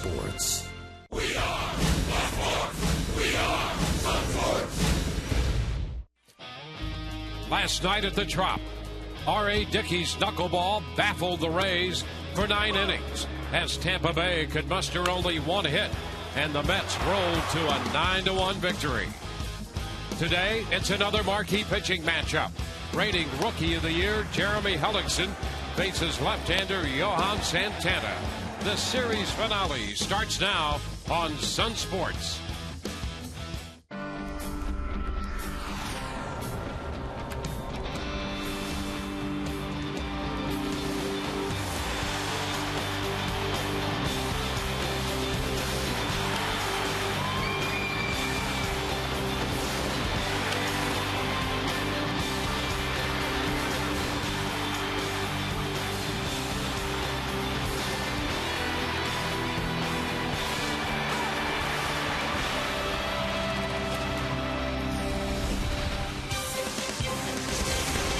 Sports. We are Sun Sports. We are Sun Sports. Last night at the Trop, R.A. Dickey's knuckleball baffled the Rays for 9 innings as Tampa Bay could muster only 1 hit, and the Mets rolled to a 9-1 victory. Today, it's another marquee pitching matchup. Reigning Rookie of the Year Jeremy Hellickson faces left-hander Johan Santana. The series finale starts now on Sun Sports.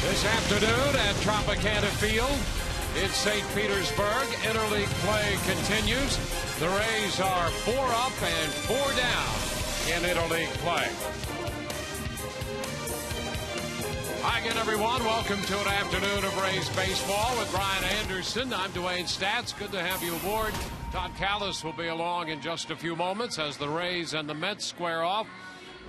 This afternoon at Tropicana Field in St. Petersburg, interleague play continues. The Rays are 4 up and 4 down in interleague play. Hi again, everyone. Welcome to an afternoon of Rays baseball with Brian Anderson. I'm Dwayne Statz. Good to have you aboard. Todd Callis will be along in just a few moments as the Rays and the Mets square off.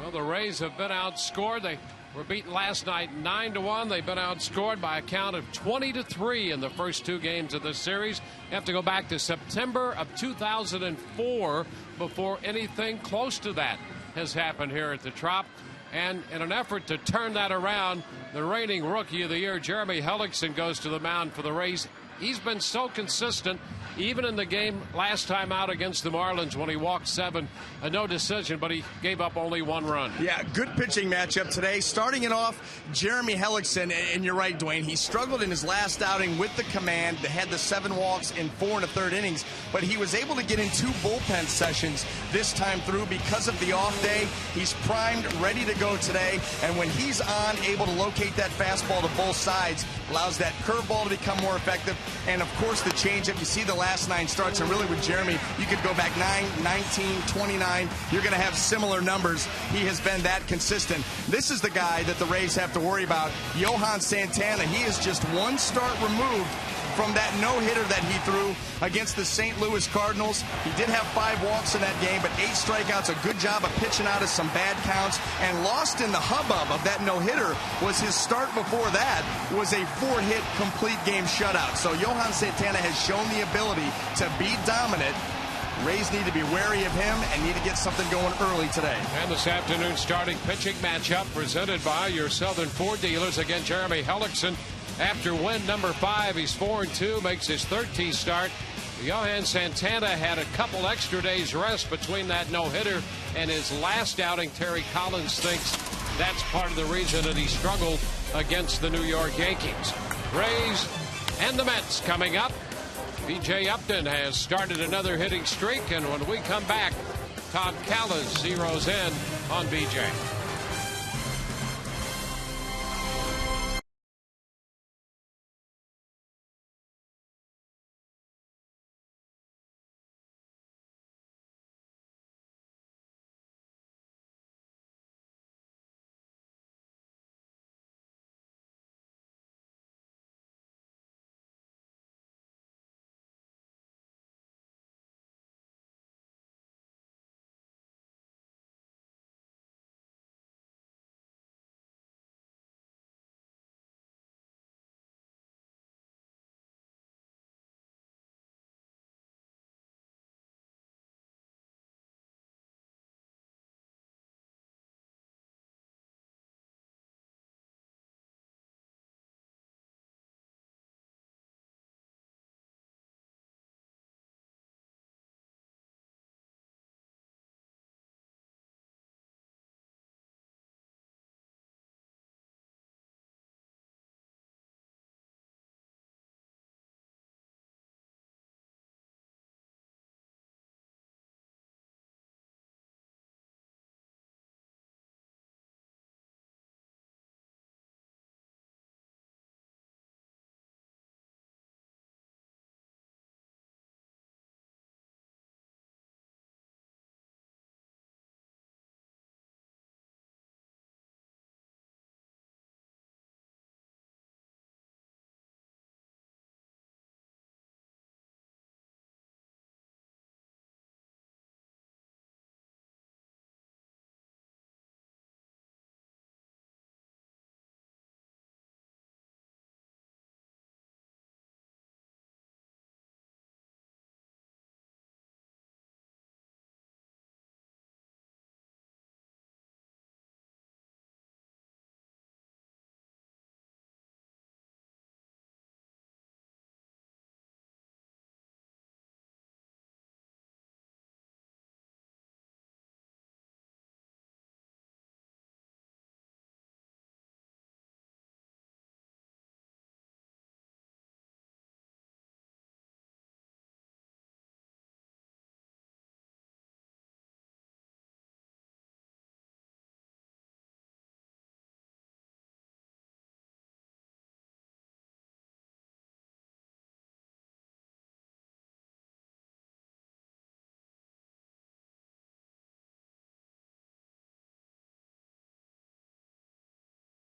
Well, the Rays have been outscored. They were beaten last night 9-1. They've been outscored by a count of 20-3 in the first 2 games of this series. You have to go back to September of 2004 before anything close to that has happened here at the Trop. And in an effort to turn that around, the reigning Rookie of the Year, Jeremy Hellickson, goes to the mound for the Rays. He's been so consistent, even in the game last time out against the Marlins when he walked 7, a no decision, but he gave up only 1 run. Yeah, good pitching matchup today. Starting it off, Jeremy Hellickson, and you're right, Dwayne, he struggled in his last outing with the command. They had the 7 walks in 4 1/3 innings, but he was able to get in 2 bullpen sessions this time through because of the off day. He's primed, ready to go today, and when he's on, able to locate that fastball to both sides, allows that curveball to become more effective, and of course the changeup. You see the last 9 starts, and really with Jeremy, you could go back 9, 19, 29. You're going to have similar numbers. He has been that consistent. This is the guy that the Rays have to worry about, Johan Santana. He is just 1 start removed from that no-hitter that he threw against the St. Louis Cardinals. He did have 5 walks in that game, but 8 strikeouts, a good job of pitching out of some bad counts, and lost in the hubbub of that no-hitter was his start before that was a 4-hit complete game shutout. So Johan Santana has shown the ability to be dominant. Rays need to be wary of him and need to get something going early today. And this afternoon starting pitching matchup presented by your Southern Ford dealers. Again, Jeremy Hellickson, after win number 5, he's 4-2, makes his 13th start. Johan Santana had a couple extra days rest between that no-hitter and his last outing. Terry Collins thinks that's part of the reason that he struggled against the New York Yankees. Rays and the Mets coming up. B.J. Upton has started another hitting streak, and when we come back, Todd Callis zeroes in on B.J.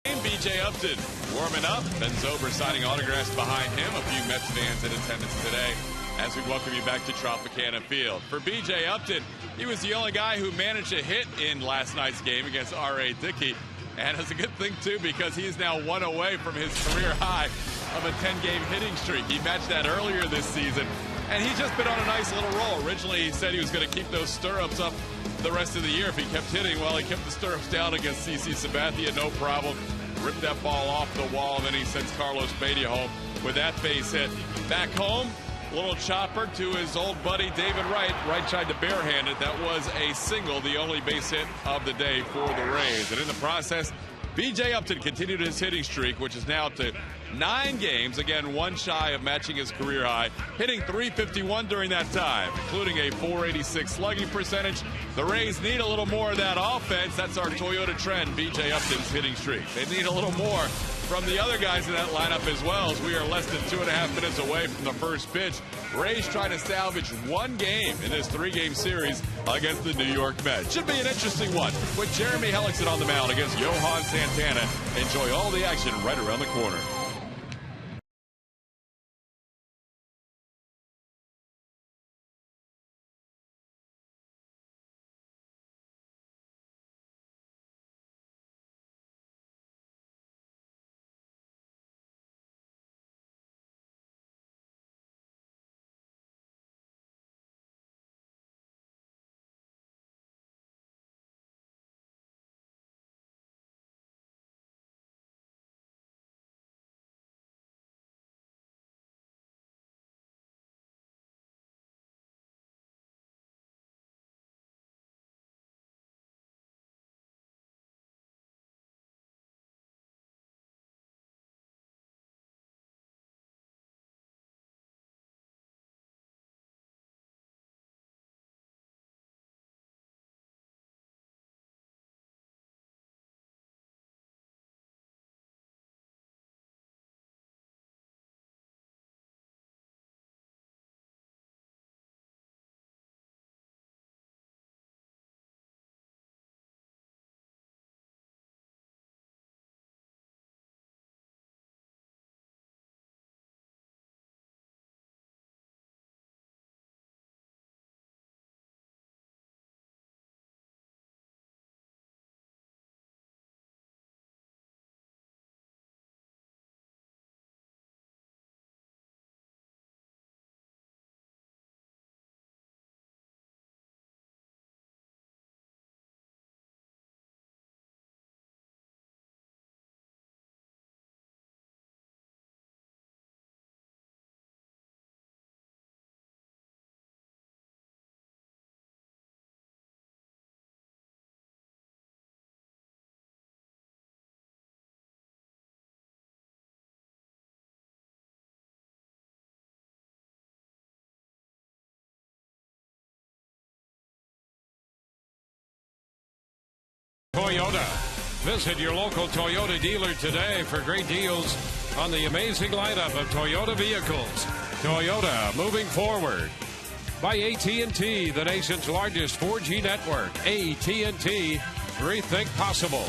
B.J. Upton warming up. Ben Zober signing autographs behind him. A few Mets fans in attendance today as we welcome you back to Tropicana Field. For B.J. Upton, he was the only guy who managed a hit in last night's game against R.A. Dickey. And it's a good thing, too, because he's now one away from his career high of a 10-game hitting streak. He matched that earlier this season, and he's just been on a nice little roll. Originally, he said he was going to keep those stirrups up the rest of the year if he kept hitting. Well, he kept the stirrups down against C.C. Sabathia, no problem. Ripped that ball off the wall, and then he sends Carlos Badia home with that base hit. Back home, little chopper to his old buddy David Wright. Wright tried to barehand it. That was a single, the only base hit of the day for the Rays. And in the process, B.J. Upton continued his hitting streak, which is now to 9 games. Again, one shy of matching his career high. Hitting .351 during that time, including a .486 slugging percentage. The Rays need a little more of that offense. That's our Toyota trend, B.J. Upton's hitting streak. They need a little more from the other guys in that lineup as well, as we are less than 2.5 minutes away from the first pitch. Rays trying to salvage one game in this 3-game series against the New York Mets. Should be an interesting one with Jeremy Hellickson on the mound against Johan Santana. Enjoy all the action right around the corner. Toyota. Visit your local Toyota dealer today for great deals on the amazing lineup of Toyota vehicles. Toyota, moving forward. By AT&T, the nation's largest 4G network. AT&T, rethink possible.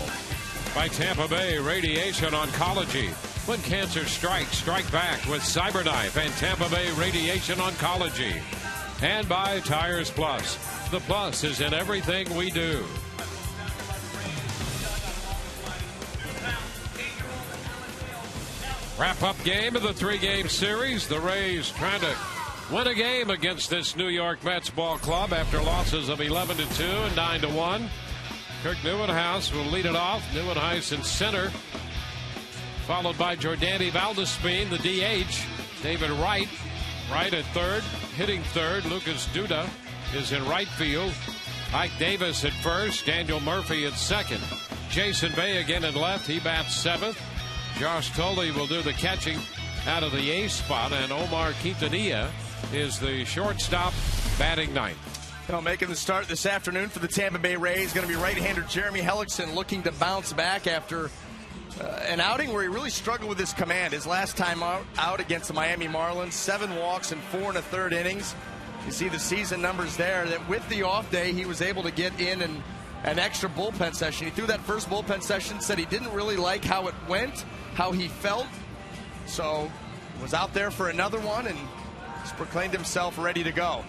By Tampa Bay Radiation Oncology. When cancer strikes, strike back with CyberKnife and Tampa Bay Radiation Oncology. And by Tires Plus. The plus is in everything we do. Wrap-up game of the 3-game series. The Rays trying to win a game against this New York Mets ball club after losses of 11-2 and 9-1. Kirk Neuenhuis will lead it off. Neuenhuis in center, followed by Jordany Valdespin, the DH. David Wright at third, hitting third. Lucas Duda is in right field. Ike Davis at first. Daniel Murphy at second. Jason Bay again in left. He bats seventh. Josh Tully will do the catching out of the ace spot, and Omar Quintanilla is the shortstop, batting ninth. Well, making the start this afternoon for the Tampa Bay Rays, going to be right-hander Jeremy Hellickson, looking to bounce back after an outing where he really struggled with his command. His last time out against the Miami Marlins, 7 walks in 4 1/3 innings. You see the season numbers there, that with the off day, he was able to get in and an extra bullpen session. He threw that first bullpen session, said he didn't really like how it went, how he felt. So was out there for another one and has proclaimed himself ready to go.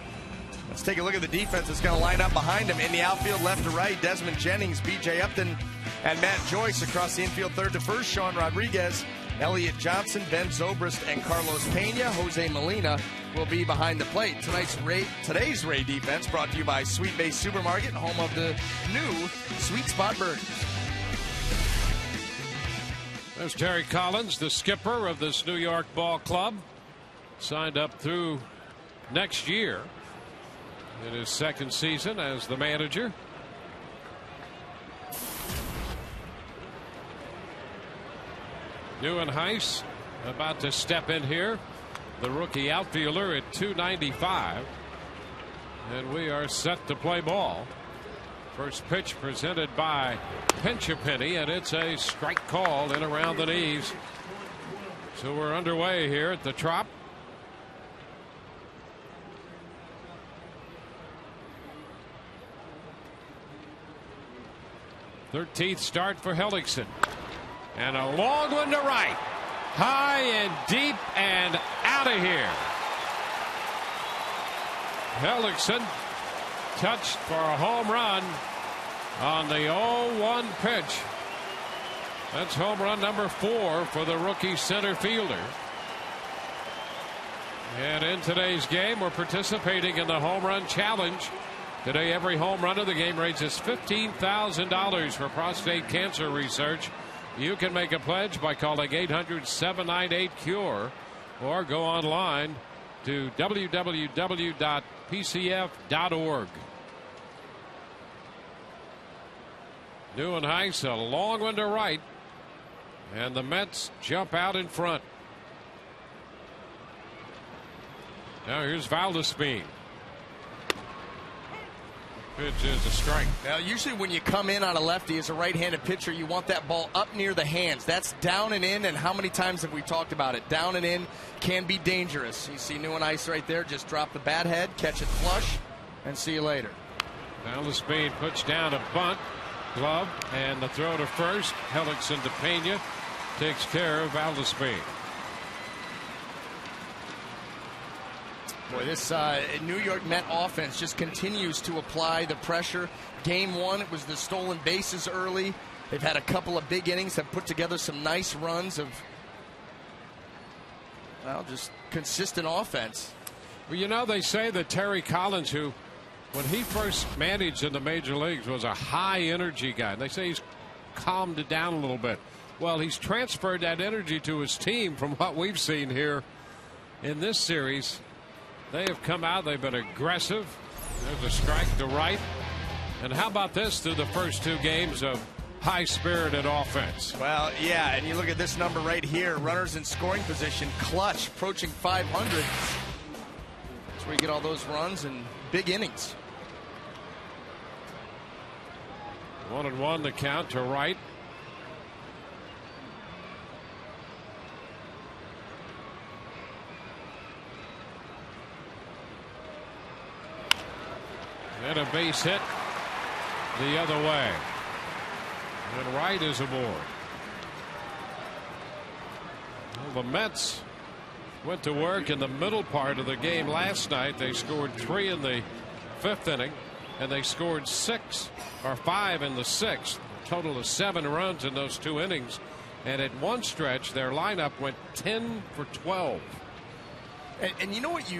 Let's take a look at the defense that's going to line up behind him. In the outfield, left to right, Desmond Jennings, B.J. Upton, and Matt Joyce. Across the infield, third to first, Sean Rodriguez, Elliot Johnson, Ben Zobrist, and Carlos Pena. Jose Molina will be behind the plate. Today's Ray defense brought to you by Sweet Bay Supermarket, home of the new Sweet Spot Burgers. There's Terry Collins, the skipper of this New York ball club. Signed up through next year in his second season as the manager. Neuenhuis about to step in here, the rookie outfielder at 295, and we are set to play ball. First pitch presented by Pinch a Penny, and it's a strike call in around the knees. So we're underway here at the Trop. Thirteenth start for Hellickson. And a long one to right. High and deep and out of here. Hellickson touched for a home run on the 0-1 pitch. That's home run number 4 for the rookie center fielder. And in today's game, we're participating in the home run challenge. Today, every home run of the game raises $15,000 for prostate cancer research. You can make a pledge by calling 800-798-CURE or go online to www.pcf.org. Neuenhuis, a long one to right, and the Mets jump out in front. Now here's Valdespin. Pitch is a strike. Now, usually when you come in on a lefty as a right-handed pitcher, you want that ball up near the hands. That's down and in, and how many times have we talked about it? Down and in can be dangerous. You see Neuenhuis right there, just drop the bat head, catch it flush, and see you later. Valdespin puts down a bunt, glove, and the throw to first. Hellickson to Pena takes care of Valdespin. Boy, this New York Met offense just continues to apply the pressure. Game 1, it was the stolen bases early. They've had a couple of big innings, have put together some nice runs of, well, just consistent offense. Well, you know, they say that Terry Collins, who, when he first managed in the major leagues, was a high energy guy. They say he's calmed it down a little bit. Well, he's transferred that energy to his team from what we've seen here in this series. They have come out. They've been aggressive. There's a strike to right. And how about this through the first 2 games of high-spirited offense? Well, yeah, and you look at this number right here. Runners in scoring position, clutch, approaching 500. That's where you get all those runs and big innings. 1-1 the count to right. And a base hit the other way. And Wright is aboard. Well, the Mets went to work in the middle part of the game last night. They scored 3 in the 5th inning, and they scored 5 in the 6th. A total of 7 runs in those 2 innings. And at one stretch, their lineup went 10 for 12. And you know what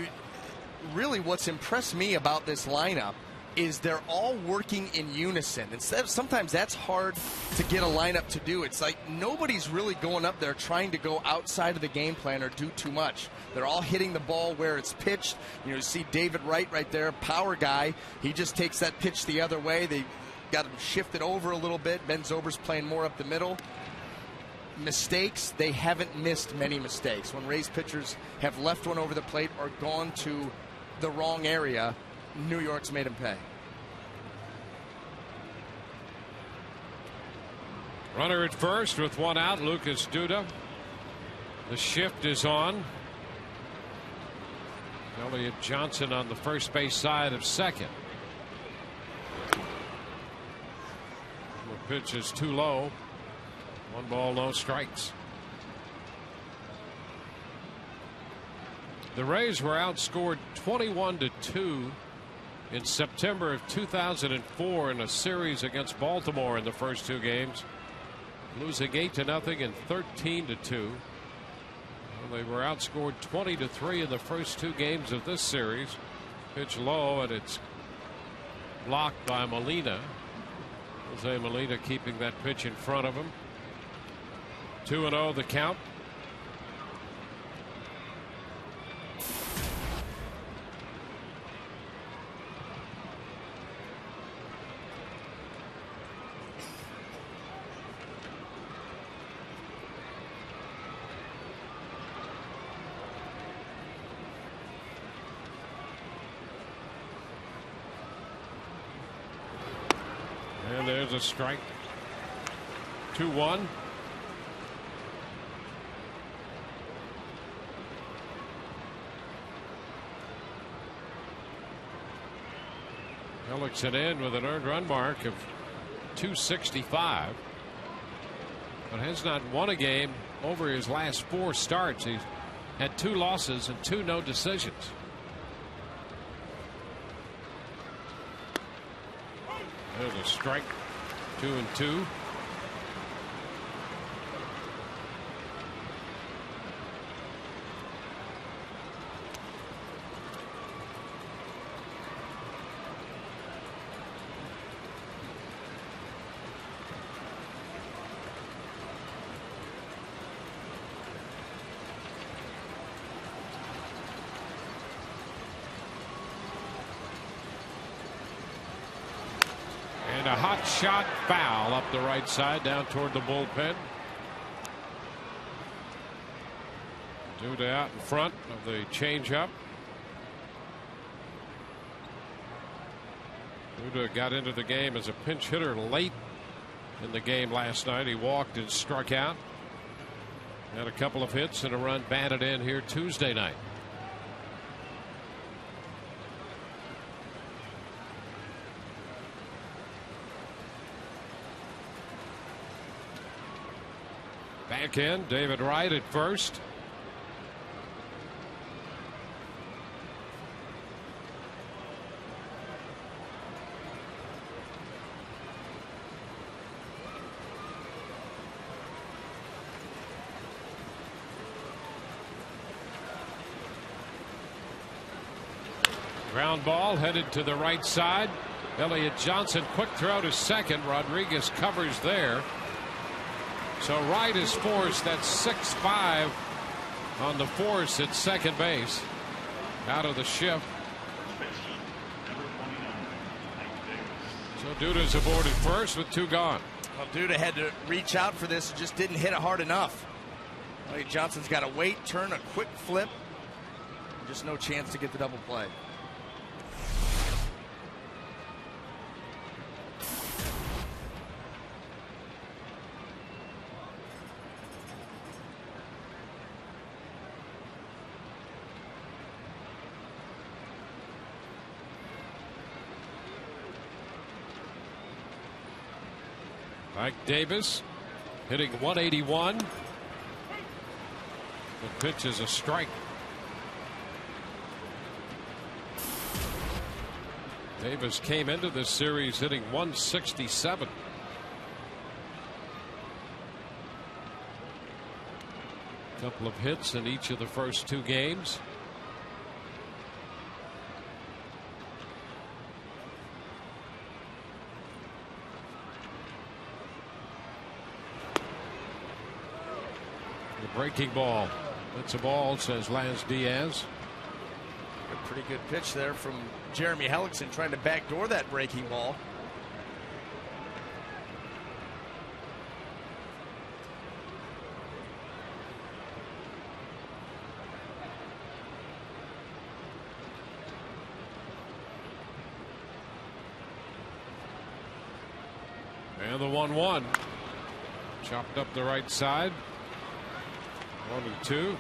what's impressed me about this lineup is they're all working in unison. Sometimes that's hard to get a lineup to do. It's like nobody's really going up there trying to go outside of the game plan or do too much. They're all hitting the ball where it's pitched. You see David Wright right there, power guy. He just takes that pitch the other way. They got him shifted over a little bit. Ben Zobrist playing more up the middle. Mistakes, they haven't missed many mistakes. When Rays pitchers have left one over the plate or gone to the wrong area, New York's made them pay. Runner at first with 1 out, Lucas Duda. The shift is on. Elliot Johnson on the first base side of second. pitch is too low. 1 ball, no strikes. The Rays were outscored 21-2 in September of 2004 in a series against Baltimore in the first 2 games, losing 8-0 and 13-2. They were outscored 20-3 in the first 2 games of this series. Pitch low, and it's blocked by Molina. Jose Molina keeping that pitch in front of him. 2-0 the count. And there's a strike. 2-1. Hellickson in with an earned run mark of 265, but has not won a game over his last 4 starts. He's had 2 losses and 2 no decisions. There's a strike. 2-2. And a hot shot foul up the right side down toward the bullpen. Duda out in front of the changeup. Duda got into the game as a pinch hitter late in the game last night. He walked and struck out. Had a couple of hits and a run batted in here Tuesday night. Back in, David Wright at first. Ground ball headed to the right side. Elliott Johnson, quick throw to second. Rodriguez covers there. So Wright is forced. That's 6-5 on the force at second base. Out of the shift. So Duda's aboard at first with 2 gone. Well, Duda had to reach out for this, just didn't hit it hard enough. Elliott Johnson's got to wait, turn a quick flip. Just no chance to get the double play. Mike Davis hitting 181. The pitch is a strike. Davis came into this series hitting 167. A couple of hits in each of the first 2 games. Breaking ball. It's a ball, says Lance Diaz. A pretty good pitch there from Jeremy Hellickson, trying to backdoor that breaking ball. And the 1-1. Chopped up the right side. 1-2.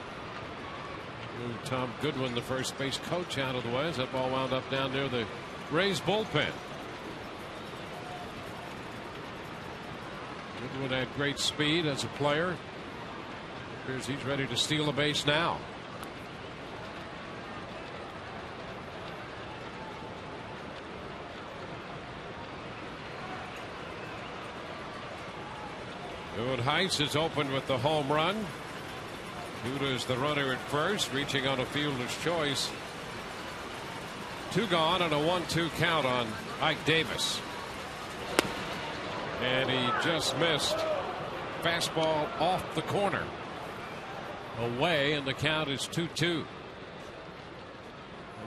Moved Tom Goodwin, the first base coach, out of the way as that ball wound up down near the Rays bullpen. Goodwin had great speed as a player. Appears he's ready to steal a base now. Goodwin Heiss is open with the home run. Duda's the runner at first, reaching on a fielder's choice. 2 gone and a 1-2 count on Ike Davis. And he just missed. Fastball off the corner. Away, and the count is 2-2.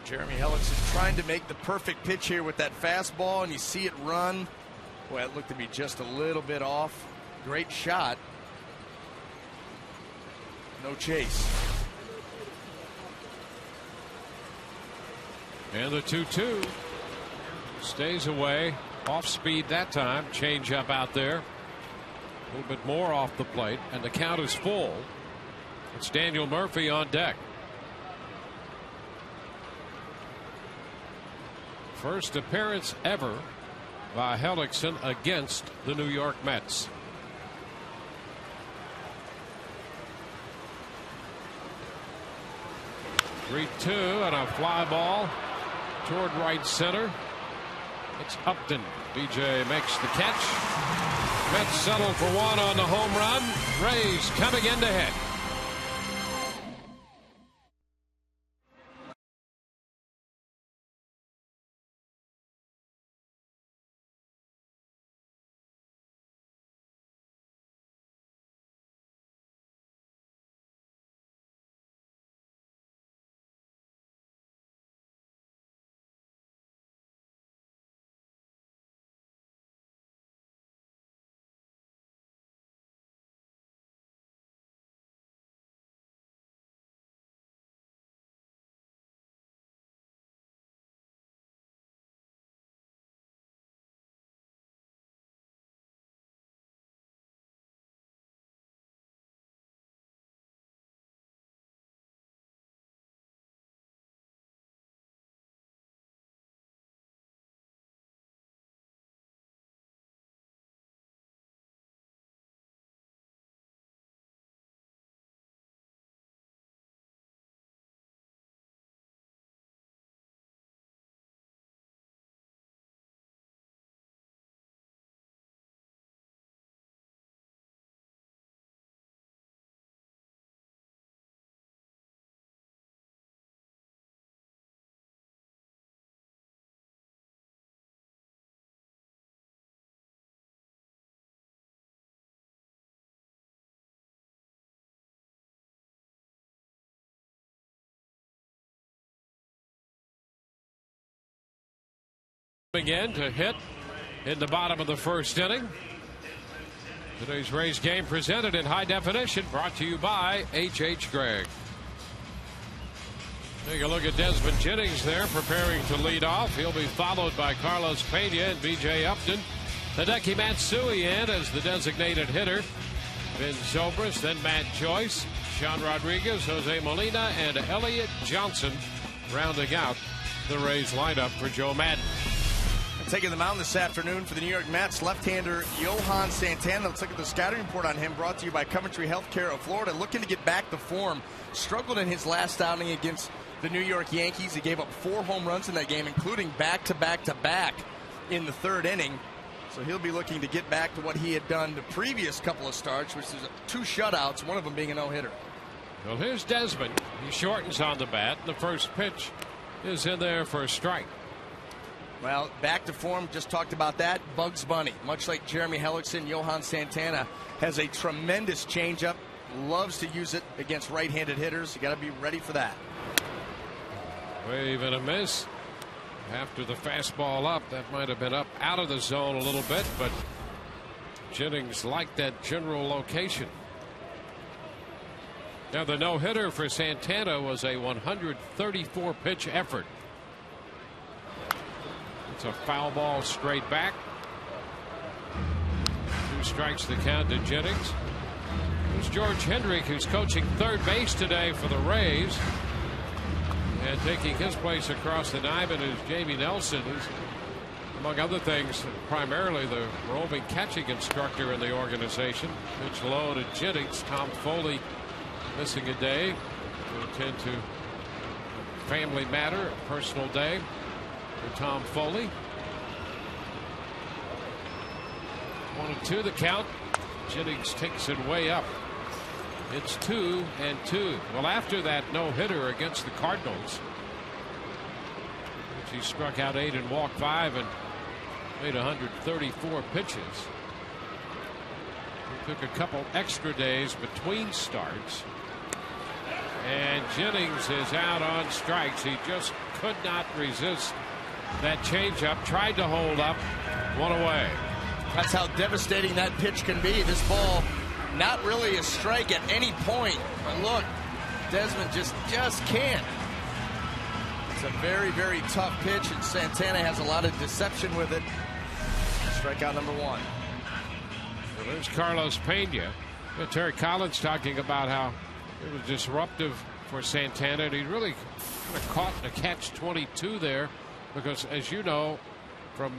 Jeremy Hellickson trying to make the perfect pitch here with that fastball, and you see it run. Boy, it looked to be just a little bit off. Great shot. No chase. And the 2-2 stays away. Off speed that time. Change up out there. A little bit more off the plate, and the count is full. It's Daniel Murphy on deck. First appearance ever by Hellickson against the New York Mets. (3-2) and a fly ball toward right center. It's Upton. BJ makes the catch. Mets settle for 1 on the home run. Rays coming in to hit. Again to hit in the bottom of the first inning. Today's Rays game presented in high definition, brought to you by H.H. Gregg. Take a look at Desmond Jennings there, preparing to lead off. He'll be followed by Carlos Pena and B.J. Upton. Hideki Matsui in as the designated hitter. Ben Zobrist, then Matt Joyce, Sean Rodriguez, Jose Molina, and Elliott Johnson rounding out the Rays lineup for Joe Madden. Taking the mound this afternoon for the New York Mets, left-hander Johan Santana. Let's look at the scouting report on him, brought to you by Coventry Healthcare of Florida. Looking to get back to form. Struggled in his last outing against the New York Yankees. He gave up 4 home runs in that game, including back-to-back-to-back in the 3rd inning. So he'll be looking to get back to what he had done the previous couple of starts, which is 2 shutouts, one of them being a no-hitter. Well, here's Desmond. He shortens on the bat. The first pitch is in there for a strike. Well, back to form, just talked about that. Bugs Bunny, much like Jeremy Hellickson, Johan Santana has a tremendous changeup. Loves to use it against right-handed hitters. You got to be ready for that. Wave and a miss. After the fastball up, that might have been up out of the zone a little bit, but Jennings liked that general location. Now, the no-hitter for Santana was a 134-pitch effort. It's a foul ball straight back. 2 strikes the count to Jennings. There's George Hendrick, who's coaching third base today for the Rays. And taking his place across the diamond is Jamie Nelson, who's among other things, primarily the roving catching instructor in the organization. Pitch low to Jennings. Tom Foley missing a day to attend to a family matter, a personal day for Tom Foley. 1-2 the count. Jennings takes it way up. It's 2-2. Well, after that no-hitter against the Cardinals, which he struck out 8 and walked 5 and made 134 pitches. He took a couple extra days between starts. And Jennings is out on strikes. He just could not resist that changeup. Tried to hold up. One away. That's how devastating that pitch can be. This ball, not really a strike at any point. But look, Desmond just can't. It's a very, very tough pitch, and Santana has a lot of deception with it. Strikeout number 1. Well, there's Carlos Pena. Terry Collins talking about how it was disruptive for Santana, and he really kind of caught in a catch-22 there, because as you know from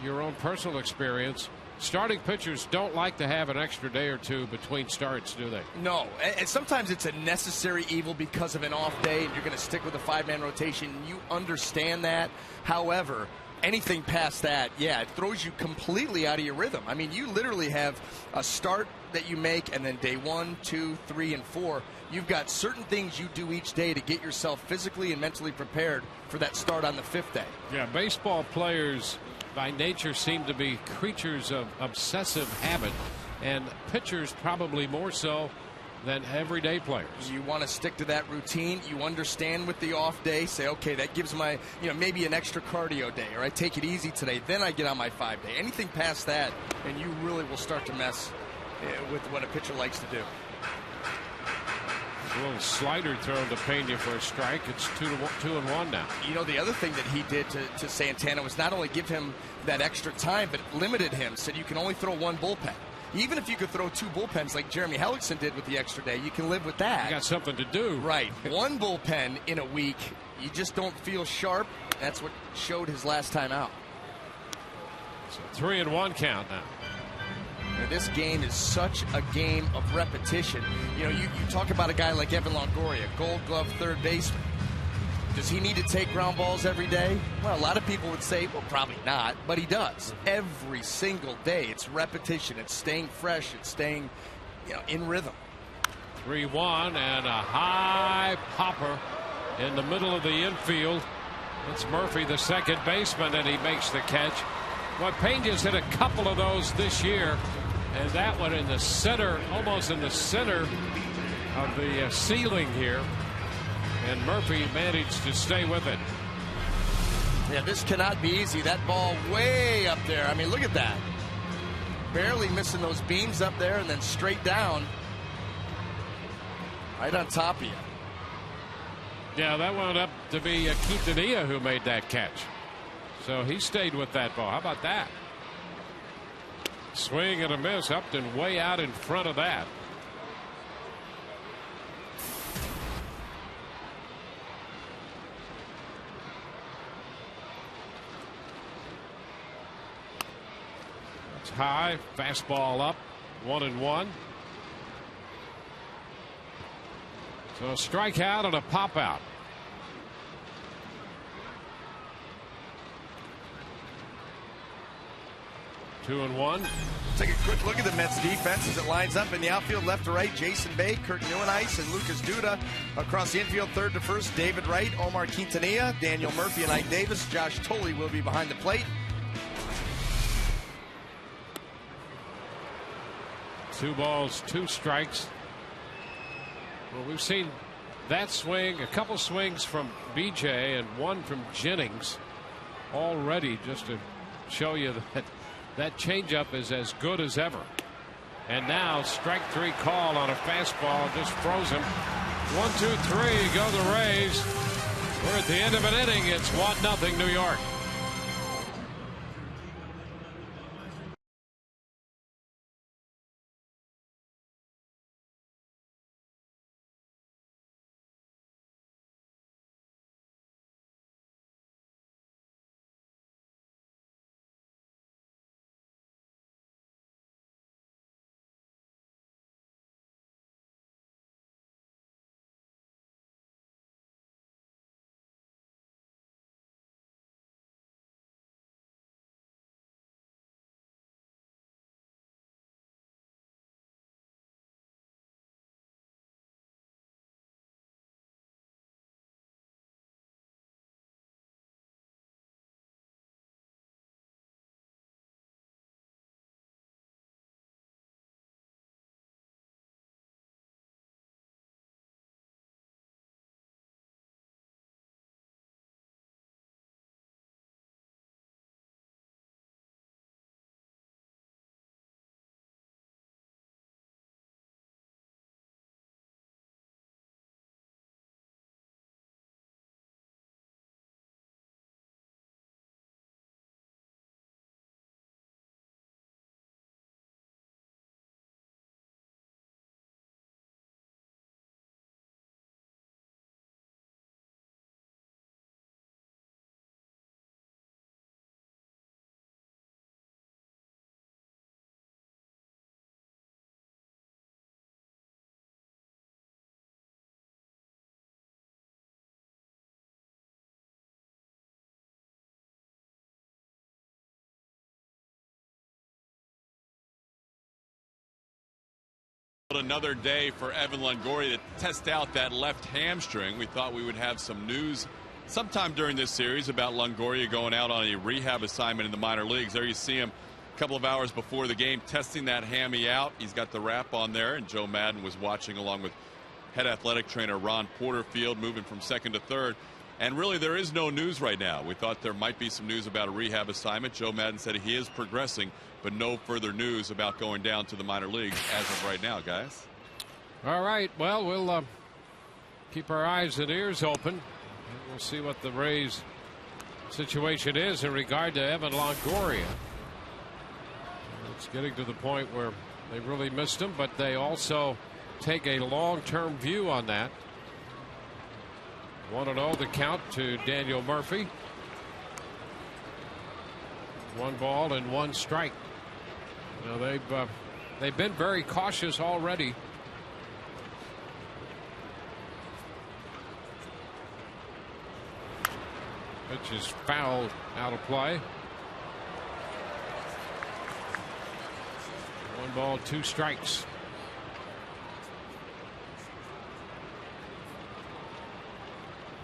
your own personal experience, starting pitchers don't like to have an extra day or two between starts, do they? No, and sometimes it's a necessary evil because of an off day and you're going to stick with a 5-man rotation. You understand that. However, anything past that, yeah, it throws you completely out of your rhythm. I mean, you literally have a start that you make, and then day 1, 2, 3, and 4. You've got certain things you do each day to get yourself physically and mentally prepared for that start on the 5th day. Yeah, baseball players by nature seem to be creatures of obsessive habit, and pitchers probably more so than everyday players. You want to stick to that routine. You understand with the off day, say, okay, that gives my, maybe an extra cardio day, or I take it easy today, then I get on my 5-day. Anything past that, and you really will start to mess with what a pitcher likes to do. A little slider thrown to Pena for a strike. It's 2-1 now. The other thing that he did to Santana was not only give him that extra time, but limited him. Said you can only throw 1 bullpen. Even if you could throw 2 bullpens like Jeremy Hellickson did with the extra day, you can live with that. You got something to do. Right. 1 bullpen in a week, you just don't feel sharp. That's what showed his last time out. So 3-1 count now. This game is such a game of repetition. You talk about a guy like Evan Longoria, Gold Glove third baseman. Does he need to take ground balls every day? Well, a lot of people would say, well, probably not, but he does. Every single day. It's repetition. It's staying fresh. It's staying, in rhythm. 3-1 and a high popper in the middle of the infield. It's Murphy, the second baseman, and he makes the catch. Well, Pena's hit a couple of those this year, and that one in the center, almost in the center of the ceiling here. And Murphy managed to stay with it. Yeah, this cannot be easy. That ball way up there. I mean, look at that. Barely missing those beams up there and then straight down. Right on top of you. Yeah, that wound up to be Quintanilla who made that catch. So he stayed with that ball. How about that? Swing and a miss. Upton way out in front of that. It's high. Fastball up. 1-1. So a strikeout and a pop out. Two and one. Take a quick look at the Mets defense as it lines up in the outfield, left to right. Jason Bay, Kurt Neuenhuis, and Lucas Duda. Across the infield, third to first, David Wright, Omar Quintanilla, Daniel Murphy, and Ike Davis. Josh Tolley will be behind the plate. 2 balls, 2 strikes. Well, we've seen that swing, a couple swings from BJ and one from Jennings already, just to show you that that changeup is as good as ever. And now strike 3 call on a fastball, just froze him. 1, 2, 3, go the Rays. We're at the end of an inning. It's 1-0 New York. Another day for Evan Longoria to test out that left hamstring. We thought we would have some news sometime during this series about Longoria going out on a rehab assignment in the minor leagues. There you see him a couple of hours before the game testing that hammy out. He's got the wrap on there, and Joe Madden was watching along with head athletic trainer Ron Porterfield, moving from second to third. And really, there is no news right now. We thought there might be some news about a rehab assignment. Joe Madden said he is progressing, but no further news about going down to the minor leagues as of right now, guys. All right. Well, we'll keep our eyes and ears open, and we'll see what the Rays' situation is in regard to Evan Longoria. It's getting to the point where they really missed him, but they also take a long-term view on that. 1-0 the count to Daniel Murphy. 1 ball and 1 strike. You know, they've been very cautious already. Pitch is fouled out of play. 1 ball, 2 strikes.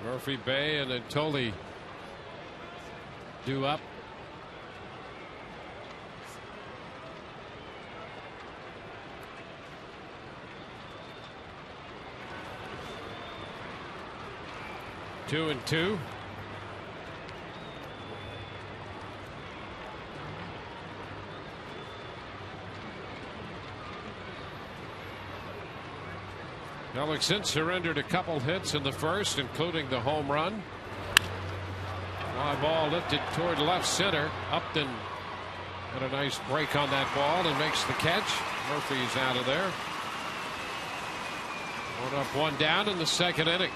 Murphy, Bay, and then Tolley due up. Two and two. Hellickson surrendered a couple hits in the first, including the home run. Fly ball lifted toward left center. Upton had a nice break on that ball and makes the catch. Murphy's out of there. 1 up, 1 down in the second inning.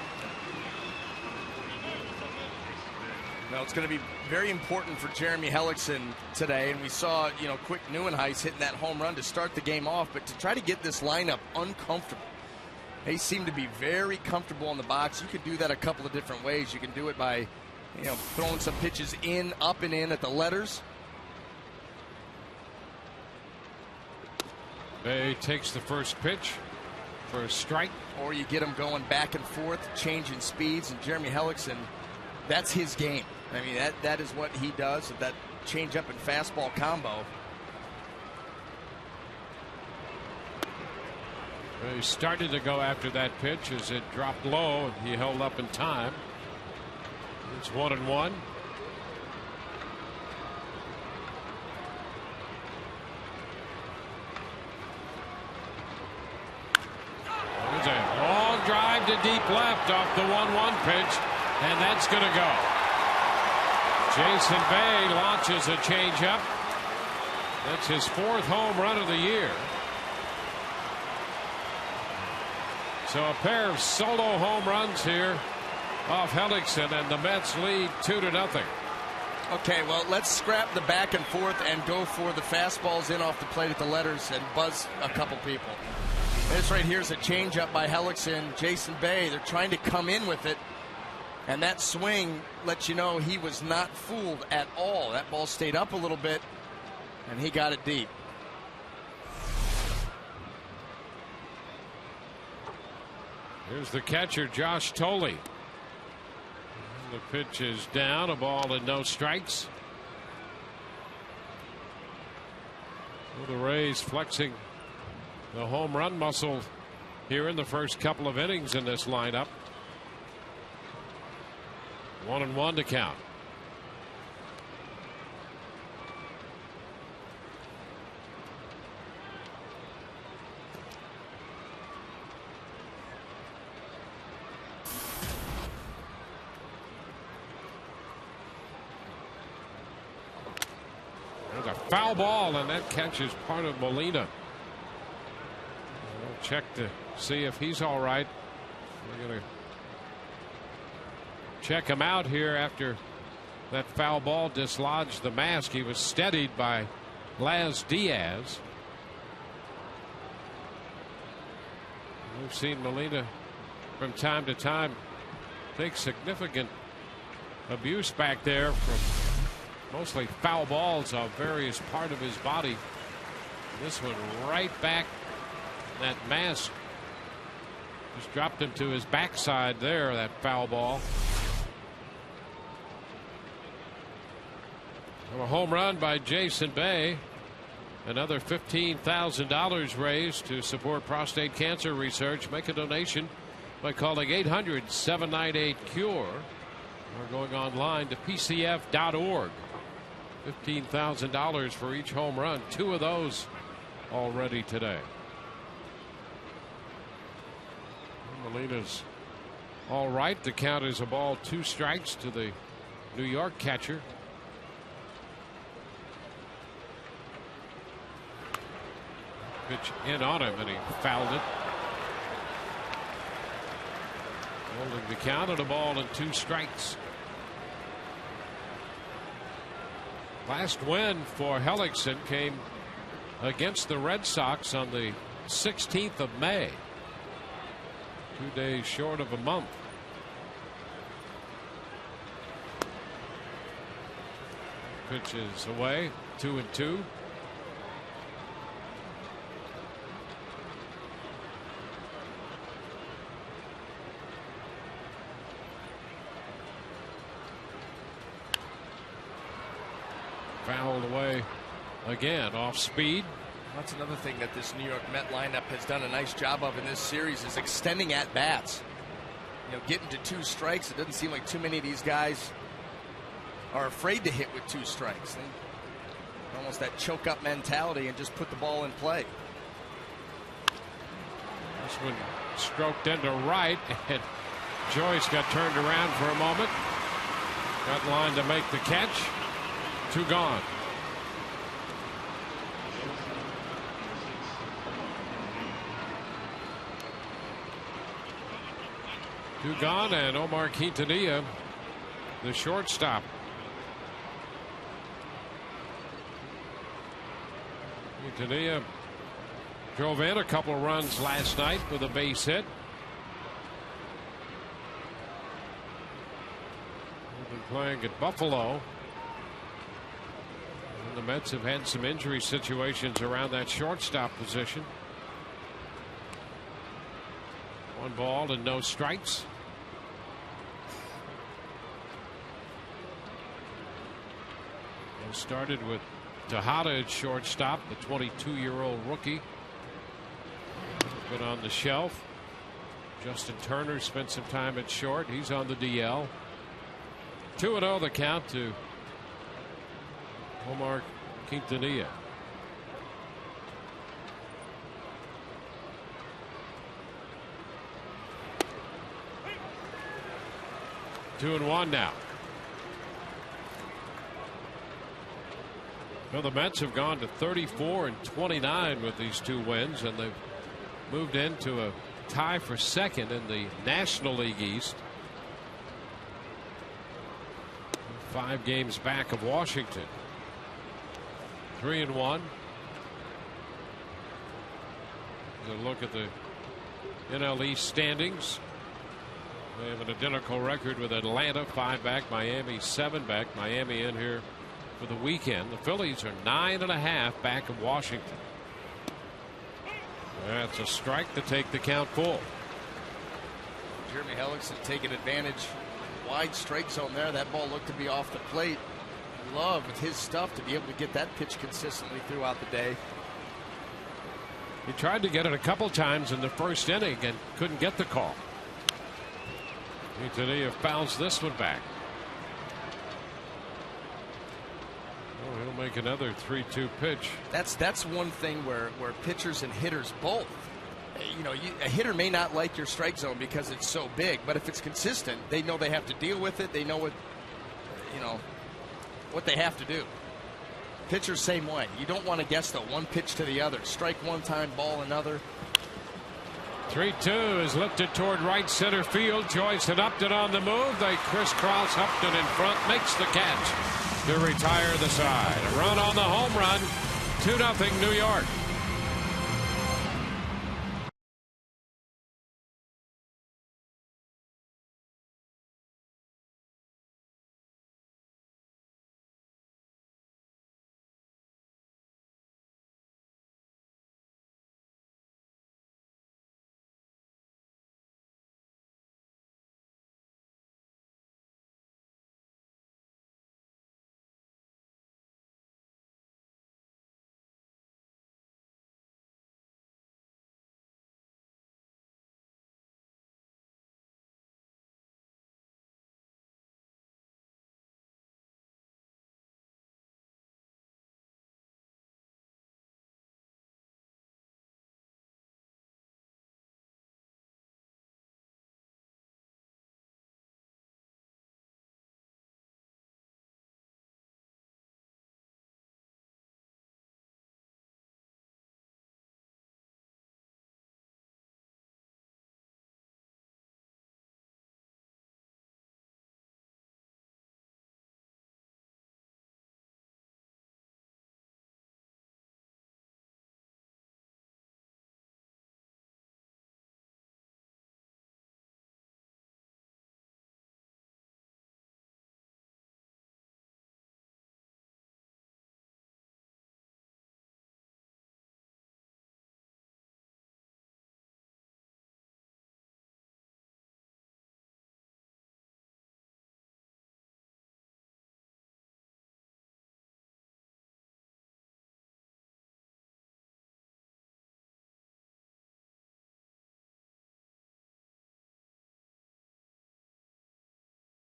Now it's going to be very important for Jeremy Hellickson today, and we saw, Quick Neuenhuis hitting that home run to start the game off, but to try to get this lineup uncomfortable. They seem to be very comfortable in the box. You can do that a couple of different ways. You can do it by, throwing some pitches in, up and in at the letters. Bay takes the first pitch for a strike. Or you get them going back and forth, changing speeds, and Jeremy Hellickson, that's his game. I mean, that is what he does, that changeup and fastball combo. He started to go after that pitch as it dropped low, and he held up in time. It's 1-1. There's a long drive to deep left off the 1-1 pitch, and that's going to go. Jason Bay launches a changeup. That's his 4th home run of the year. So a pair of solo home runs here off Hellickson, and the Mets lead 2-0. Okay, well, let's scrap the back and forth and go for the fastballs in off the plate at the letters and buzz a couple people. This right here is a changeup by Hellickson. Jason Bay, they're trying to come in with it, and that swing lets you know he was not fooled at all. That ball stayed up a little bit, and he got it deep. Here's the catcher, Josh Tolley. The pitch is down, a ball and no strikes. Well, the Rays flexing the home run muscle here in the first couple of innings in this lineup. 1-1 to count. There's a foul ball, and that catches part of Molina. We'll check to see if he's all right. We're going to check him out here after that foul ball dislodged the mask. He was steadied by Laz Diaz. We've seen Molina from time to time take significant abuse back there from mostly foul balls of various part of his body. This one right back That mask just dropped him to his backside there, that foul ball. A home run by Jason Bay. Another $15,000 raised to support prostate cancer research. Make a donation by calling 800-798-CURE or going online to pcf.org. $15,000 for each home run. 2 of those already today. Molina's all right. The count is a ball, 2 strikes to the New York catcher. Pitch in on him and he fouled it. Holding the count at a ball and 2 strikes. Last win for Hellickson came against the Red Sox on the 16th of May. 2 days short of a month. Pitch is away, 2-2. Fouled away again, off speed. That's another thing that this New York Met lineup has done a nice job of in this series is extending at bats. You know, getting to 2 strikes. It doesn't seem like too many of these guys are afraid to hit with 2 strikes. Almost that choke up mentality and just put the ball in play. This one stroked into right, and Joyce got turned around for a moment. Got in line to make the catch. 2 gone. Two gone, and Omar Quintanilla, the shortstop. Quintanilla drove in a couple runs last night with a base hit. We've been playing at Buffalo. And the Mets have had some injury situations around that shortstop position. 1 ball and no strikes. They started with Tejada at shortstop, the 22-year-old rookie. Been on the shelf. Justin Turner spent some time at short. He's on the DL. 2-0 the count to Omar Quintanilla. Two and one now. Well, the Mets have gone to 34-29 with these 2 wins, and they've moved into a tie for second in the National League East. 5 games back of Washington. 3-1. A look at the NL East standings. They have an identical record with Atlanta, 5 back, Miami 7 back. Miami in here for the weekend. The Phillies are 9.5 back of Washington. That's a strike to take the count full. Jeremy Hellickson taking advantage. Wide strike zone there. That ball looked to be off the plate. Love with his stuff to be able to get that pitch consistently throughout the day. He tried to get it a couple times in the first inning and couldn't get the call. Quintanilla fouls this one back. Oh, he'll make another 3-2 pitch. That's one thing where pitchers and hitters both. You know, a hitter may not like your strike zone because it's so big, but if it's consistent, they know they have to deal with it. They know what they have to do. Pitchers same way. You don't want to guess the one pitch to the other. Strike one time, ball another. 3-2 is lifted toward right center field. Joyce and Upton on the move. They crisscross. Upton in front makes the catch to retire the side. A run on the home run. 2-0 New York.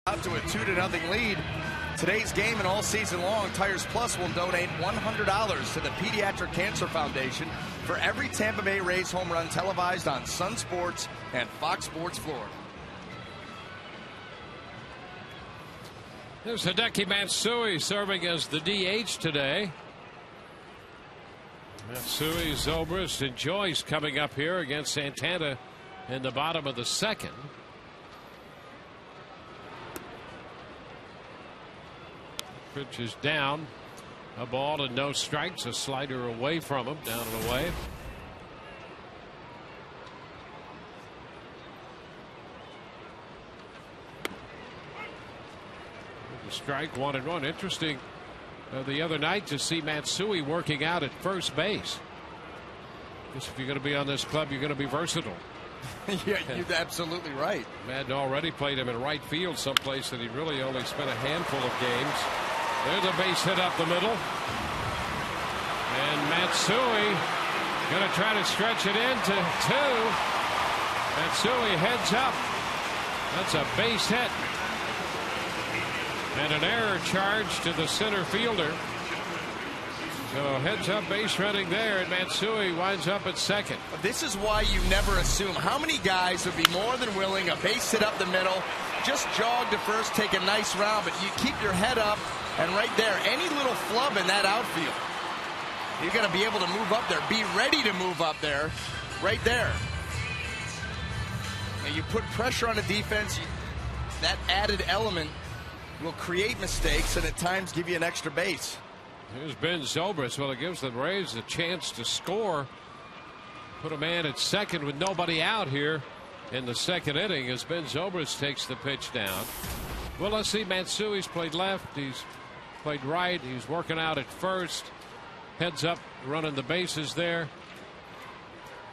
Out to a 2-0 lead. Today's game and all season long, Tires Plus will donate $100 to the Pediatric Cancer Foundation for every Tampa Bay Rays home run televised on Sun Sports and Fox Sports Florida. There's Hideki Matsui serving as the DH today. Matsui, Zobrist, and Joyce coming up here against Santana in the bottom of the second. Pitch is down. A ball and no strikes. A slider away from him. Down and away. Strike 1-1. Interesting the other night to see Matsui working out at first base. Guess if you're going to be on this club, you're going to be versatile. Yeah, you're absolutely right. Madden already played him in right field, someplace that he really only spent a handful of games. There's a base hit up the middle. And Matsui going to try to stretch it into 2. Matsui heads up. That's a base hit. And an error charge to the center fielder. So heads up base running there, and Matsui winds up at second. This is why you never assume. How many guys would be more than willing, a base hit up the middle, just jog to first, take a nice round, but you keep your head up, and right there, any little flub in that outfield, you're going to be able to move up there. Be ready to move up there, right there. Now you put pressure on the defense, that added element will create mistakes and at times give you an extra base. Here's Ben Zobrist. Well, it gives the Rays a chance to score. Put a man at second with nobody out here in the second inning as Ben Zobrist takes the pitch down. Well, let's see. Matsui's played left. He's played right. He's working out at first. Heads up, running the bases there.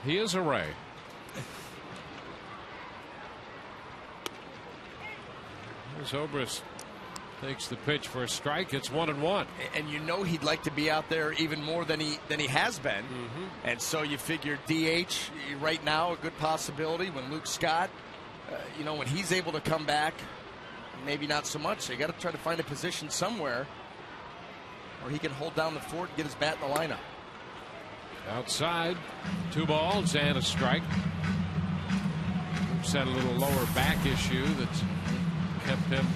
He is a Ray. Zobrist takes the pitch for a strike. It's 1-1. And you know he'd like to be out there even more than he has been. And so you figure DH right now a good possibility. When Luke Scott, you know, when he's able to come back, maybe not so much. So you got to try to find a position somewhere where he can hold down the fort and get his bat in the lineup. Outside, 2 balls and a strike. Luke's had a little lower back issue that's kept him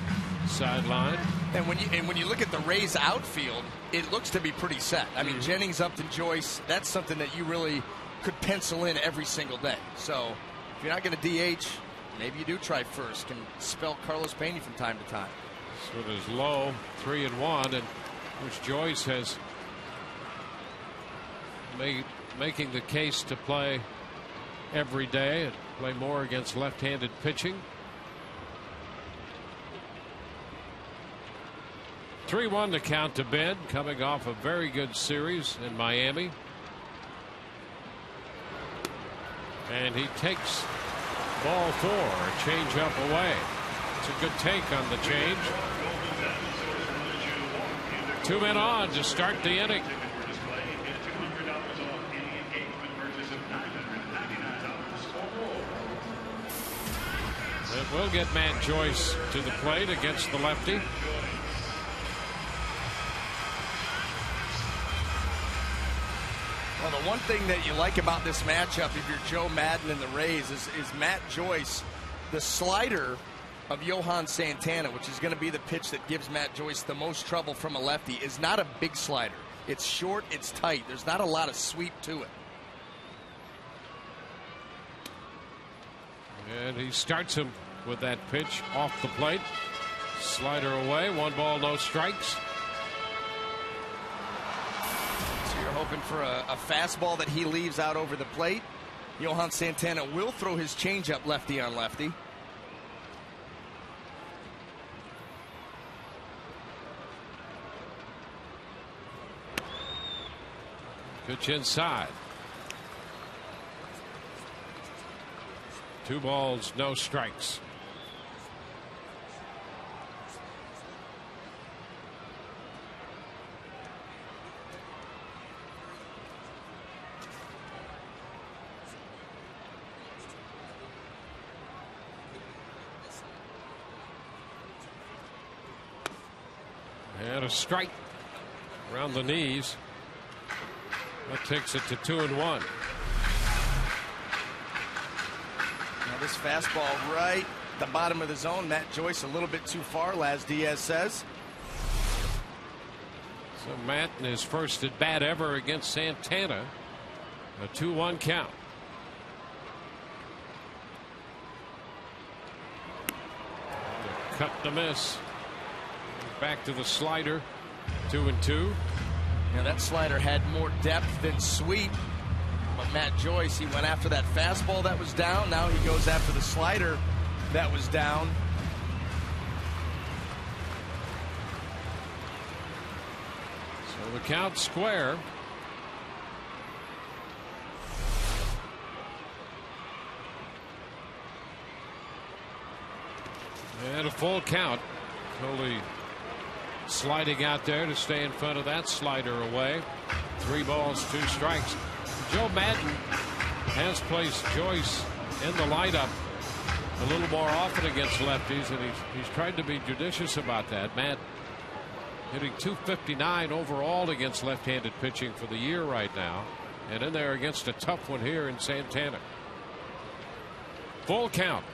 sideline. And when you look at the Rays outfield, it looks to be pretty set. I mean, Jennings, Upton, Joyce, that's something that you really could pencil in every single day. So if you're not going to DH, maybe you do try first. Can spell Carlos Pena from time to time. So it is low, 3-1, and which Joyce has making the case to play every day and play more against left-handed pitching. 3-1 to count to Ben, coming off a very good series in Miami. And he takes ball 4, a change up away. It's a good take on the change. 2 men on to start the inning. It will get Matt Joyce to the plate against the lefty. Well, the one thing that you like about this matchup, if you're Joe Madden and the Rays, is Matt Joyce, the slider of Johan Santana, which is going to be the pitch that gives Matt Joyce the most trouble from a lefty, is not a big slider. It's short, it's tight. There's not a lot of sweep to it. And he starts him with that pitch off the plate. Slider away, 1 ball, no strikes. Hoping for a fastball that he leaves out over the plate. Johan Santana will throw his changeup lefty on lefty. Pitch inside. 2 balls, no strikes. And a strike around the knees. That takes it to 2-1. Now this fastball right the bottom of the zone. Matt Joyce a little bit too far, Laz Diaz says. So Matt in his first at bat ever against Santana. A 2-1 count. Cut to miss. Back to the slider. 2-2. Now that slider had more depth than sweep. But Matt Joyce, he went after that fastball that was down. Now he goes after the slider that was down. So the count square. And a full count. Totally sliding out there to stay in front of that slider away. 3 balls, 2 strikes. Joe Madden has placed Joyce in the lineup a little more often against lefties, and he's tried to be judicious about that. Matt hitting .259 overall against left-handed pitching for the year right now, and in there against a tough one here in Santana. Full count.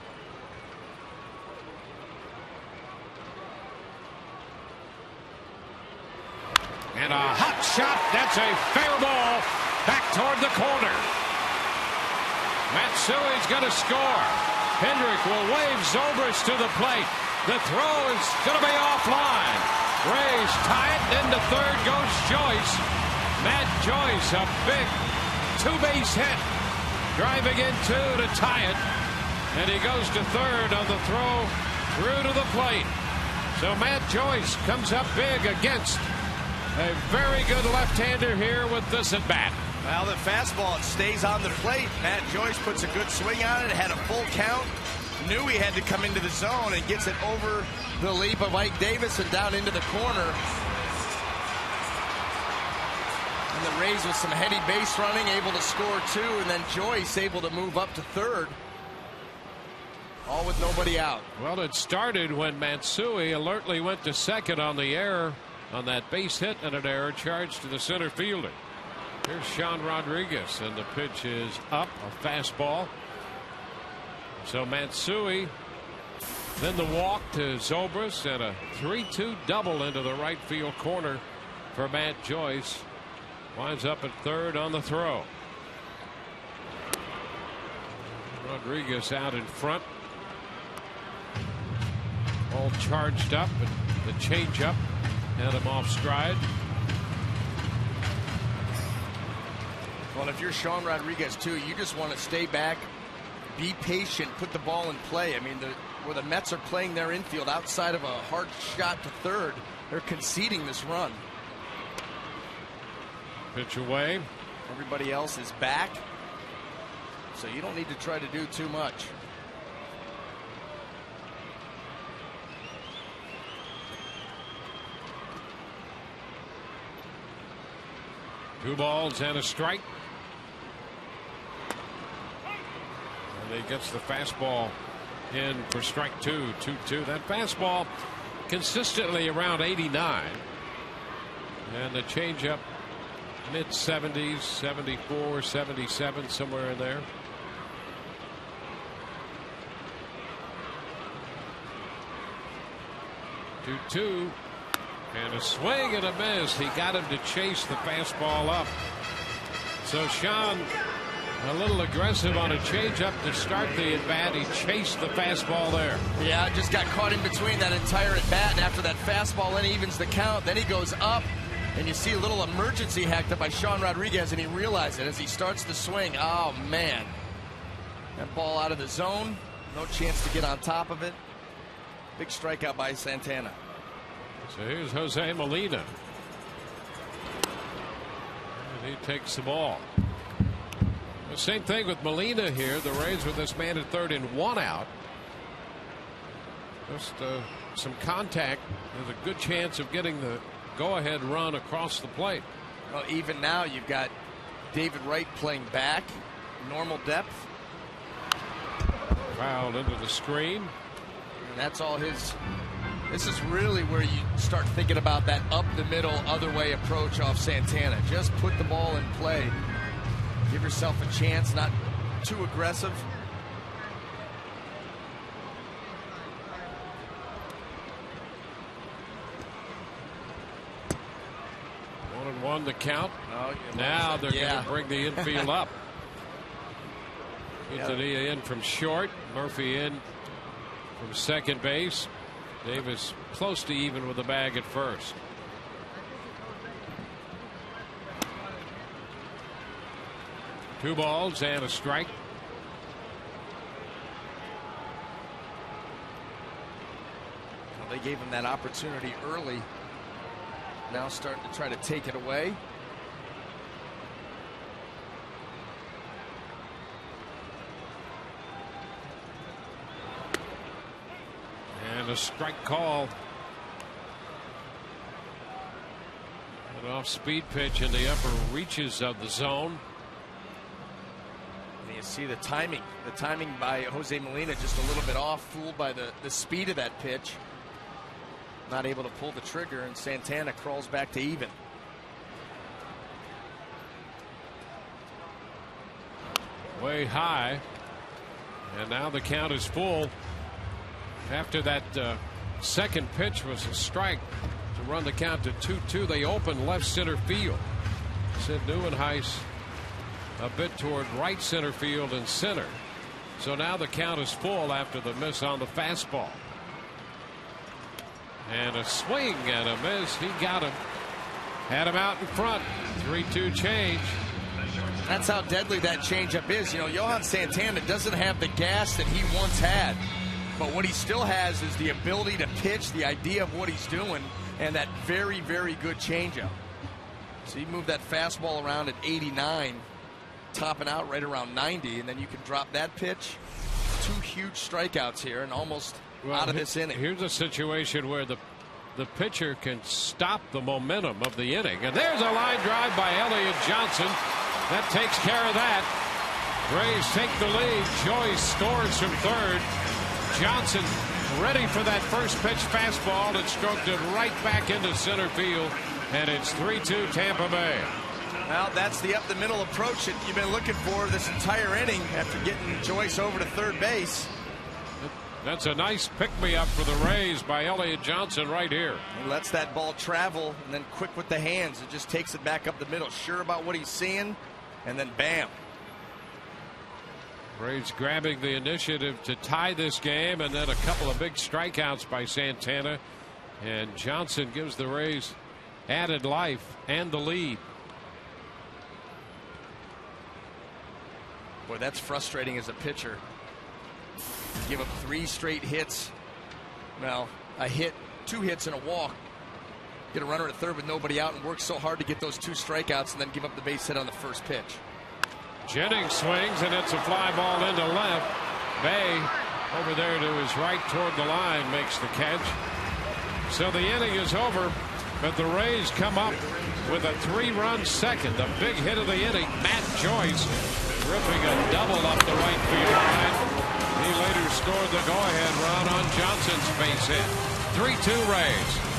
And a hot shot. That's a fair ball back toward the corner. Matsui's going to score. Hendrick will wave Zobrist to the plate. The throw is going to be offline. Rays tie it. Into third goes Joyce. Matt Joyce, a big 2-base hit. Driving in 2 to tie it. And he goes to third on the throw through to the plate. So Matt Joyce comes up big against a very good left-hander here with this at bat. Well, the fastball, it stays on the plate. Matt Joyce puts a good swing on it. It had a full count. Knew he had to come into the zone and gets it over the leap of Ike Davis and down into the corner. And the Rays with some heady base running, able to score 2, and then Joyce able to move up to third. All with nobody out. Well, it started when Matsui alertly went to second on the error. On that base hit and an error charged to the center fielder. Here's Sean Rodriguez, and the pitch is up, a fastball. So Matsui, then the walk to Zobrist, and a 3-2 double into the right field corner for Matt Joyce. Winds up at third on the throw. Rodriguez out in front. All charged up, and the changeup had him off stride. Well, if you're Sean Rodriguez too, you just want to stay back, be patient, put the ball in play. I mean, where the Mets are playing their infield outside of a hard shot to third, they're conceding this run. Pitch away. Everybody else is back, so you don't need to try to do too much. Two balls and a strike. And he gets the fastball in for strike 2. 2-2. That fastball consistently around 89. And the changeup mid 70s, 74, 77, somewhere in there. Two. And a swing and a miss. He got him to chase the fastball up. So Sean a little aggressive on a changeup to start the at bat. He chased the fastball there. Yeah, just got caught in between that entire at bat, and after that fastball, then he evens the count. Then he goes up, and you see a little emergency hacked up by Sean Rodriguez, and he realizes it as he starts the swing. Oh man, that ball out of the zone. No chance to get on top of it. Big strikeout by Santana. So here's Jose Molina. And he takes the ball. The same thing with Molina here. The Rays with this man at third and 1 out. Just some contact. There's a good chance of getting the go-ahead run across the plate. Well, even now you've got David Wright playing back. Normal depth. Fouled into the screen. And that's all his This is really where you start thinking about that up the middle, other way approach off Santana. Just put the ball in play. Give yourself a chance, not too aggressive. 1-1 the count. Oh, now they're going to bring the infield up. Quintanilla in from short. Murphy in from second base. Davis close to even with the bag at first. Two balls and a strike. Well, they gave him that opportunity early. Now starting to try to take it away. And a strike call. An off-speed pitch in the upper reaches of the zone. And you see the timing by Jose Molina just a little bit off, fooled by the speed of that pitch. Not able to pull the trigger, and Santana crawls back to even. Way high, and now the count is full. After that second pitch was a strike to run the count to 2-2. They open left center field. Sid Neuenhuis a bit toward right center field and center. So now the count is full after the miss on the fastball. And a swing and a miss. He got him. Had him out in front. 3-2 change. That's how deadly that changeup is. You know, Johan Santana doesn't have the gas that he once had. But what he still has is the ability to pitch, the idea of what he's doing, and that very, very good changeup. So you move that fastball around at 89, topping out right around 90, and then you can drop that pitch. Two huge strikeouts here and almost out of this inning. Here's a situation where the pitcher can stop the momentum of the inning. And there's a line drive by Elliott Johnson. That takes care of that. Rays take the lead. Joyce scores from third. Johnson ready for that first pitch fastball and stroked it right back into center field. And it's 3-2 Tampa Bay. Well, that's the up the middle approach that you've been looking for this entire inning after getting Joyce over to third base. That's a nice pick-me-up for the Rays by Elliott Johnson right here. He lets that ball travel and then quick with the hands. It just takes it back up the middle. Sure about what he's seeing, and then bam. Rays grabbing the initiative to tie this game, and then a couple of big strikeouts by Santana. And Johnson gives the Rays added life and the lead. Boy, that's frustrating as a pitcher. Give up 3 straight hits. Well, a hit, 2 hits and a walk. Get a runner at third with nobody out and work so hard to get those 2 strikeouts and then give up the base hit on the first pitch. Jennings swings and it's a fly ball into left. Bay over there to his right toward the line makes the catch. So the inning is over, but the Rays come up with a 3-run second. The big hit of the inning, Matt Joyce ripping a double up the right field line. He later scored the go-ahead run on Johnson's base hit. 3-2 Rays.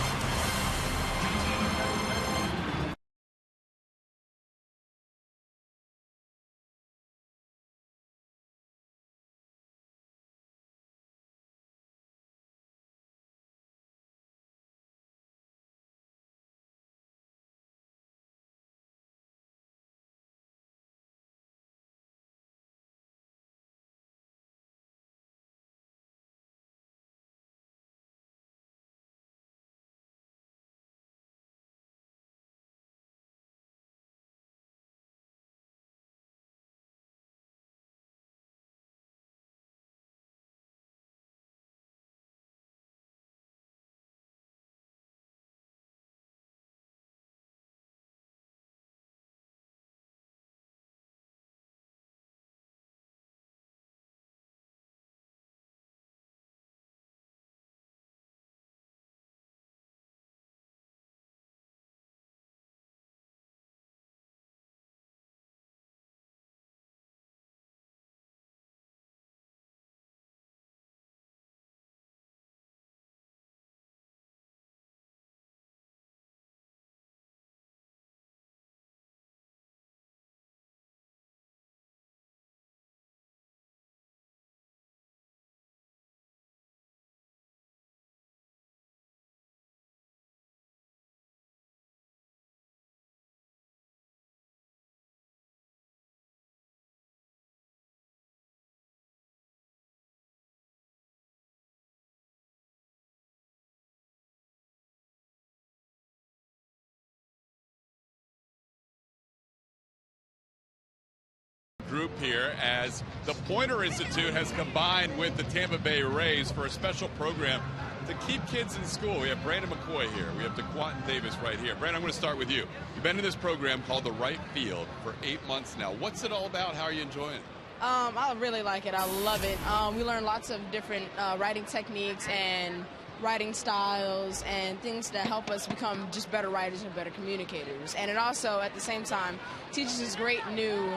group here as the Pointer Institute has combined with the Tampa Bay Rays for a special program to keep kids in school. We have Brandon McCoy here. We have DeQuantin Davis right here. Brandon, I'm going to start with you. You've been in this program called The Right Field for 8 months now. What's it all about? How are you enjoying it? I really like it. I love it. We learn lots of different writing techniques and writing styles and things that help us become just better writers and better communicators. And it also, at the same time, teaches us great new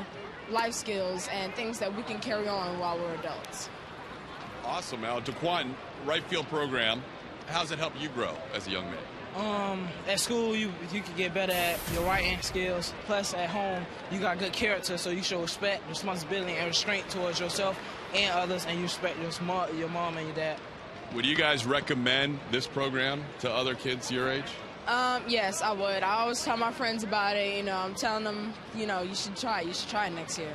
life skills and things that we can carry on while we're adults. Awesome, Al. DeQuantin, right field program. How's it help you grow as a young man? At school, you can get better at your writing skills. Plus, at home, you got good character, so you show respect, responsibility, and restraint towards yourself and others, and you respect your mom and your dad. Would you guys recommend this program to other kids your age? Yes, I would. I always tell my friends about it. You know, I'm telling them, you know, you should try it. You should try it next year.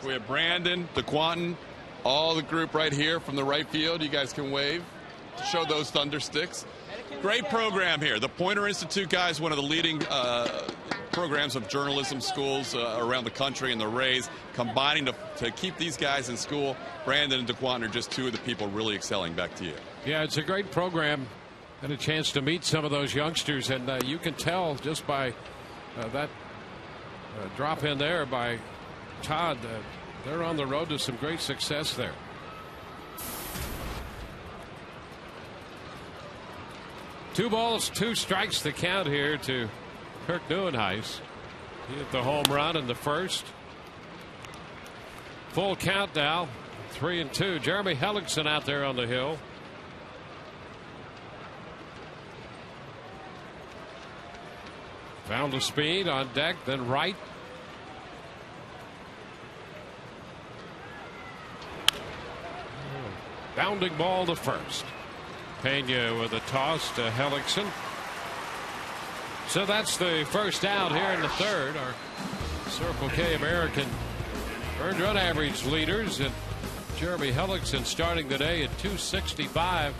We have Brandon, DeQuantin, all the group right here from the right field. You guys can wave to show those thunder sticks. Great program here. The Pointer Institute, guys, one of the leading programs of journalism schools around the country, and the Rays combining to keep these guys in school. Brandon and DeQuantin are just two of the people really excelling. Back to you. Yeah, it's a great program. And a chance to meet some of those youngsters, and you can tell just by that drop in there by Todd, they're on the road to some great success there. Two balls, two strikes the count here to Kirk Neuenhuis. He hit the home run in the first. Full count now, 3-2. Jeremy Hellickson out there on the hill. Found the speed on deck, then right. Bounding ball to first. Pena with a toss to Hellickson. So that's the first out here in the third. Our Circle K American earned run average leaders, and Jeremy Hellickson starting the day at 265.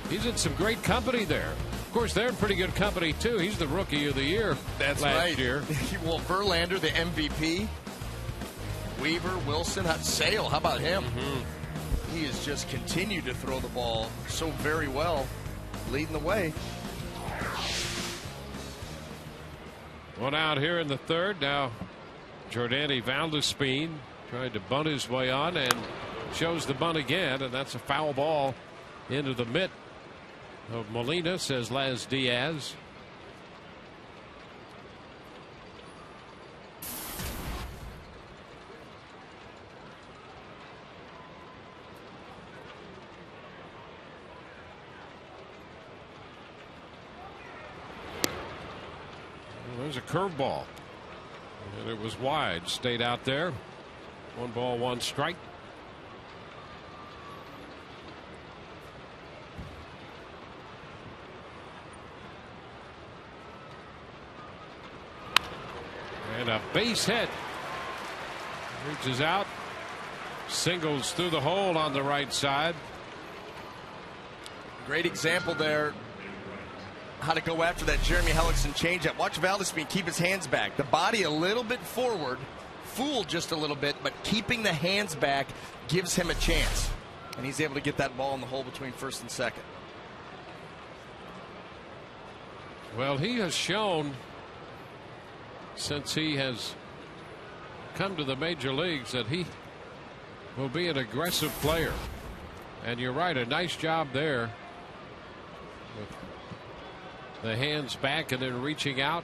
He's in some great company there. Of course, they're in pretty good company, too. He's the Rookie of the Year last year. Well, Verlander, the MVP. Weaver, Wilson, Sale. How about him? He has just continued to throw the ball so very well, leading the way. One out here in the third. Now, Jordani Valdespin trying to bunt his way on and shows the bunt again, and that's a foul ball into the mitt of Molina, says Laz Diaz. There's a curveball, and it was wide. Stayed out there. 1 ball, 1 strike. And a base hit. Reaches out. Singles through the hole on the right side. Great example there. How to go after that Jeremy Hellickson changeup. Watch Valdespin keep his hands back. The body a little bit forward. Fooled just a little bit, but keeping the hands back gives him a chance. And he's able to get that ball in the hole between first and second. Well, he has shown since he has come to the major leagues that he will be an aggressive player. And you're right, a nice job there with the hands back and then reaching out.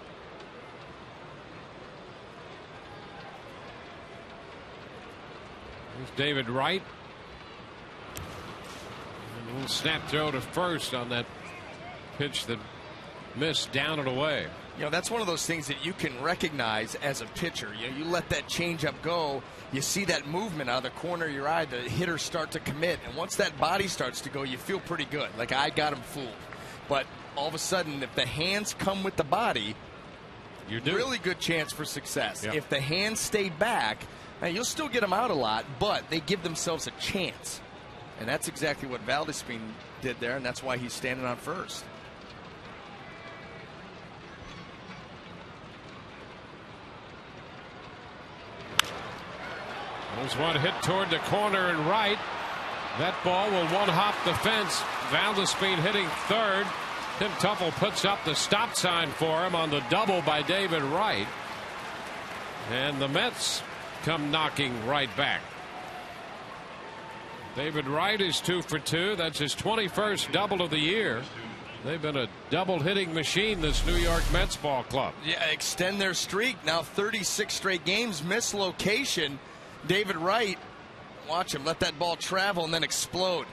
Here's David Wright. And a little snap throw to first on that pitch that missed down and away. You know, that's one of those things that you can recognize as a pitcher. You let that changeup go, you see that movement out of the corner of your eye, the hitters start to commit, and once that body starts to go, you feel pretty good. Like, I got him fooled. But all of a sudden, if the hands come with the body, you do. Really good chance for success. Yep. If the hands stay back, now you'll still get them out a lot, but they give themselves a chance. And that's exactly what Valdespin did there, and that's why he's standing on first. There's one hit toward the corner and right. That ball will one-hop the fence. Valdespin hitting third. Tim Tuffle puts up the stop sign for him on the double by David Wright. And the Mets come knocking right back. David Wright is 2 for 2. That's his 21st double of the year. They've been a double hitting machine, this New York Mets ball club. Yeah, extend their streak. Now 36 straight games. Mislocation. David Wright, watch him let that ball travel and then explode.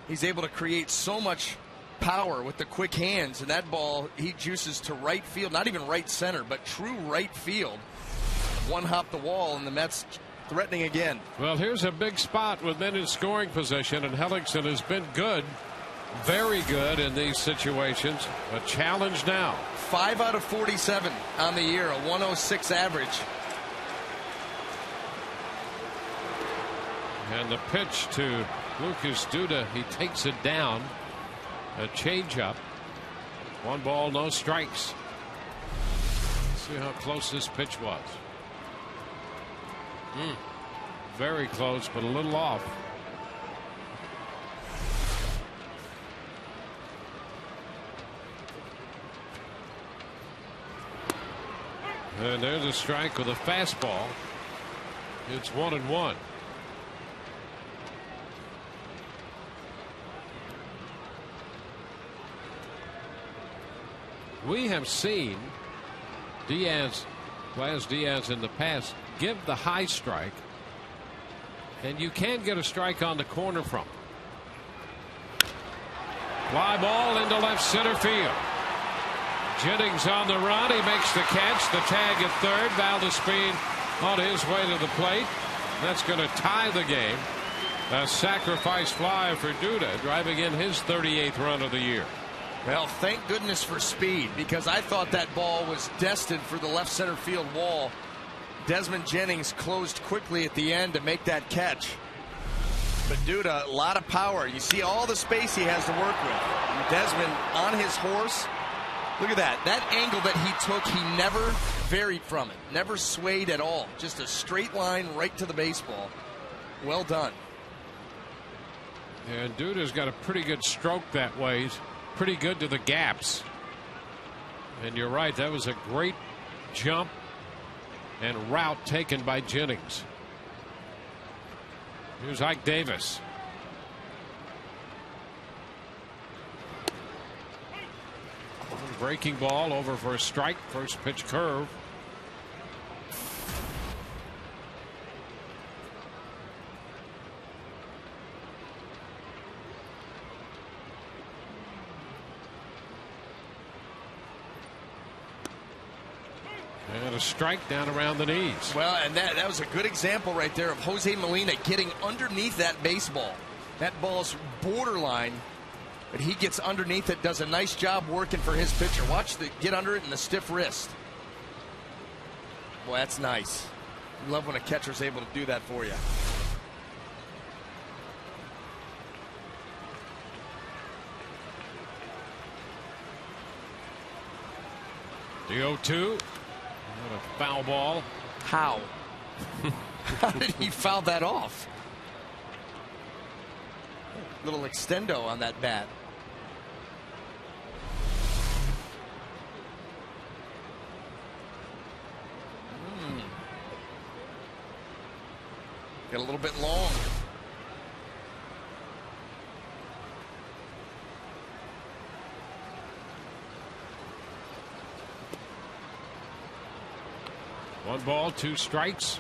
He's able to create so much power with the quick hands, and that ball he juices to right field, not even right center, but true right field. One hop the wall, and the Mets threatening again. Well, here's a big spot with men in scoring position, and Hellickson has been good, very good in these situations. A challenge now. 5 out of 47 on the year, a 106 average. And the pitch to Lucas Duda, he takes it down. A changeup. 1 ball, no strikes. See how close this pitch was. Very close, but a little off. And there's a strike with a fastball. It's 1-1. We have seen Diaz, Blas Diaz in the past, give the high strike, and you can get a strike on the corner from it. Fly ball into left center field. Jennings on the run. He makes the catch. The tag at third. Valdespin on his way to the plate. That's going to tie the game. A sacrifice fly for Duda, driving in his 38th run of the year. Well, thank goodness for speed, because I thought that ball was destined for the left center field wall. Desmond Jennings closed quickly at the end to make that catch. But Duda, a lot of power. You see all the space he has to work with. And Desmond on his horse. Look at that. That angle that he took, he never varied from it. Never swayed at all. Just a straight line right to the baseball. Well done. And Duda's got a pretty good stroke that way. He's pretty good to the gaps. And you're right, that was a great jump and route taken by Jennings. Here's Ike Davis. Breaking ball over for a strike. First pitch curve. And a strike down around the knees. Well, and that was a good example right there of Jose Molina getting underneath that baseball. That ball's borderline, but he gets underneath it, does a nice job working for his pitcher. Watch the get under it and the stiff wrist. Boy, that's nice. You love when a catcher's able to do that for you. The 0-2. What a foul ball. How? How did he foul that off? Little extendo on that bat. Got a little bit long. One ball, two strikes.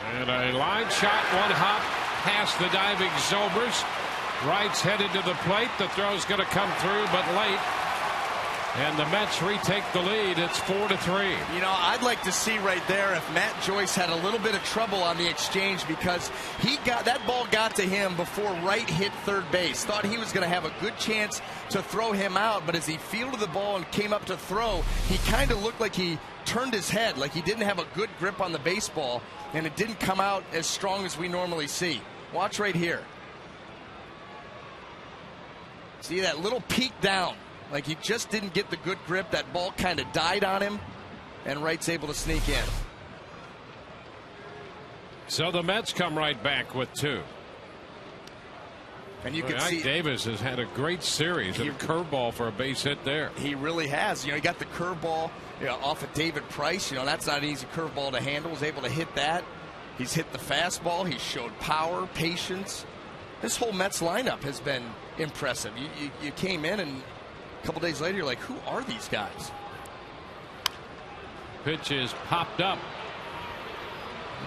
And a line shot, one hop past the diving Zobers. Wright's headed to the plate. The throw's going to come through, but late. And the Mets retake the lead. It's 4-3. You know, I'd like to see right there if Matt Joyce had a little bit of trouble on the exchange, because that ball got to him before Wright hit third base. Thought he was going to have a good chance to throw him out, but as he fielded the ball and came up to throw, he kind of looked like he turned his head, like he didn't have a good grip on the baseball, and it didn't come out as strong as we normally see. Watch right here. See that little peek down? Like he just didn't get the good grip. That ball kind of died on him, and Wright's able to sneak in. So the Mets come right back with 2. And you can see Davis has had a great series. A curveball for a base hit there. He really has. You know, he got the curveball off of David Price. You know, that's not an easy curveball to handle. Was able to hit that. He's hit the fastball. He showed power, patience. This whole Mets lineup has been impressive. You came in, and a couple days later, you're like, who are these guys? Pitch is popped up.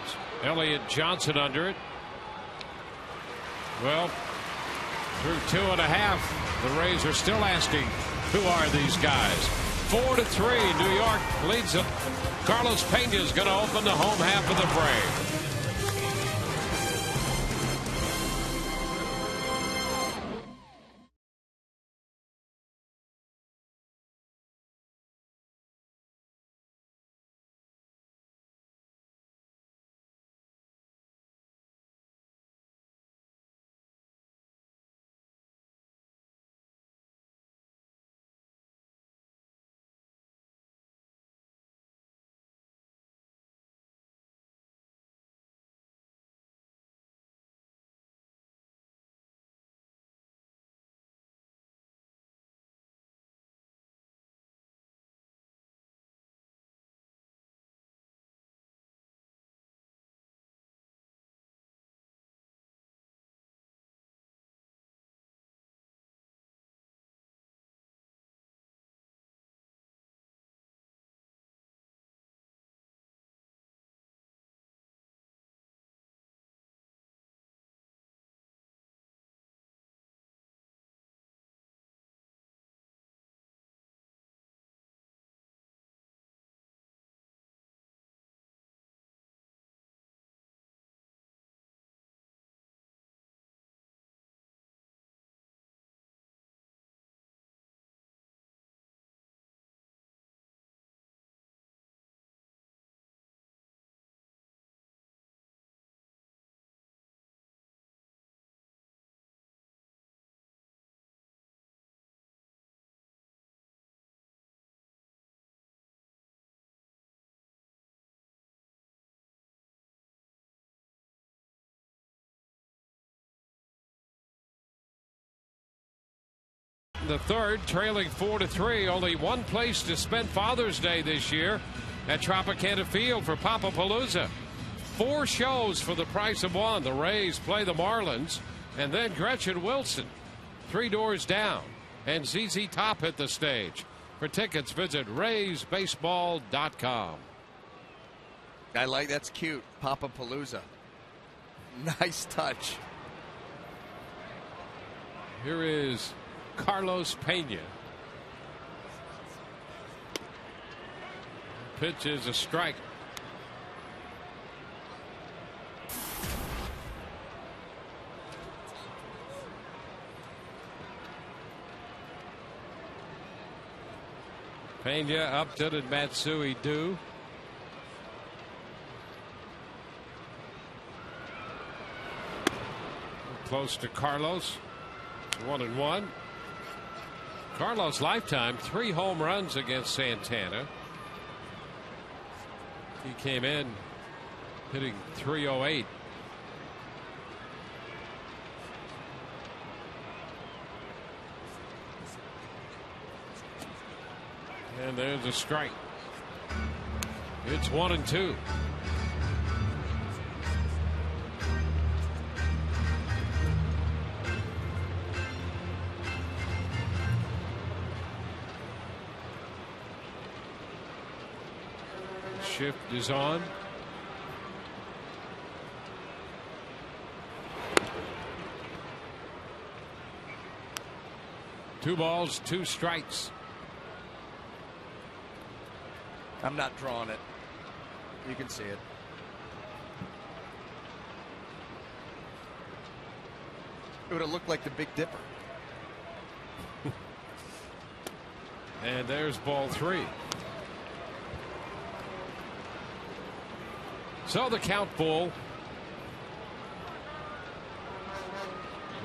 It's Elliott Johnson under it. Well, through 2.5, the Rays are still asking, who are these guys? 4-3, New York leads them. Carlos Pena is going to open the home half of the frame. The third, trailing 4-3. Only one place to spend Father's Day this year, at Tropicana Field for Papapalooza. 4 shows for the price of 1. The Rays play the Marlins, and then Gretchen Wilson, 3 doors down, and ZZ Top hit the stage. For tickets, visit RaysBaseball.com. I like, that's cute. Papapalooza. Nice touch. Here is Carlos Pena. Pitch is a strike. Pena up to the Matsui do. Close to Carlos. 1-1. Carlos' lifetime 3 home runs against Santana. He came in hitting .308. And there's a strike. It's 1-2. Shift is on. Two balls, 2 strikes. I'm not drawing it. You can see it. It would have looked like the Big Dipper. And there's ball 3. So the count full.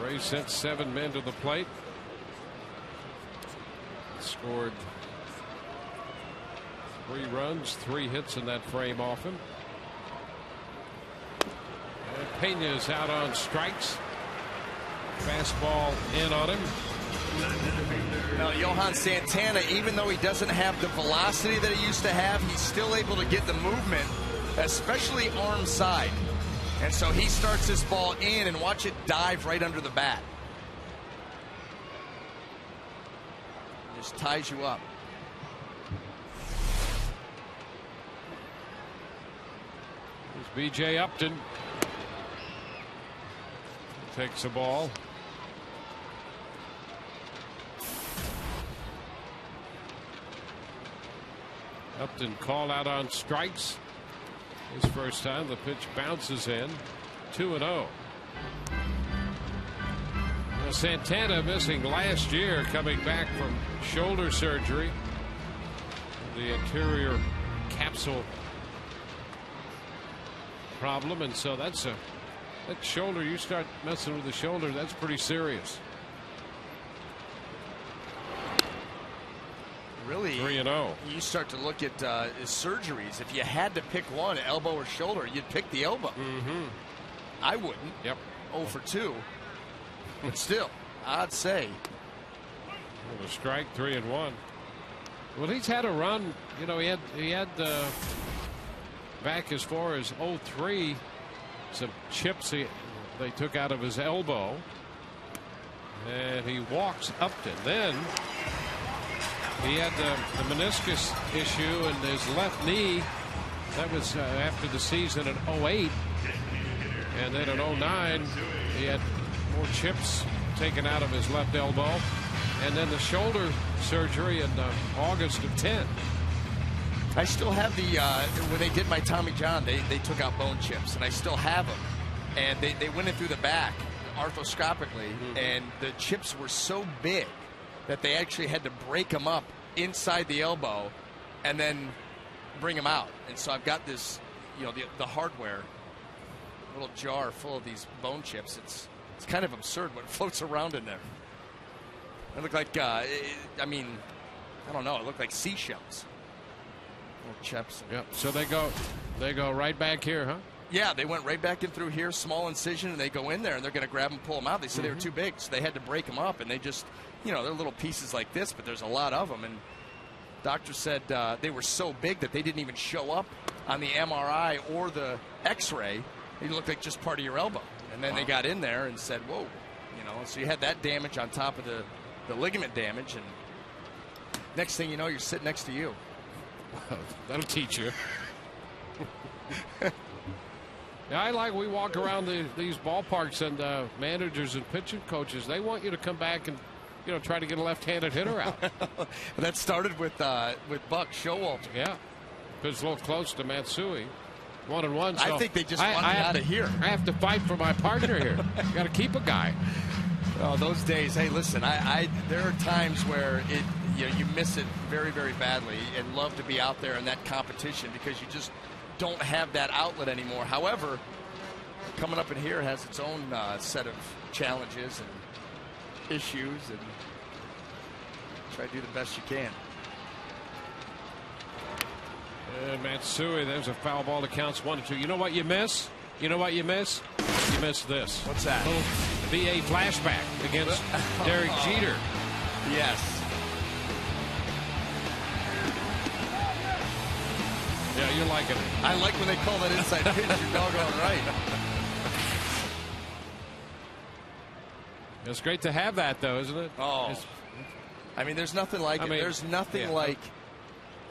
Ray sent 7 men to the plate. Scored 3 runs, 3 hits in that frame off him. And Pena's out on strikes. Fastball in on him. Now, Johan Santana, even though he doesn't have the velocity that he used to have, he's still able to get the movement, especially arm side. And so he starts this ball in and watch it dive right under the bat. Just ties you up. Here's B.J. Upton. Takes the ball. Upton called out on strikes. His first time. The pitch bounces in. 2-0. Santana missing last year, coming back from shoulder surgery. The anterior capsule problem, and so that shoulder, you start messing with the shoulder, that's pretty serious. Really, 3-0. You start to look at surgeries. If you had to pick one, elbow or shoulder, you'd pick the elbow. I wouldn't. Yep. 0 for 2. But still, I'd say. Well, a strike, 3-1. Well, he's had a run. You know, he had back as far as 0-3, some chips they took out of his elbow, and he walks Upton. Then he had the meniscus issue in his left knee. That was after the season in 08. And then in 09, he had more chips taken out of his left elbow. And then the shoulder surgery in August of 10. I still have the, when they did my Tommy John, they took out bone chips, and I still have them. And they went in through the back arthroscopically, and the chips were so big that they actually had to break them up inside the elbow and then bring them out. And so I've got this, you know, the hardware, little jar full of these bone chips. It's kind of absurd what floats around in there. It looked like, I mean, I don't know, it looked like seashells. Little chips. Yep. So they go right back here, huh? Yeah, they went right back in through here, small incision, and they go in there, and they're going to grab them, pull them out. They said they were too big, so they had to break them up, and they just, you know, they're little pieces like this, but there's a lot of them. And doctor said they were so big that they didn't even show up on the MRI or the X-ray. They looked like just part of your elbow. And then they got in there and said, whoa, you know, so you had that damage on top of the ligament damage, and next thing you know, you're sitting next to you. That'll teach you. Yeah, we walk around these ballparks, and managers and pitching coaches, they want you to come back and, you know, try to get a left-handed hitter out. That started with Buck Showalter. Yeah, because it's a little close to Matsui. 1-1. So I think they just want me out of here. I have to fight for my partner here. Got to keep a guy. Oh, those days. Hey, listen, there are times where you miss it very, very badly, and love to be out there in that competition because you just don't have that outlet anymore. However, coming up in here has its own set of challenges and issues, and try to do the best you can. And Matsui, there's a foul ball that counts 1-2. You know what you miss? You know what you miss? You miss this. What's that? Little VA flashback against Derek Jeter. Yes. Yeah, you're liking it. I like when they call that inside pitch. You're doggone right. It's great to have that, though, isn't it? Oh. I mean, there's nothing like it. There's nothing like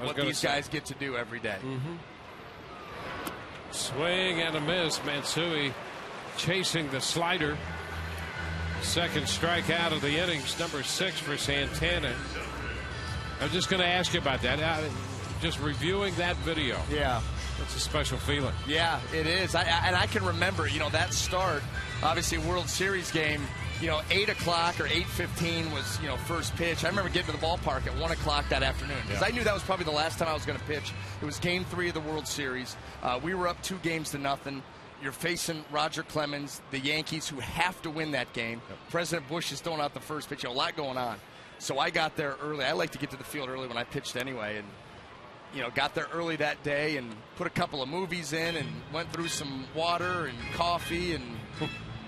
what these guys get to do every day. Swing and a miss. Matsui chasing the slider. Second strikeout of the innings, number 6 for Santana. I'm just going to ask you about that. just reviewing that video. Yeah. It's a special feeling. Yeah, it is. And I can remember, that start, obviously World Series game, 8 o'clock or 8:15 was, first pitch. I remember getting to the ballpark at 1 o'clock that afternoon because I knew that was probably the last time I was going to pitch. It was Game 3 of the World Series. We were up 2-0. You're facing Roger Clemens, the Yankees, who have to win that game. Yep. President Bush is throwing out the first pitch. A lot going on. So I got there early. I like to get to the field early when I pitched anyway. And, got there early that day and put a couple of movies in and went through some water and coffee and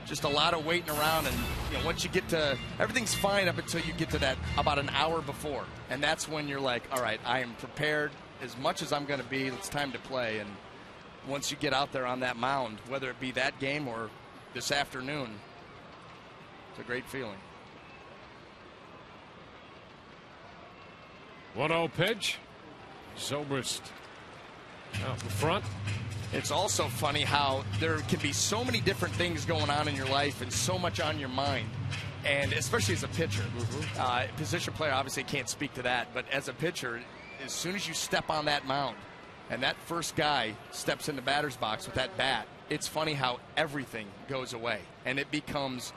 just a lot of waiting around. And, once you get to – everything's fine up until you get to that about an hour before. And that's when you're like, all right, I am prepared as much as I'm going to be. It's time to play. And once you get out there on that mound, whether it be that game or this afternoon, it's a great feeling. 1-0 pitch. Zobrist out in front. It's also funny how there can be so many different things going on in your life and so much on your mind, and especially as a pitcher. Position player obviously can't speak to that, but as a pitcher, as soon as you step on that mound and that first guy steps in the batter's box with that bat, it's funny how everything goes away, and it becomes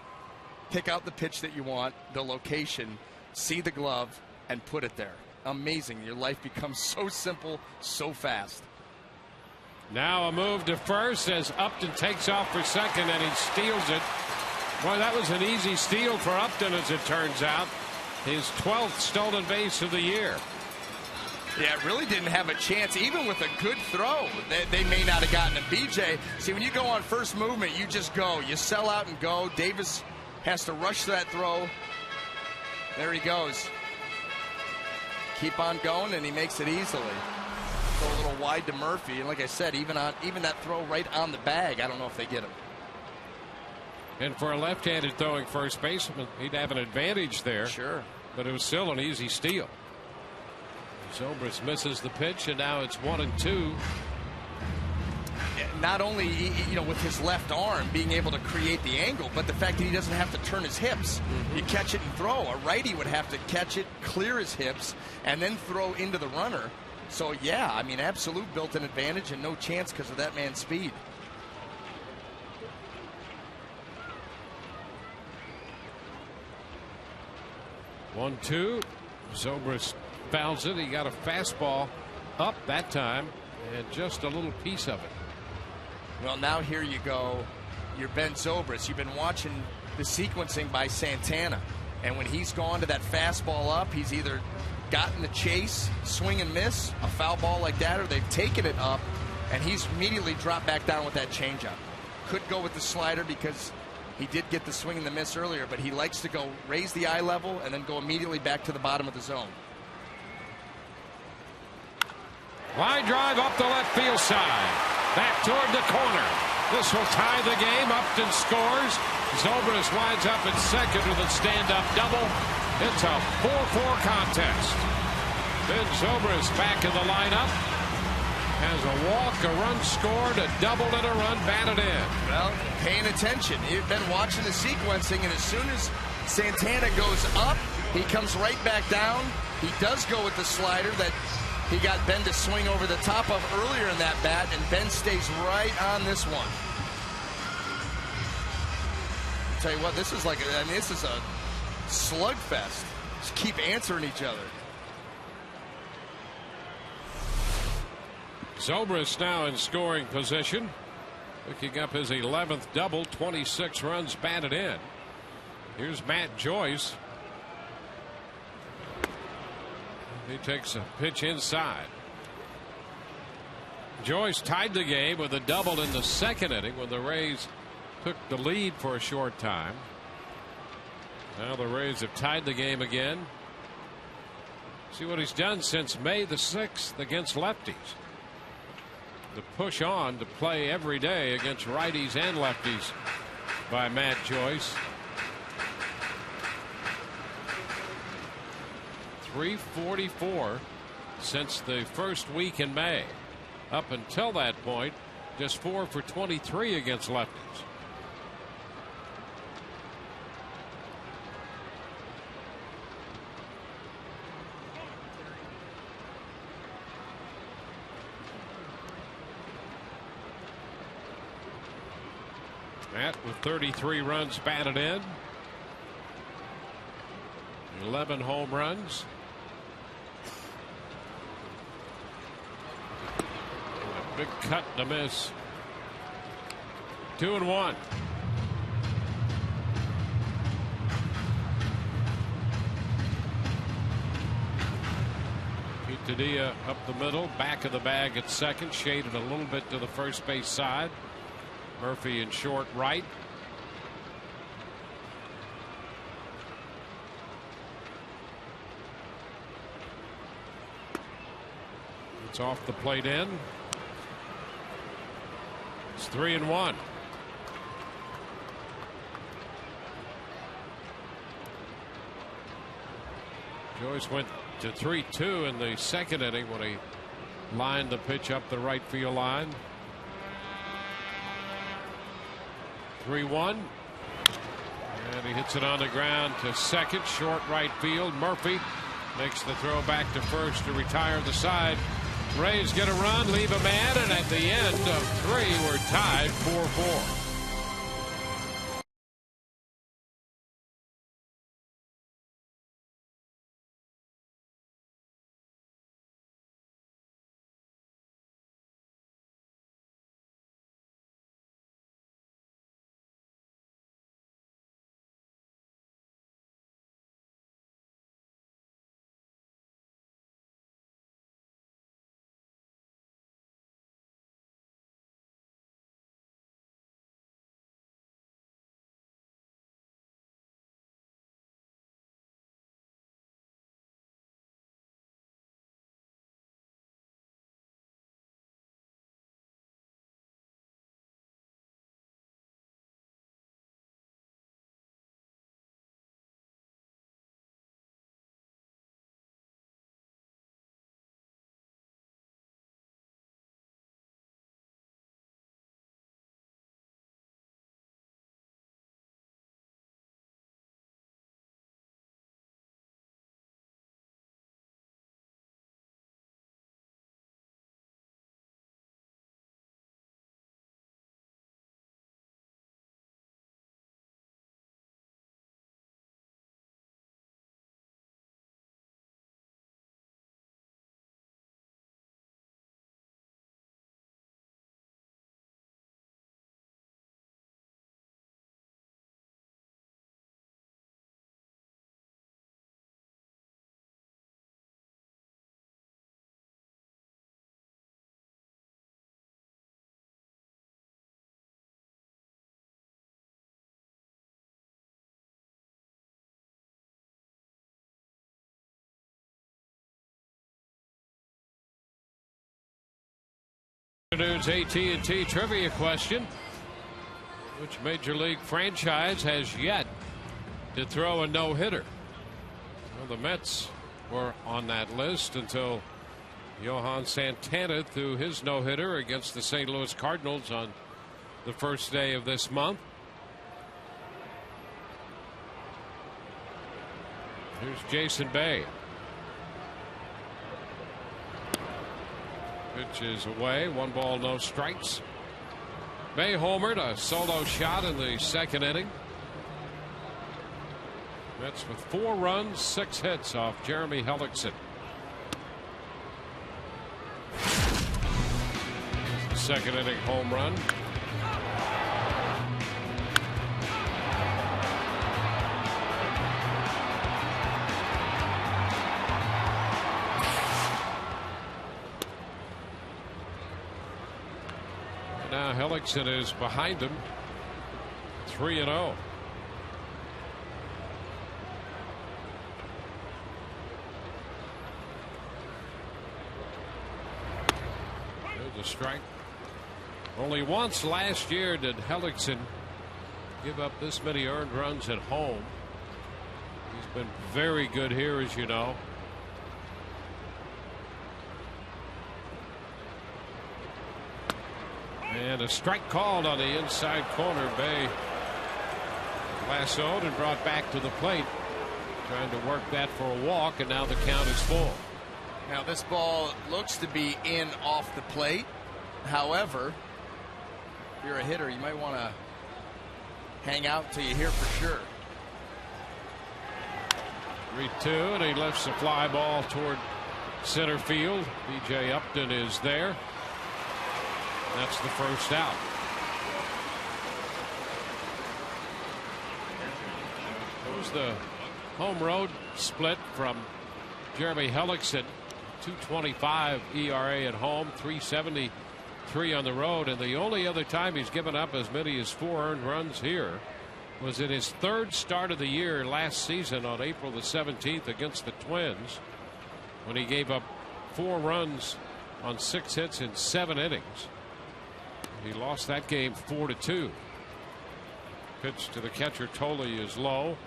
pick out the pitch that you want, the location, see the glove, and put it there. Amazing. Your life becomes so simple, so fast. Now a move to first as Upton takes off for second, and he steals it. Boy, that was an easy steal for Upton, as it turns out. His 12th stolen base of the year. Yeah, it really didn't have a chance, even with a good throw. They may not have gotten a BJ. See, when you go on first movement, you just go. You sell out and go. Davis has to rush that throw. There he goes. Keep on going, and he makes it easily. Go a little wide to Murphy, and like I said, even that throw right on the bag, I don't know if they get him. And for a left-handed throwing first baseman, he'd have an advantage there. Sure. But it was still an easy steal. Zobrist misses the pitch, and now it's 1-2. Not only, with his left arm being able to create the angle, but the fact that he doesn't have to turn his hips. You catch it and throw. A righty would have to catch it, clear his hips, and then throw into the runner. So, yeah, absolute built-in advantage and no chance because of that man's speed. One, two. Zobrist fouls it. He got a fastball up that time, and just a little piece of it. Well, now here you go. You're Ben Zobrist. You've been watching the sequencing by Santana. And when he's gone to that fastball up, he's either gotten the chase, swing and miss, a foul ball like that, or they've taken it up, and he's immediately dropped back down with that changeup. Could go with the slider because he did get the swing and the miss earlier, but he likes to go raise the eye level and then go immediately back to the bottom of the zone. Line drive up the left field side. Back toward the corner. This will tie the game. Upton scores. Zobrist winds up at second with a stand-up double. It's a 4-4 contest. Ben Zobrist back in the lineup. Has a walk, a run scored, a double, and a run batted in. Well, paying attention. You've been watching the sequencing, and as soon as Santana goes up, he comes right back down. He does go with the slider that he got Ben to swing over the top of earlier in that bat, and Ben stays right on this one. I'll tell you what, this is this is a slugfest. Just keep answering each other. Zobrist now in scoring position, picking up his 11th double, 26 runs batted in. Here's Matt Joyce. He takes a pitch inside. Joyce tied the game with a double in the second inning when the Rays took the lead for a short time. Now the Rays have tied the game again. See what he's done since May the 6th against lefties. The push on to play every day against righties and lefties by Matt Joyce. .344 since the first week in May. Up until that point, just 4 for 23 against lefties. Matt with 33 runs batted in, 11 home runs. A big cut to miss. 2-1. Tadia up the middle, back of the bag at second, shaded a little bit to the first base side. Murphy in short right. It's off the plate in. It's 3-1. Joyce went to 3-2 in the second inning when he lined the pitch up the right field line. 3-1. And he hits it on the ground to second, short right field. Murphy makes the throw back to first to retire the side. Rays get a run, leave a man, and at the end of 3, we're tied 4-4. Afternoon's AT&T trivia question: which Major League franchise has yet to throw a no-hitter? Well, the Mets were on that list until Johan Santana threw his no-hitter against the St. Louis Cardinals on the first day of this month. Here's Jason Bay. Pitch is away. 1 ball, no strikes. Bay homered a solo shot in the second inning. Mets with 4 runs, 6 hits off Jeremy Hellickson. Second inning home run. Now Hellickson is behind him, 3-0. There's a strike. Only once last year did Hellickson give up this many earned runs at home. He's been very good here, as you know. And a strike called on the inside corner. Bay lassoed and brought back to the plate, trying to work that for a walk, and now the count is full. Now this ball looks to be in off the plate. However, if you're a hitter, you might want to hang out until you hear for sure. 3-2, and he lifts the fly ball toward center field. B.J. Upton is there. That's the first out. There's the home road split from Jeremy Hellickson. 2.25 ERA at home, 3.73 on the road, and the only other time he's given up as many as 4 earned runs here was in his third start of the year last season on April the 17th against the Twins, when he gave up 4 runs on 6 hits in 7 innings. He lost that game 4-2. Pitch to the catcher Tolley is low.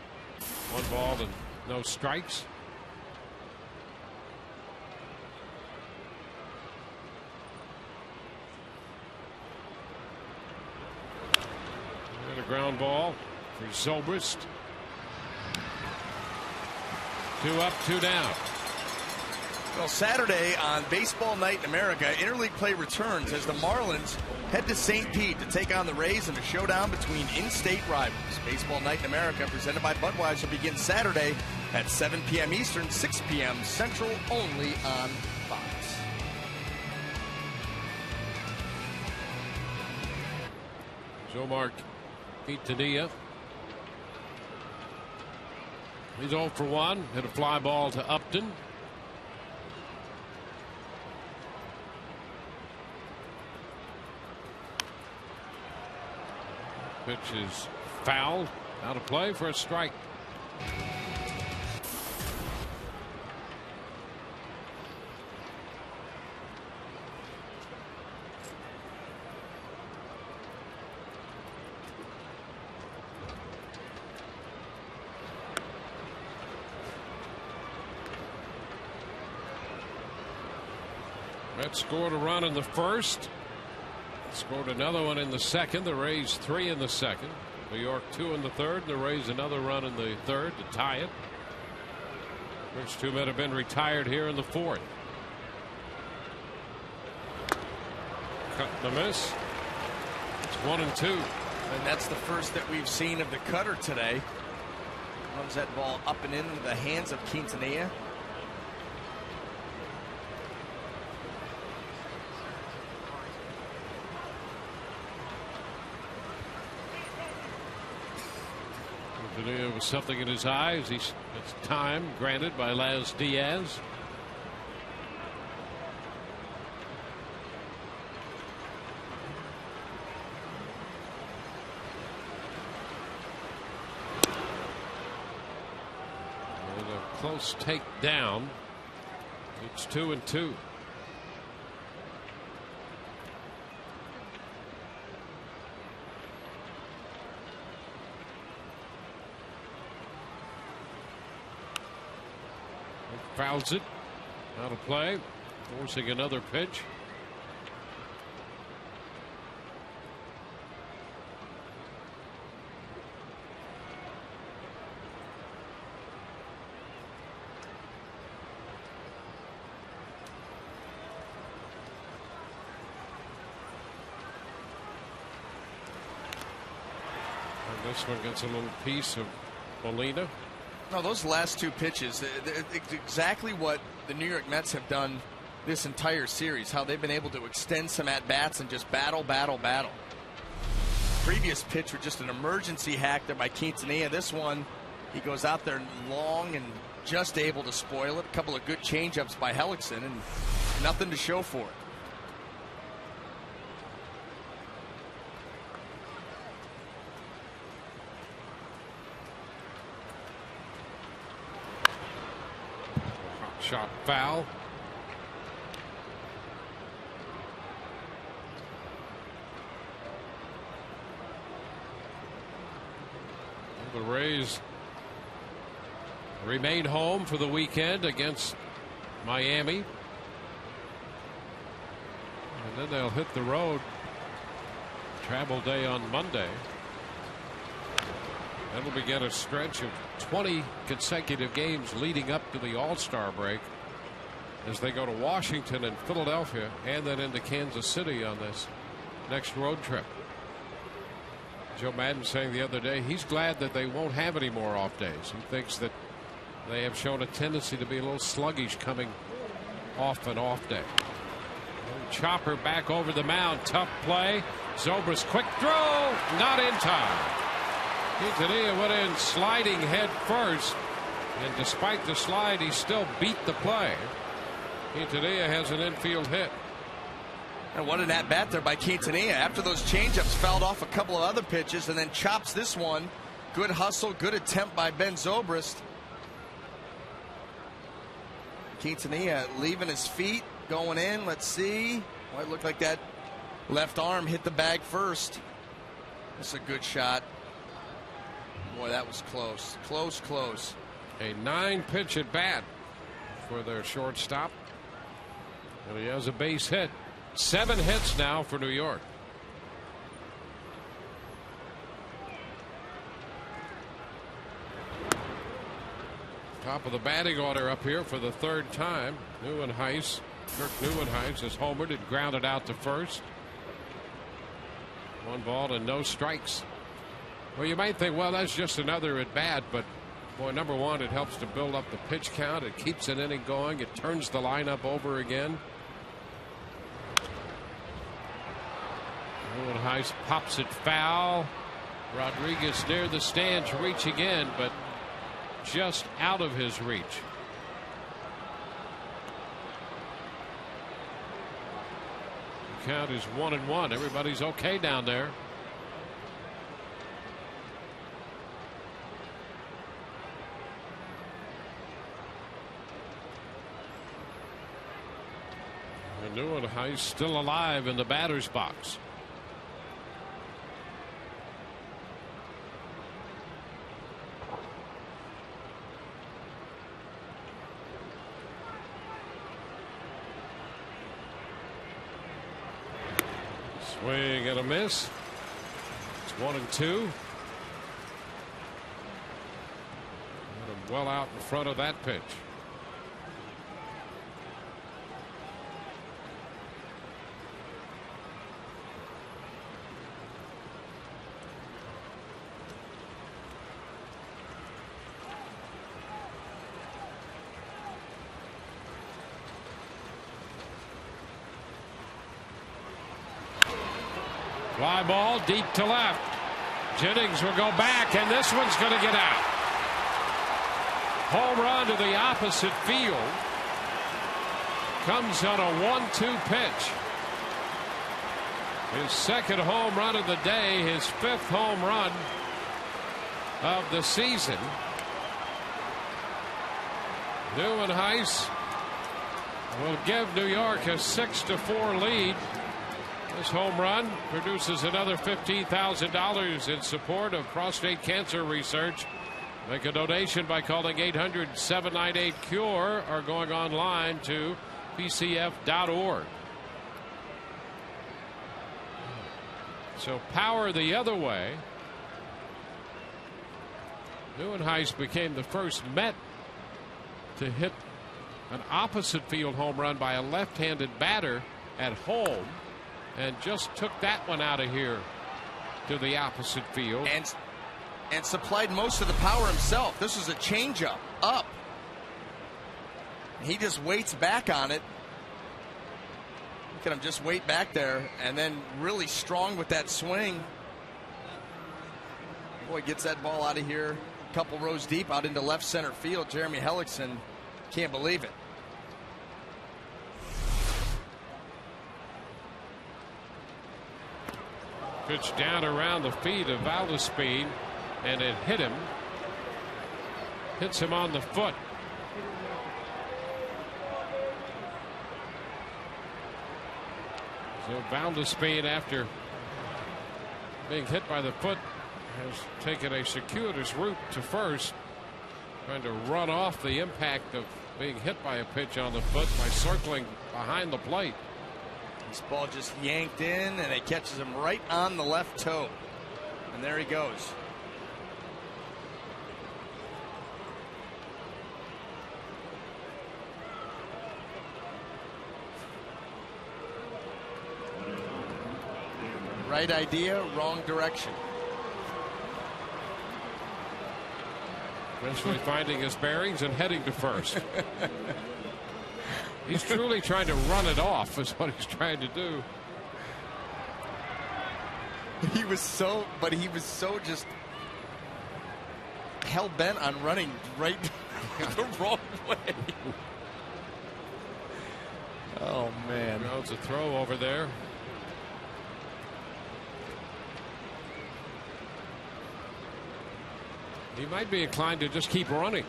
1 ball and no strikes. And a ground ball for Zobrist. 2 up, 2 down. Well, Saturday on Baseball Night in America, interleague play returns as the Marlins head to St. Pete to take on the Rays in a showdown between in-state rivals. Baseball Night in America, presented by Budweiser, begins Saturday at 7 p.m. Eastern, 6 p.m. Central, only on Fox. Jomar Quintanilla. He's 0 for 1. Hit a fly ball to Upton. Pitch is fouled. Out of play for a strike. Mets scored a run in the first. Scored another one in the second. The Rays 3 in the second. New York 2 in the third. The Rays another run in the third to tie it. First 2 men have been retired here in the fourth. Cut and a miss. It's 1-2. And that's the first that we've seen of the cutter today. Runs that ball up and into the hands of Quintanilla. There was something in his eyes. It's time granted by Laz Diaz. With a close takedown. It's 2-2. Fouls it. Out of play. Forcing another pitch. And this one gets a little piece of Molina. No, those last 2 pitches, it's exactly what the New York Mets have done this entire series, how they've been able to extend some at-bats and just battle. Previous pitch was just an emergency hack there by Quintanilla. This one, he goes out there long and just able to spoil it. A couple of good change-ups by Hellickson and nothing to show for it. Shot foul. The Rays remain home for the weekend against Miami. And then they'll hit the road. Travel day on Monday. That'll begin a stretch of 20 consecutive games leading up to the All-Star break as they go to Washington and Philadelphia and then into Kansas City on this next road trip. Joe Madden saying the other day he's glad that they won't have any more off days. He thinks that they have shown a tendency to be a little sluggish coming off an off day. Chopper back over the mound. Tough play. Zobrist quick throw. Not in time. Quintanilla went in sliding head first. And despite the slide, he still beat the play. Quintanilla has an infield hit. And what an at-bat there by Quintanilla. After those changeups, fouled off a couple of other pitches and then chops this one. Good hustle, good attempt by Ben Zobrist. Quintanilla leaving his feet, going in. Let's see. Well, it looked like that left arm hit the bag first. That's a good shot. Boy, that was close. Close. A 9-pitch at bat for their shortstop. And he has a base hit. 7 hits now for New York. Top of the batting order up here for the 3rd time. Kirk Neuenhuis has homered and grounded out to first. 1 ball and no strikes. Well, you might think, well, that's just another at bat, but boy, number one, it helps to build up the pitch count. It keeps an inning going. It turns the lineup over again. Neuenhuis pops it foul. Rodriguez near the stands reaching in, but just out of his reach. The count is 1-1. Everybody's okay down there. And Neuenhuis still alive in the batter's box. Swing and a miss. It's 1-2. Well out in front of that pitch. Fly ball deep to left. Jennings will go back, and this one's going to get out. Home run to the opposite field. Comes on a 1-2 pitch. His 2nd home run of the day, his 5th home run of the season. Neuenhuis will give New York a 6-4 lead. This home run produces another $15,000 in support of prostate cancer research. Make a donation by calling 800-798-CURE or going online to pcf.org. So power the other way. Neuenhuis became the first Met to hit an opposite field home run by a left-handed batter at home, and just took that one out of here to the opposite field. And supplied most of the power himself. This was a changeup up. He just waits back on it. Look at him just wait back there, and then really strong with that swing. Boy, gets that ball out of here a couple rows deep out into left center field. Jeremy Hellickson can't believe it. Pitch down around the feet of Valdespin, and it hit him. Hits him on the foot. So Valdespin, after being hit by the foot, has taken a circuitous route to first, trying to run off the impact of being hit by a pitch on the foot by circling behind the plate. This ball just yanked in, and it catches him right on the left toe. And there he goes. Right idea, wrong direction. Eventually finding his bearings and heading to first. He's truly trying to run it off is what he's trying to do. He was so just hell-bent on running right the wrong way. Oh, man. Throws a throw over there. He might be inclined to just keep running.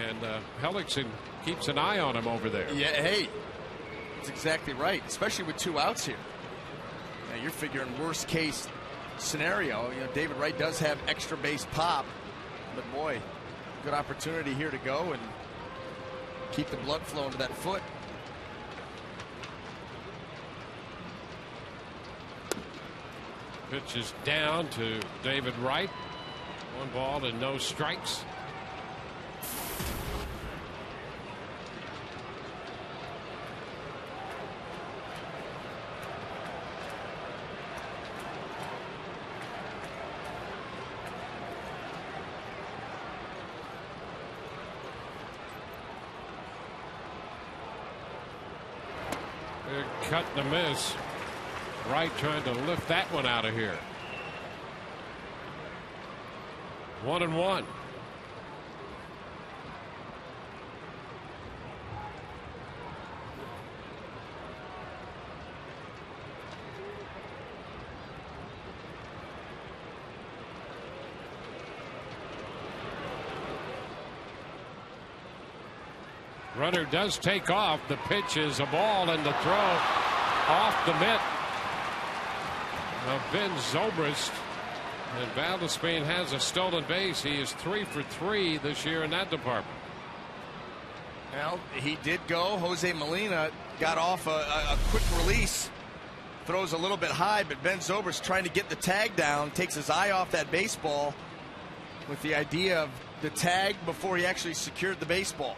And Hellickson keeps an eye on him over there. Yeah, hey, that's exactly right, especially with 2 outs here. Now, you're figuring worst case scenario. You know, David Wright does have extra base pop, but boy, good opportunity here to go and keep the blood flowing to that foot. Pitch is down to David Wright. 1 ball and no strikes. Big cut and a miss. Wright trying to lift that one out of here. 1-1. Runner does take off. The pitch is a ball, and the throw off the mitt of Ben Zobrist. And Valdespin has a stolen base. He is 3 for 3 this year in that department. Well, he did go. Jose Molina got off a quick release. Throws a little bit high, but Ben Zobrist trying to get the tag down. Takes his eye off that baseball with the idea of the tag before he actually secured the baseball.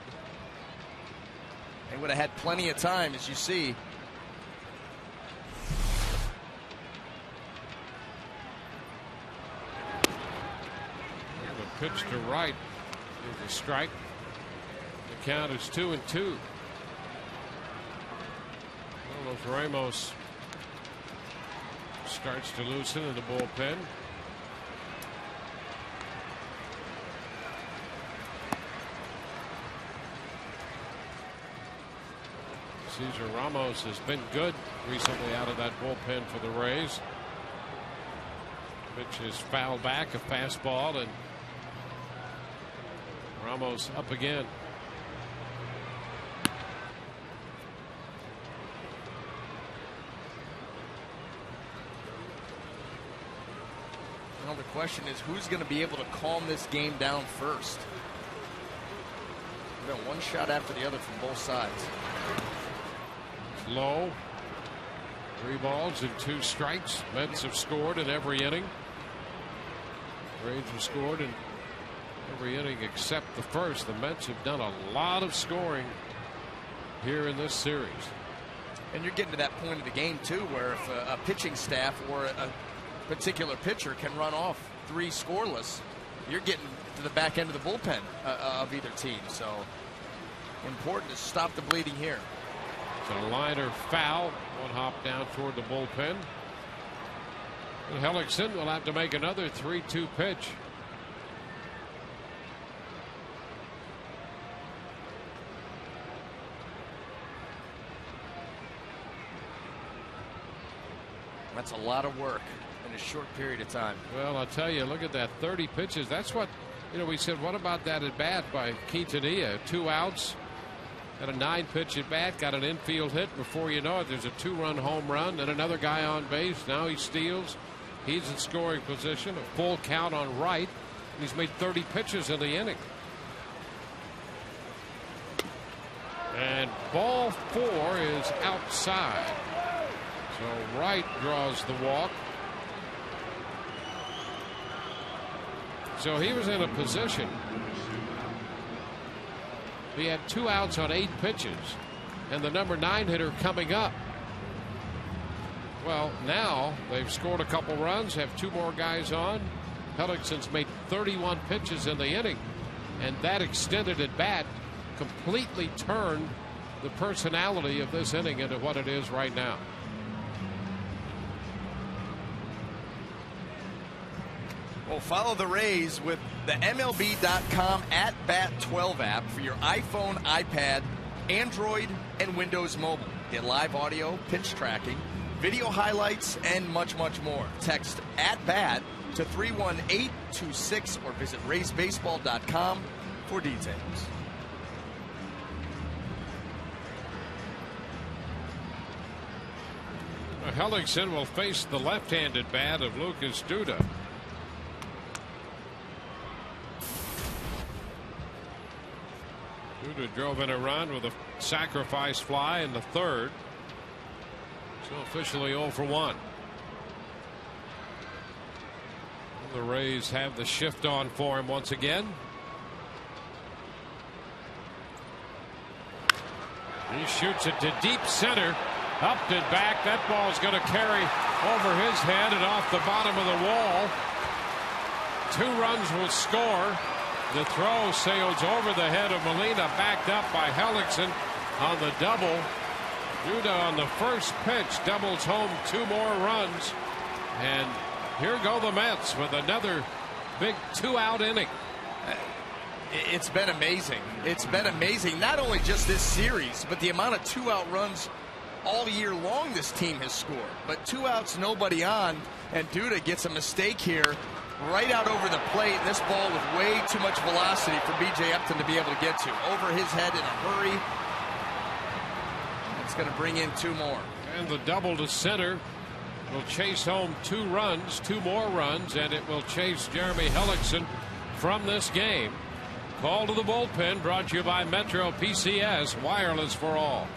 They would have had plenty of time, as you see. The pitch to Wright is a strike. The count is 2-2. Carlos Ramos starts to loosen in the bullpen. Cesar Ramos has been good recently out of that bullpen for the Rays. Pitch is fouled back, a fastball, and Ramos up again. Well, the question is, who's going to be able to calm this game down first? We've got one shot after the other from both sides. Low. 3 balls and 2 strikes. Mets have scored in every inning. Rays have scored in every inning except the first. The Mets have done a lot of scoring here in this series. And you're getting to that point of the game, too, where if a pitching staff or a particular pitcher can run off 3 scoreless, you're getting to the back end of the bullpen of either team. So important to stop the bleeding here. It's a liner foul. 1 hop down toward the bullpen. And Hellickson will have to make another 3-2 pitch. That's a lot of work in a short period of time. Well, I'll tell you, look at that, 30 pitches. That's what, you know, we said, what about that at bat by Quintanilla? 2 outs. Got a 9-pitch at bat, got an infield hit. Before you know it, there's a 2-run home run, then another guy on base. Now he steals. He's in scoring position. A full count on Wright. He's made 30 pitches in the inning. And ball 4 is outside. So Wright draws the walk. So he was in a position. He had 2 outs on 8 pitches, and the number 9 hitter coming up. Well, now they've scored a couple runs, have 2 more guys on. Hellickson's made 31 pitches in the inning, And that extended at bat completely turned the personality of this inning into what it is right now. Well, follow the Rays with the MLB.com @Bat12 app for your iPhone, iPad, Android, and Windows Mobile. Get live audio, pitch tracking, video highlights, and much, much more. Text @Bat to 31826 or visit RaysBaseball.com for details. Hellickson will face the left-handed bat of Lucas Duda. Duda drove in a run with a sacrifice fly in the third. So officially 0 for 1. The Rays have the shift on for him once again. He shoots it to deep center. Up and back. That ball is going to carry over his head and off the bottom of the wall. 2 runs will score. The throw sails over the head of Molina, backed up by Hellickson on the double. Duda on the first pitch doubles home 2 more runs. And here go the Mets with another big 2-out inning. It's been amazing. It's been amazing. Not only just this series, but the amount of 2-out runs all year long this team has scored. But 2 outs, nobody on, and Duda gets a mistake here right out over the plate. This ball with way too much velocity for B.J. Upton to be able to get to. Over his head in a hurry. It's going to bring in 2 more. And the double to center will chase home 2 runs, 2 more runs, and it will chase Jeremy Hellickson from this game. Call to the bullpen brought to you by Metro PCS, wireless for all.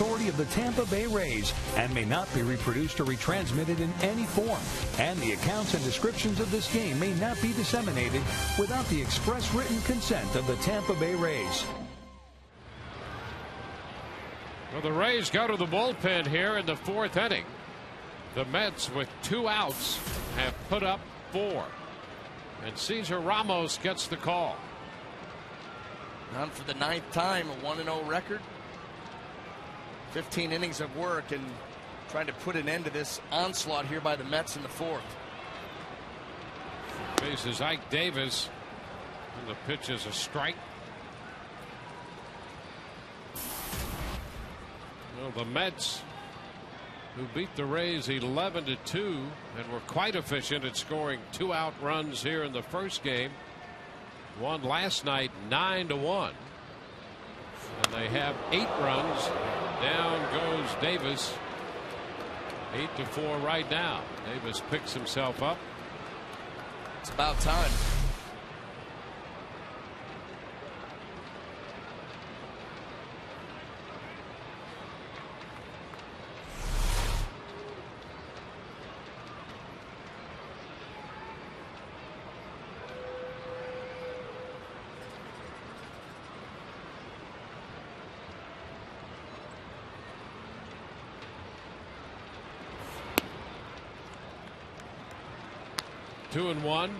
Authority of the Tampa Bay Rays and may not be reproduced or retransmitted in any form. And the accounts and descriptions of this game may not be disseminated without the express written consent of the Tampa Bay Rays. Well, the Rays go to the bullpen here in the 4th inning. The Mets, with 2 outs, have put up 4. And Cesar Ramos gets the call. On for the 9th time, a 1-0 record. 15 innings of work and trying to put an end to this onslaught here by the Mets in the 4th. Faces Ike Davis, and the pitch is a strike. Well, the Mets, who beat the Rays 11-2 and were quite efficient at scoring 2-out runs here in the first game, won last night 9-1. And they have 8 runs. Down goes Davis. 8-4 right now. Davis picks himself up. It's about time. 2-1.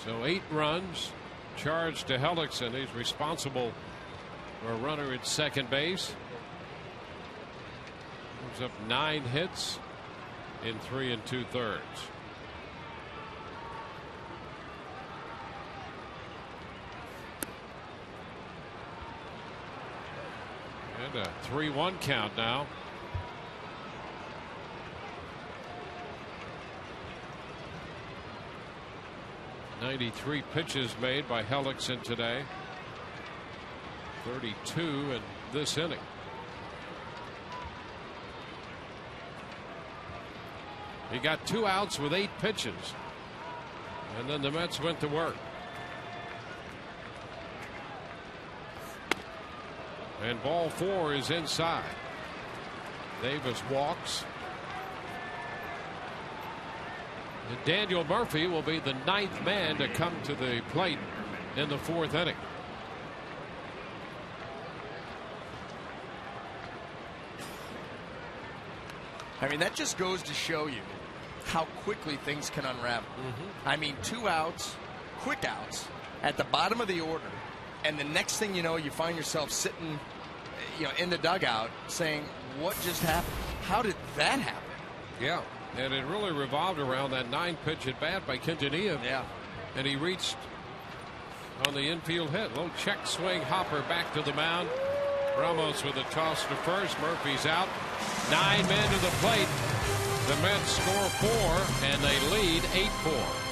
So 8 runs charged to Hellickson. He's responsible for a runner at second base. Gives up 9 hits in 3 2/3. And a 3-1 count now. '93 pitches made by Hellickson today. 32 in this inning. He got 2 outs with 8 pitches. And then the Mets went to work. And ball 4 is inside. Davis walks. And Daniel Murphy will be the 9th man to come to the plate in the 4th inning. I mean, that just goes to show you how quickly things can unravel. I mean, 2 outs, quick outs at the bottom of the order, and the next thing you know, you find yourself sitting, in the dugout saying, "What just happened? How did that happen?" Yeah, and it really revolved around that 9-pitch at bat by Quintanilla. Yeah, and he reached on the infield hit. Little check swing hopper back to the mound. Ramos with a toss to first. Murphy's out. 9 men to the plate. The Mets score 4 and they lead 8-4.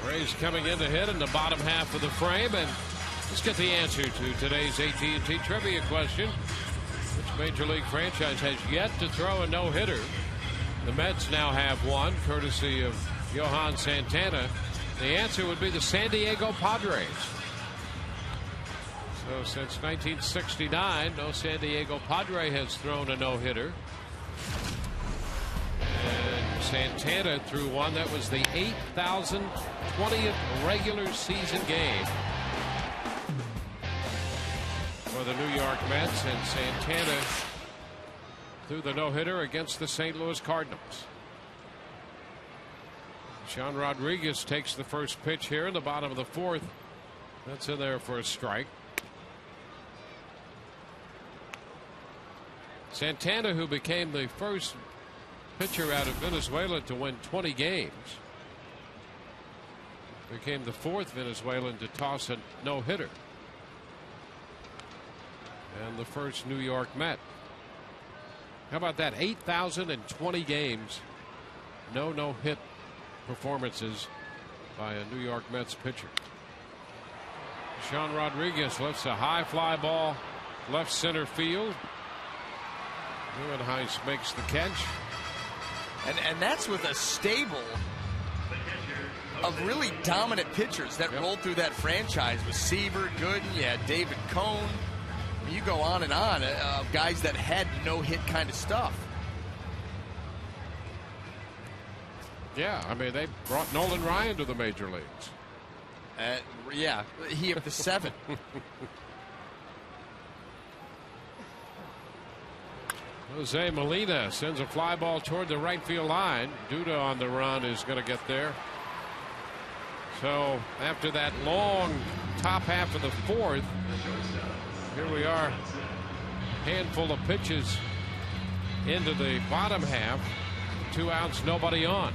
Rays coming in to hit in the bottom half of the frame, and let's get the answer to today's AT&T trivia question. Which Major League franchise has yet to throw a no-hitter? The Mets now have one, courtesy of Johan Santana. The answer would be the San Diego Padres. So since 1969, no San Diego Padre has thrown a no-hitter. And Santana threw one. That was the 8,020th regular season game for the New York Mets, and Santana threw the no-hitter against the St. Louis Cardinals. Sean Rodriguez takes the first pitch here in the bottom of the 4th. That's in there for a strike. Santana, who became the first pitcher out of Venezuela to win 20 games, became the 4th Venezuelan to toss a no-hitter, and the first New York Met. How about that? 8,020 games, no-hit performances by a New York Mets pitcher. Sean Rodriguez lifts a high fly ball left center field. Nieuwenhuis makes the catch. And that's with a stable of really dominant pitchers that rolled through that franchise with Seaver, Gooden, you had David Cone. You go on of guys that had no-hit kind of stuff. Yeah, I mean, they brought Nolan Ryan to the major leagues. Yeah, he hit the 7. Jose Molina sends a fly ball toward the right field line. Duda on the run is going to get there. So after that long top half of the 4th, here we are, handful of pitches into the bottom half. 2 outs, nobody on.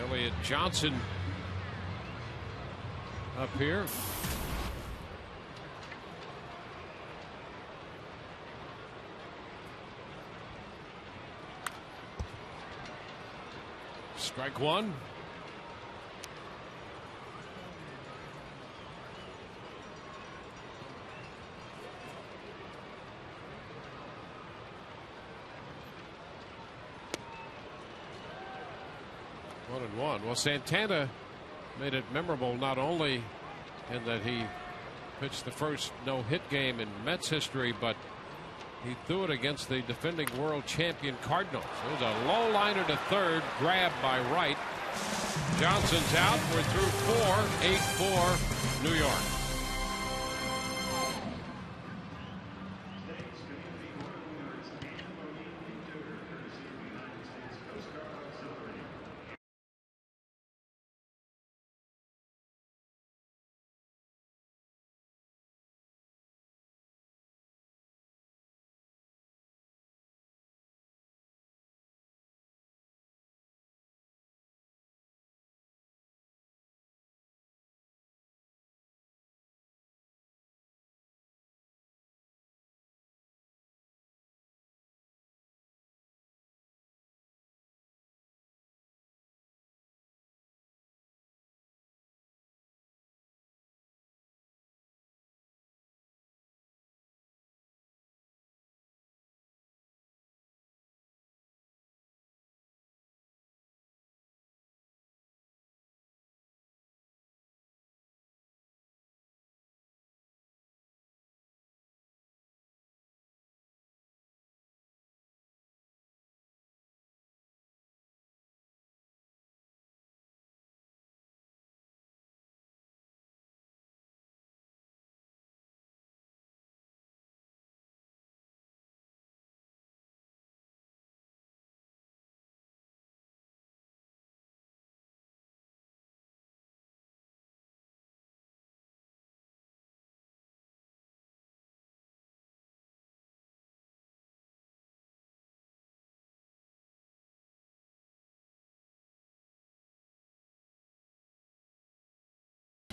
Elliott Johnson up here. Strike 1. One and one. Well, Santana made it memorable not only in that he pitched the first no-hit game in Mets history, but he threw it against the defending world champion Cardinals. It was a low liner to third, grabbed by Wright. Johnson's out. We're through 4, 8-4, New York.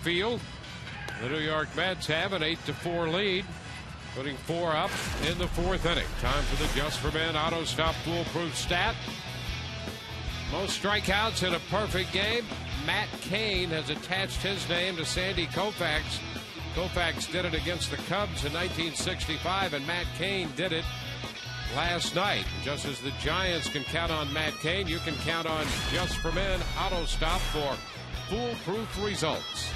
Field. The New York Mets have an 8-4 lead, putting 4 up in the 4th inning. Time for the Just for Men Auto Stop foolproof stat. Most strikeouts in a perfect game. Matt Cain has attached his name to Sandy Koufax. Koufax did it against the Cubs in 1965, and Matt Cain did it last night. Just as the Giants can count on Matt Cain, you can count on Just for Men Auto Stop for foolproof results.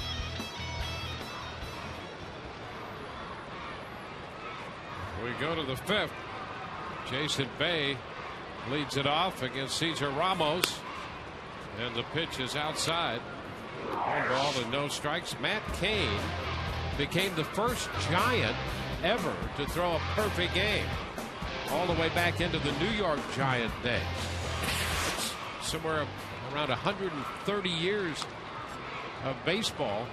We go to the 5th. Jason Bay leads it off against Cesar Ramos, and the pitch is outside. 1 ball and no strikes. Matt Cain became the first Giant ever to throw a perfect game, all the way back into the New York Giant days. It's somewhere around 130 years of baseball,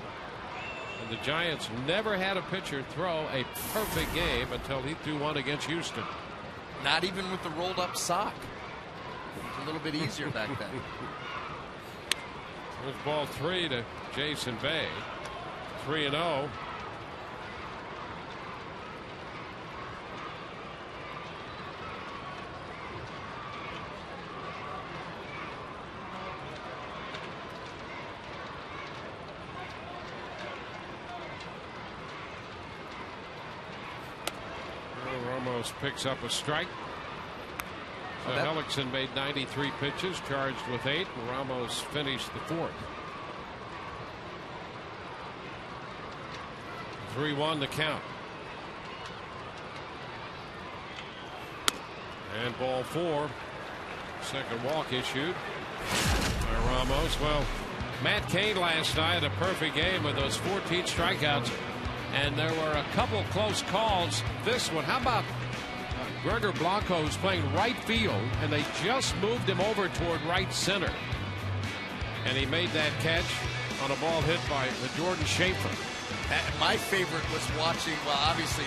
and the Giants never had a pitcher throw a perfect game until he threw one against Houston. Not even with the rolled up sock. It was a little bit easier back then. There's ball 3 to Jason Bay. 3-0. Ramos picks up a strike. So Hellickson made 93 pitches, charged with 8, and Ramos finished the 4th. 3-1 the count. And ball 4. Second walk issued by Ramos. Well, Matt Cain last night, a perfect game with those 14 strikeouts. And there were a couple close calls. This one, how about Gregor Blanco, who's playing right field, and they just moved him over toward right center. And he made that catch on a ball hit by Jordan Schaefer. My favorite was watching, well, obviously,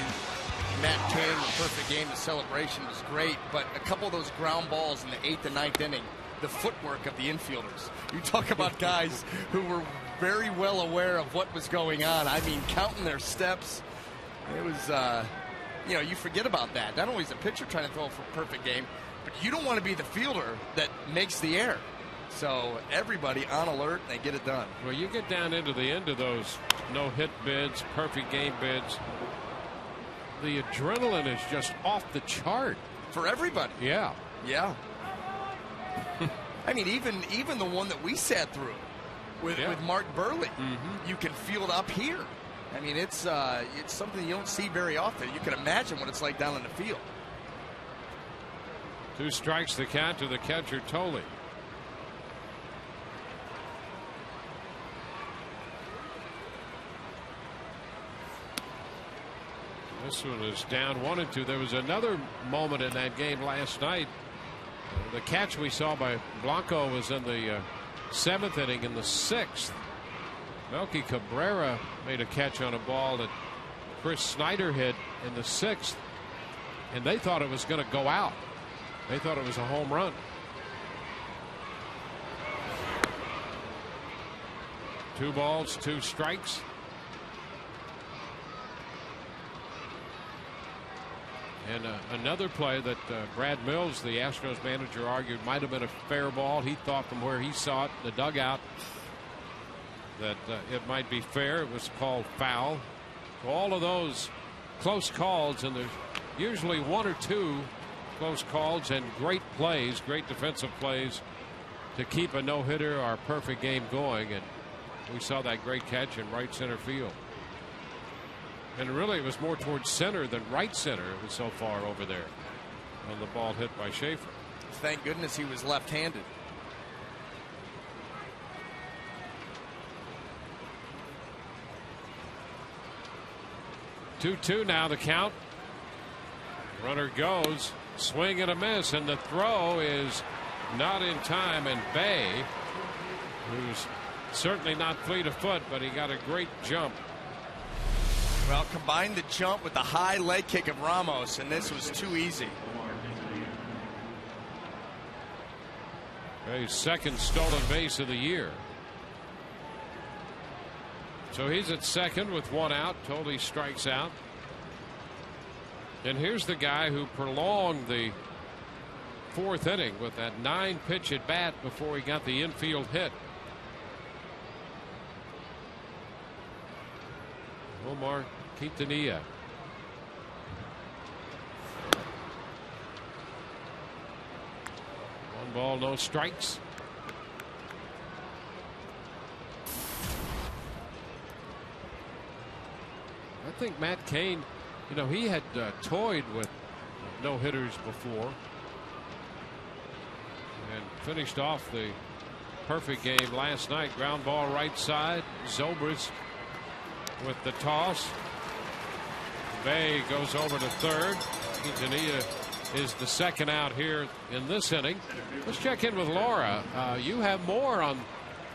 Matt Cain, the perfect game, the celebration was great, but a couple of those ground balls in the 8th and 9th inning, the footwork of the infielders. You talk about guys who were very well aware of what was going on. I mean, counting their steps. It was, you know, you forget about that. Not only is the pitcher trying to throw for a perfect game, but you don't want to be the fielder that makes the error. So everybody on alert, and they get it done. Well, you get down into the end of those no-hit bids, perfect game bids. The adrenaline is just off the chart. For everybody. Yeah. Yeah. I mean, even the one that we sat through with Mark Burley, you can feel it up here. I mean, it's something you don't see very often. You can imagine what it's like down in the field. 2 strikes the count to the catcher, Tolley. This one is down 1-2. There was another moment in that game last night. The catch we saw by Blanco was in the 7th inning. In the 6th, Melky Cabrera made a catch on a ball that Chris Snyder hit in the 6th, and they thought it was going to go out. They thought it was a home run. 2 balls, 2 strikes. And another play that Brad Mills, the Astros manager, argued might have been a fair ball. He thought from where he saw it in the dugout that it might be fair. It was called foul. So all of those close calls, and there's usually 1 or 2 close calls and great plays, great defensive plays to keep a no-hitter or a perfect game going. And we saw that great catch in right center field. And really, it was more towards center than right center. It was so far over there on the ball hit by Schaefer. Thank goodness he was left-handed. Two now the count. Runner goes, swing and a miss, and the throw is not in time. And Bay, who's certainly not fleet of foot, but he got a great jump. Well, combine the jump with the high leg kick of Ramos, and this was too easy. His second stolen base of the year. So he's at second with 1 out. Tolley strikes out. And here's the guy who prolonged the 4th inning with that 9-pitch at bat before he got the infield hit. Omar Quintanilla. One ball, no strikes. I think Matt Cain, you know, he had toyed with no hitters before and finished off the perfect game last night. Ground ball right side. Zobrist with the toss. Bay goes over to third. Quintanilla is the second out here in this inning. Let's check in with Laura. You have more on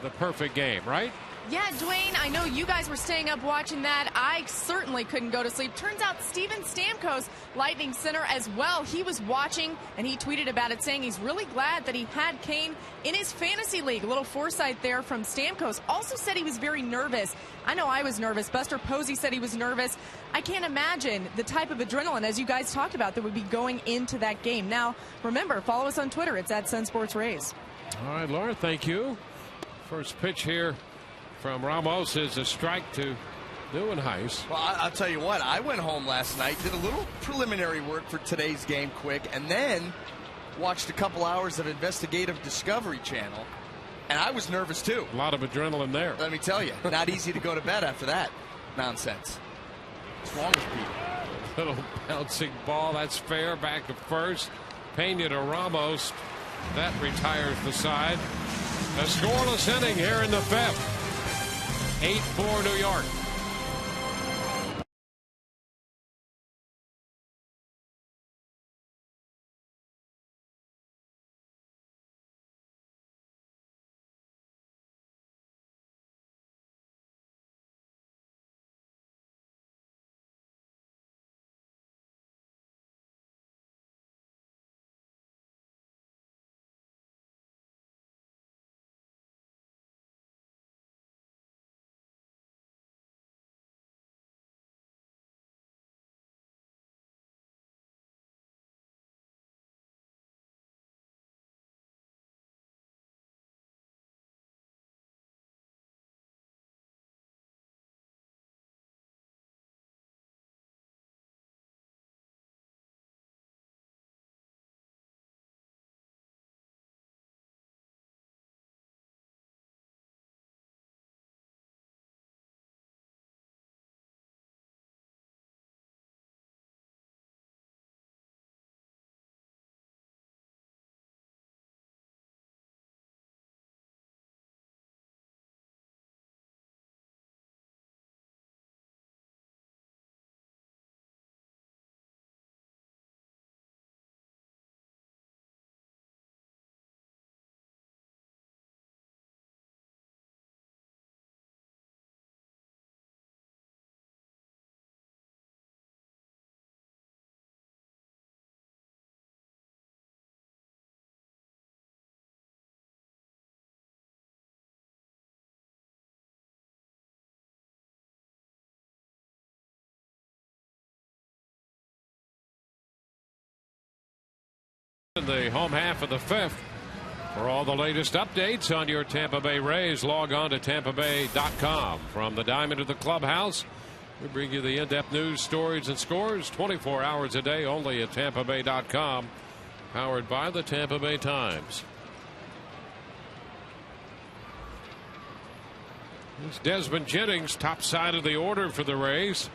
the perfect game, right? Yeah, Dwayne, I know you guys were staying up watching that. I certainly couldn't go to sleep. Turns out Steven Stamkos, Lightning center as well, he was watching, and he tweeted about it, saying he's really glad that he had Cain in his fantasy league. A little foresight there from Stamkos. Also said he was very nervous. I know I was nervous. Buster Posey said he was nervous. I can't imagine the type of adrenaline, as you guys talked about, that would be going into that game. Now, remember, follow us on Twitter. It's @SunSportsRays. All right, Laura, thank you. First pitch here from Ramos is a strike to doing Heiss. Well, I'll tell you what. I went home last night, did a little preliminary work for today's game quick, and then watched a couple hours of investigative Discovery Channel, and I was nervous too. A lot of adrenaline there. Let me tell you, not easy to go to bed after that nonsense. What's wrong with people? Little bouncing ball. That's fair. Back to first. Pena to Ramos. That retires the side. A scoreless inning here in the fifth. 8-4 New York. In the home half of the fifth. For all the latest updates on your Tampa Bay Rays, log on to TampaBay.com. From the diamond of the clubhouse, we bring you the in-depth news, stories, and scores 24 hours a day only at TampaBay.com. Powered by the Tampa Bay Times. It's Desmond Jennings, top side of the order for the Rays.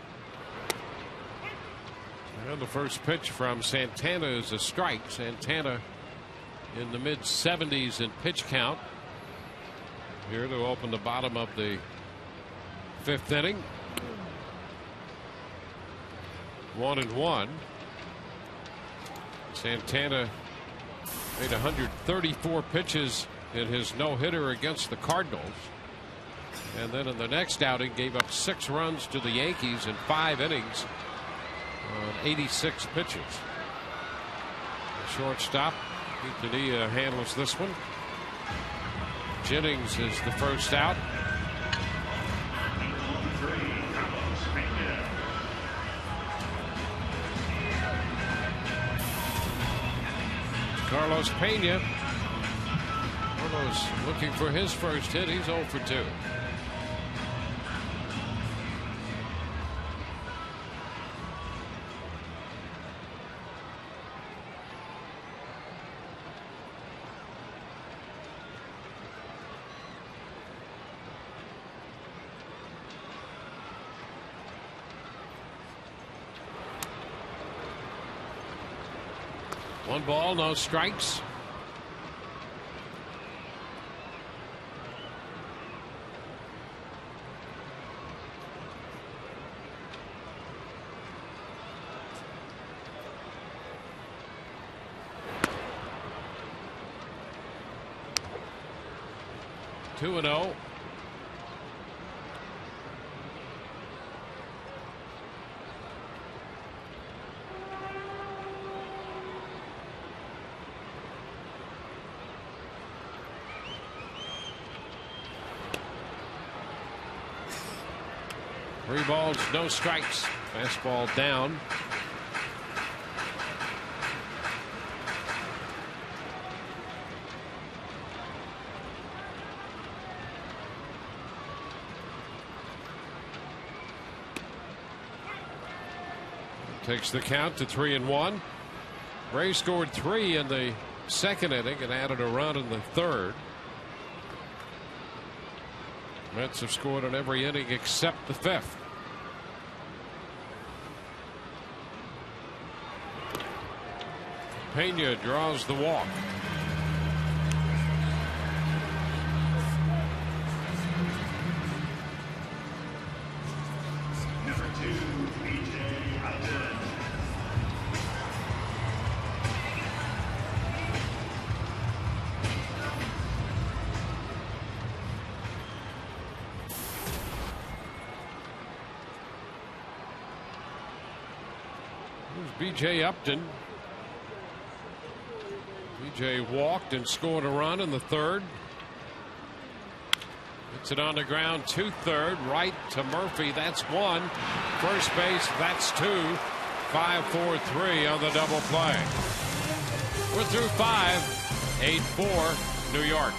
And the first pitch from Santana is a strike. Santana in the mid-70s in pitch count. Here to open the bottom of the fifth inning. 1-1. Santana made 134 pitches in his no-hitter against the Cardinals. And then in the next outing gave up 6 runs to the Yankees in 5 innings. On 86 pitches. The shortstop, Quintanilla, handles this one. Jennings is the first out. Carlos Pena. Carlos looking for his first hit. He's 0 for 2. One ball, no strikes. Two and 0. Three balls, no strikes. Fastball down. takes the count to 3-1. Rays scored 3 in the second inning and added a run in the third. Mets have scored in every inning except the fifth. Pena draws the walk. Number 2, BJ Upton. Here's BJ Upton. BJ walked and scored a run in the third. Hits it on the ground to third, right to Murphy. That's 1. First base, that's 2. 5-4-3 on the double play. We're through 5. 8-4 New York.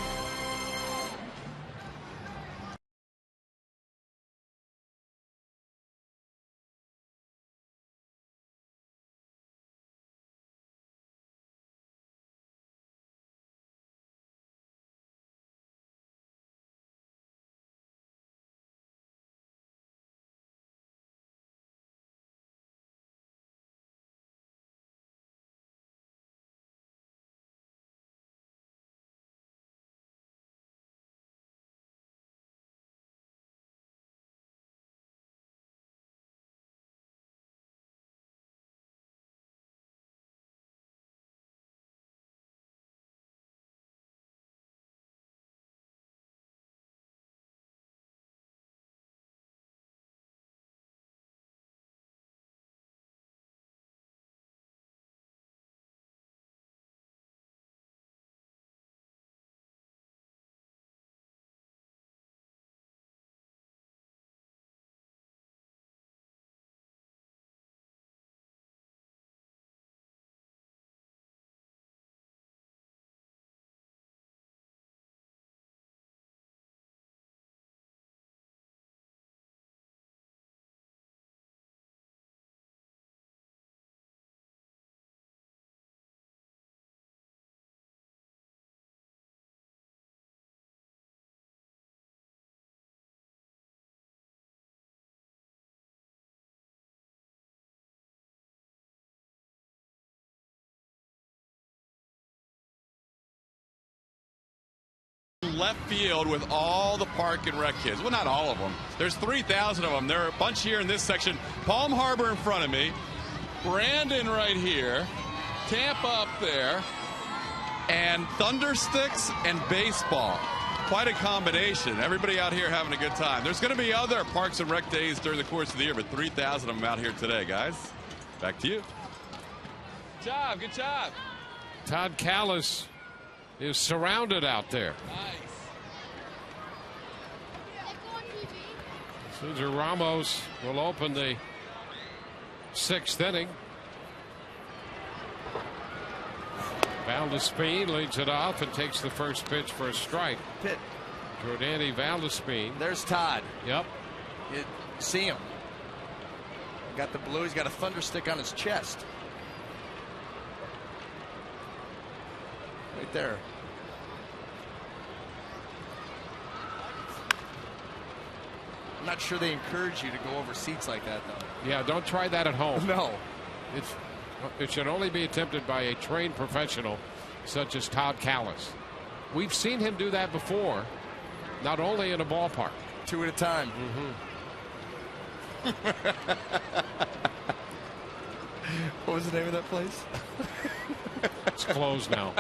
Left field with all the Park and Rec kids. Well, not all of them. There's 3,000 of them. There are a bunch here in this section. Palm Harbor in front of me. Brandon right here. Tampa up there. And Thundersticks and baseball. Quite a combination. Everybody out here having a good time. There's going to be other Parks and Rec days during the course of the year, but 3,000 of them out here today, guys. Back to you. Good job. Good job. Todd Callis is surrounded out there. Nice. Cesar Ramos will open the 6th inning. Valdespin leads it off and takes the first pitch for a strike. Pit. Jordani Valdespin. There's Todd. Yep. You see him. Got the blue. He's got a thunderstick on his chest. Right there. I'm not sure they encourage you to go over seats like that, though. Yeah, don't try that at home. No. It should only be attempted by a trained professional such as Todd Callis. We've seen him do that before, not only in a ballpark. 2 at a time. What was the name of that place? It's closed now.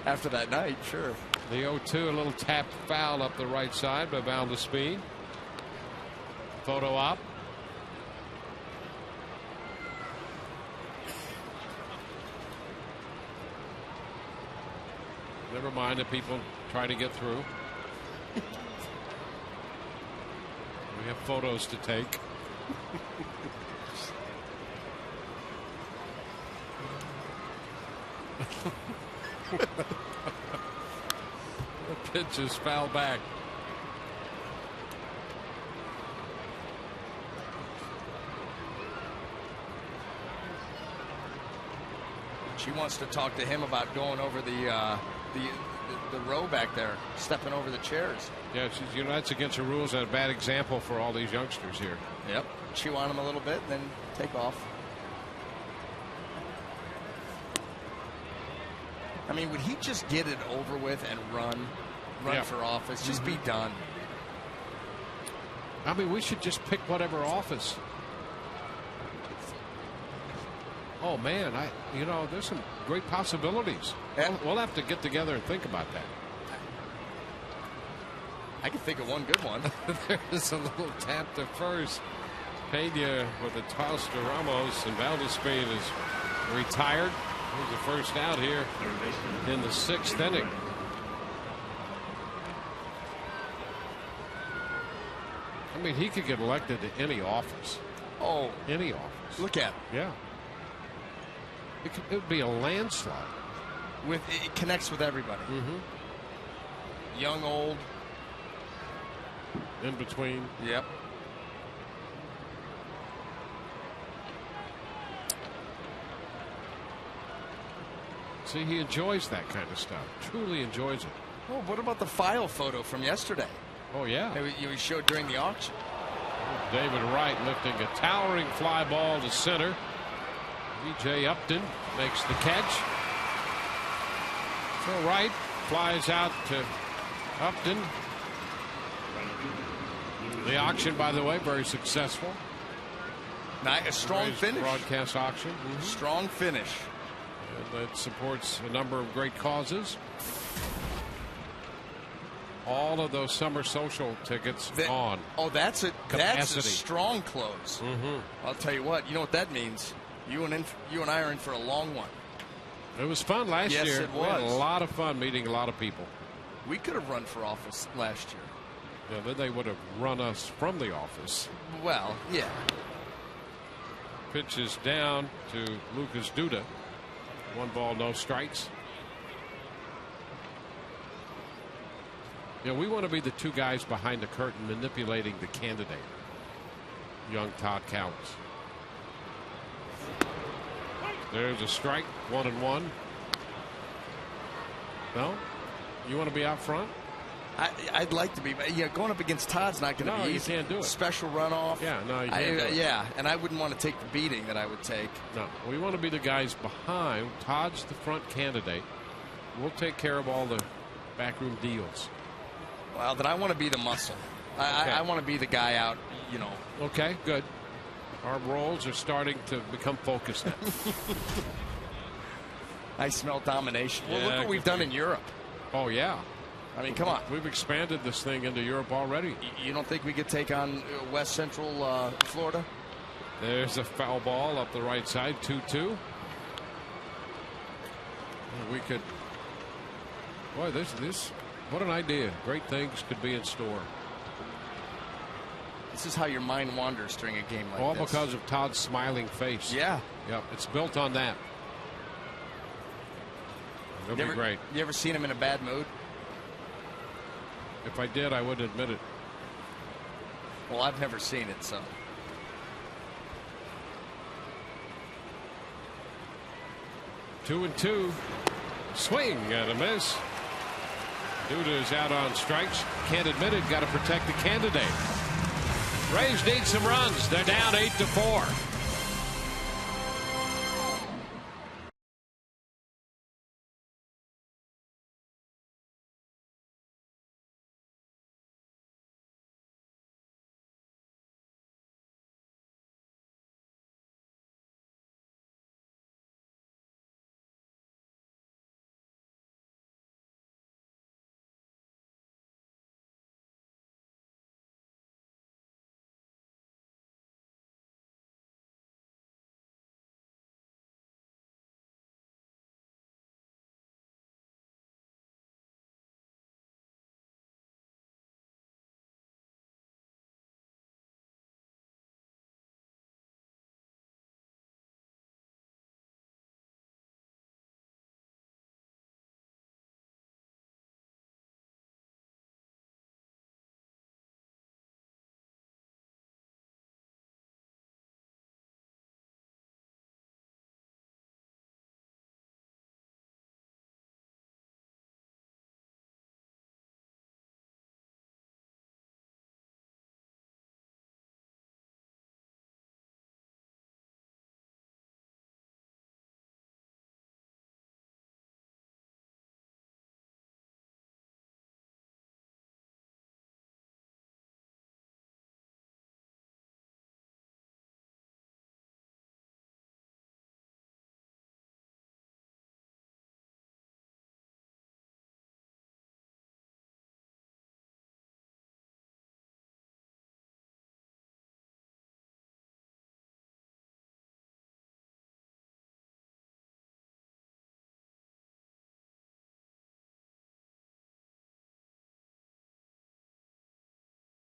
After that night, sure. The 0-2, a little tap foul up the right side by Valdespin. Photo op. Never mind the people trying to get through. We have photos to take. The pitch is foul back. She wants to talk to him about going over the row back there, stepping over the chairs. Yeah, she's, that's against the rules and a bad example for all these youngsters here. Yep. Chew on them a little bit, then take off. I mean, would he just get it over with and run for office? Just be done. I mean, we should just pick whatever office. Oh man, there's some great possibilities. We'll have to get together and think about that. I can think of one good one. There's a little tap to first. Pena with a toss to Ramos, and Valdespin is retired. Here's the first out here in the 6th inning. I mean, he could get elected to any office. Oh, any office. Look at him. Yeah. It would be a landslide. It connects with everybody. Young, old. In between. Yep. See, he enjoys that kind of stuff. Truly enjoys it. Oh, what about the file photo from yesterday? Oh, yeah. You showed during the auction. David Wright lifting a towering fly ball to center. B.J. Upton makes the catch. So Wright flies out to Upton. The auction, by the way, very successful. A strong finish. Broadcast auction. Strong finish. And that supports a number of great causes. All of those summer social tickets on. Oh, that's a Capacity. strong close. I'll tell you what. You know what that means? You and I are in for a long one. It was fun last year. Yes, it was. We had a lot of fun meeting a lot of people. We could have run for office last year. Yeah, then they would have run us from the office. Well, yeah. Pitch is down to Lucas Duda. 1 ball, no strikes. Yeah, we want to be the 2 guys behind the curtain manipulating the candidate. Young Todd Cowles. There's a strike. 1-1. No? You want to be out front? I'd like to be, but going up against Todd's not going to be easy. You can't do it. Special runoff. Yeah, no, you can't do it. Yeah, and I wouldn't want to take the beating that I would take. No, we want to be the guys behind. Todd's the front candidate. We'll take care of all the backroom deals. Well, then I want to be the muscle. I want to be the guy out, Okay, good. Our roles are starting to become focused now. I smell domination. Well, look what we've done in Europe. Oh, yeah. I mean, come on. We've expanded this thing into Europe already. You don't think we could take on West Central Florida? There's a foul ball up the right side, 2-2. We could. Boy, this. What an idea. Great things could be in store. This is how your mind wanders during a game like All this. because of Todd's smiling face. Yeah. Yeah, it's built on that. It'll be great. You ever seen him in a bad mood? If I did, I would admit it. Well, I've never seen it, so. Two and two. Swing and a miss. Duda is out on strikes. Can't admit it. Got to protect the candidate. Rays need some runs. They're down 8-4.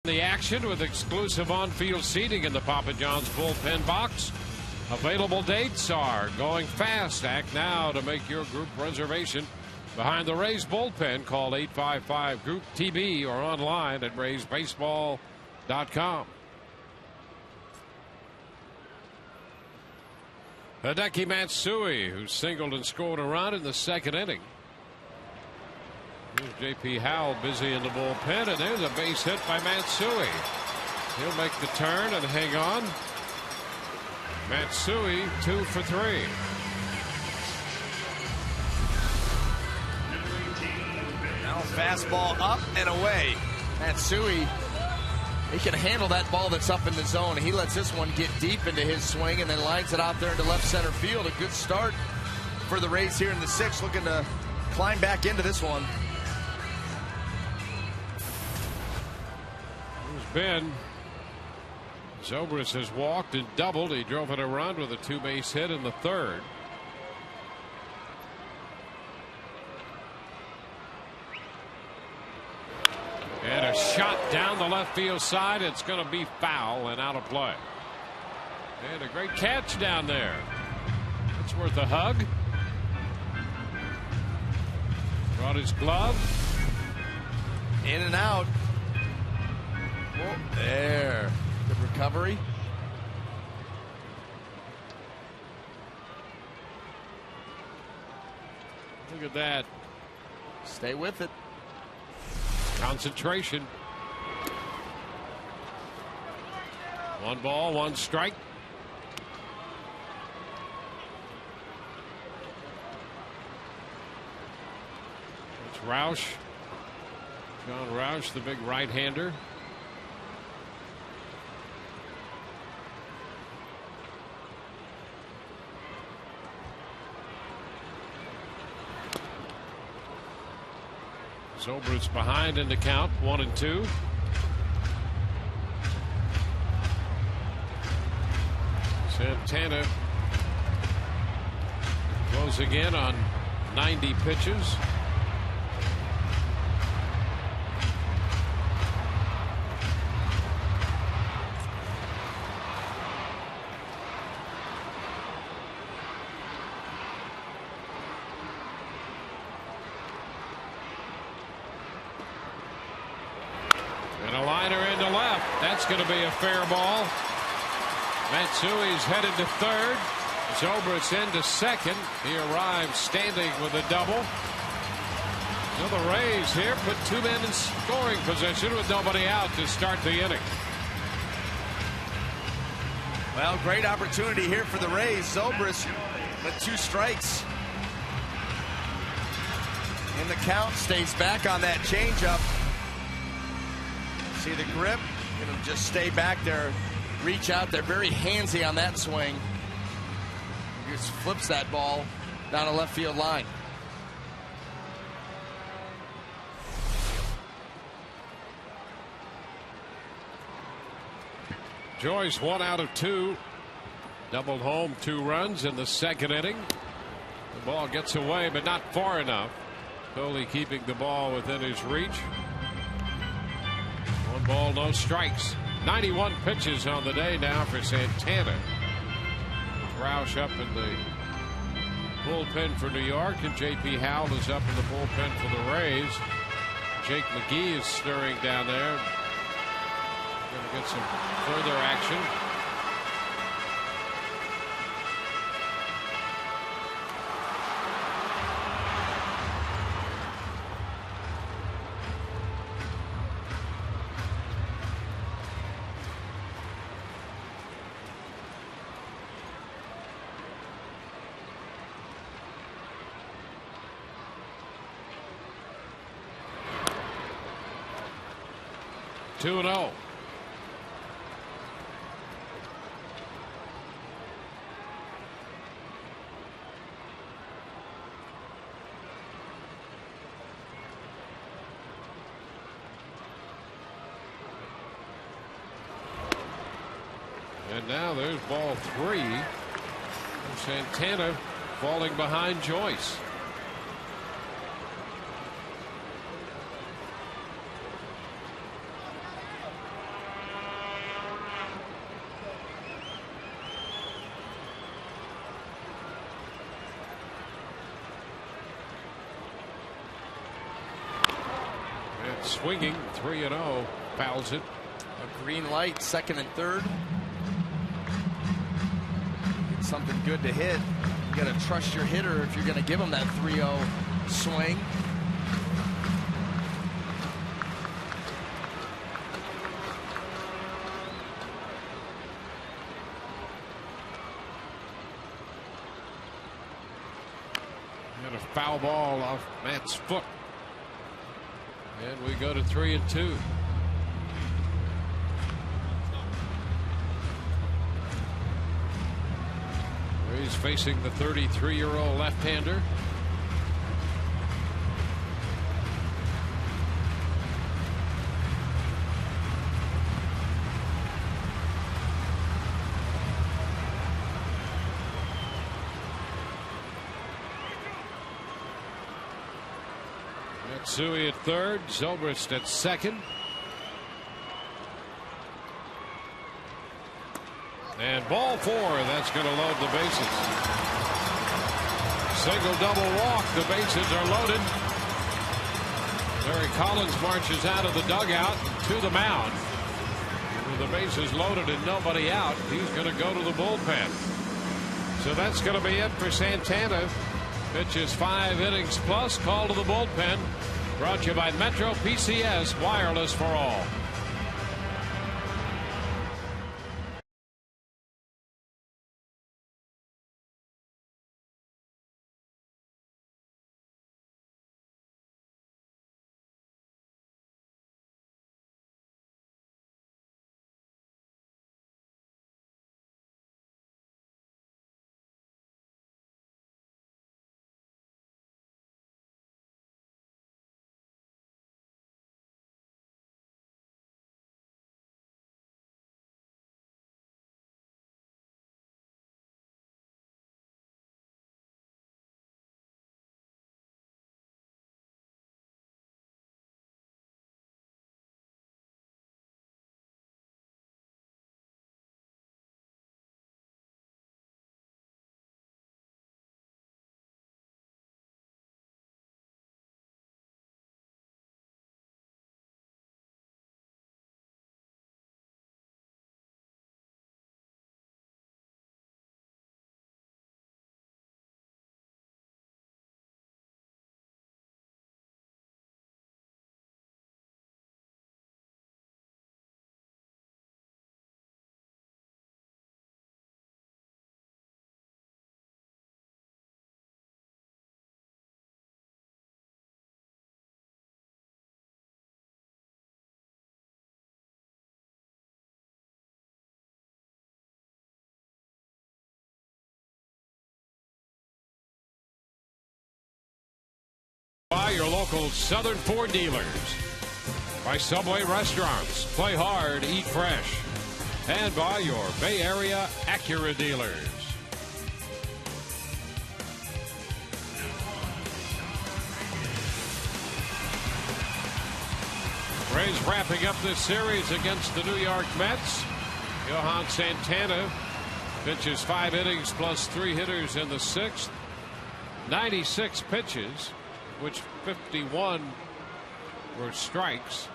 The action with exclusive on-field seating in the Papa John's bullpen box. Available dates are going fast. Act now to make your group reservation. Behind the Rays bullpen, call 855-GROUP-TB or online at RaysBaseball.com. Hideki Matsui, who singled and scored a run in the second inning. Here's J.P. Howell busy in the bullpen, and there's a base hit by Matsui. He'll make the turn and hang on. Matsui 2 for 3. Now fastball up and away. Matsui, he can handle that ball that's up in the zone. He lets this one get deep into his swing and then lines it out there into left center field. A good start for the Rays here in the 6th, looking to climb back into this one. Ben Zobrist has walked and doubled. He drove in a run with a 2-base hit in the 3rd. And a shot down the left field side. It's going to be foul and out of play. And a great catch down there. It's worth a hug. Brought his glove. In and out. Oh, there. Good recovery. Look at that. Stay with it. Concentration. 1 ball, 1 strike. It's Roush. John Roush, the big right-hander. Zobrist behind in the count, 1-2. Santana closing in on 90 pitches. And a liner into left. That's going to be a fair ball. Matsui's headed to 3rd. Zobrist into 2nd. He arrives standing with a double. So the Rays here put 2 men in scoring position with nobody out to start the inning. Well, great opportunity here for the Rays. Zobrist with 2 strikes. And the count stays back on that changeup. See the grip? Gonna just stay back there, reach out there. Very handsy on that swing. Just flips that ball down a left field line. Joyce 1 out of 2. Doubled home 2 runs in the 2nd inning. The ball gets away, but not far enough. Coley keeping the ball within his reach. 1 ball, no strikes. 91 pitches on the day now for Santana. Roush up in the bullpen for New York, and J.P. Howell is up in the bullpen for the Rays. Jake McGee is stirring down there. Going to get some further action. Two and 0. And now there's ball 3. Santana falling behind Joyce. swinging 3-0. Fouls it. A green light, second and third. Get something good to hit. You got to trust your hitter if you're going to give him that 3-0 swing. And a foul ball off Matt's foot. And we go to 3-2. He's facing the 33-year-old left-hander. Matsui at third, Zobrist at second. And ball 4, that's going to load the bases. Single double walk, the bases are loaded. Larry Collins marches out of the dugout to the mound. With the bases loaded and nobody out, he's going to go to the bullpen. So that's going to be it for Santana. Pitches 5 innings plus, call to the bullpen. Brought to you by Metro PCS, wireless for all. By your local Southern Ford dealers. By Subway restaurants. Play hard, eat fresh. And by your Bay Area Acura dealers. Rays wrapping up this series against the New York Mets. Johan Santana pitches 5 innings plus 3 hitters in the 6th. 96 pitches, which 51 were strikes.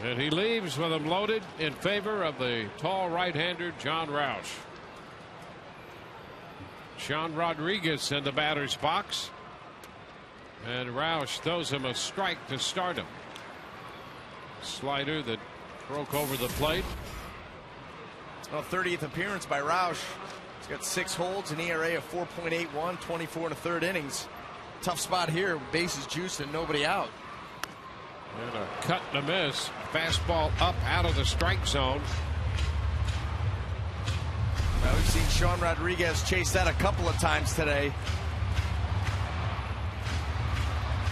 And he leaves with them loaded in favor of the tall right-hander John Roush. Sean Rodriguez in the batter's box. And Roush throws him a strike to start him. Slider that broke over the plate. Well, 30th appearance by Roush. He's got 6 holds, an ERA of 4.81, 24 1/3 innings. Tough spot here, bases juiced and nobody out. And a cut and a miss. Fastball up out of the strike zone. Well, we've seen Sean Rodriguez chase that a couple of times today.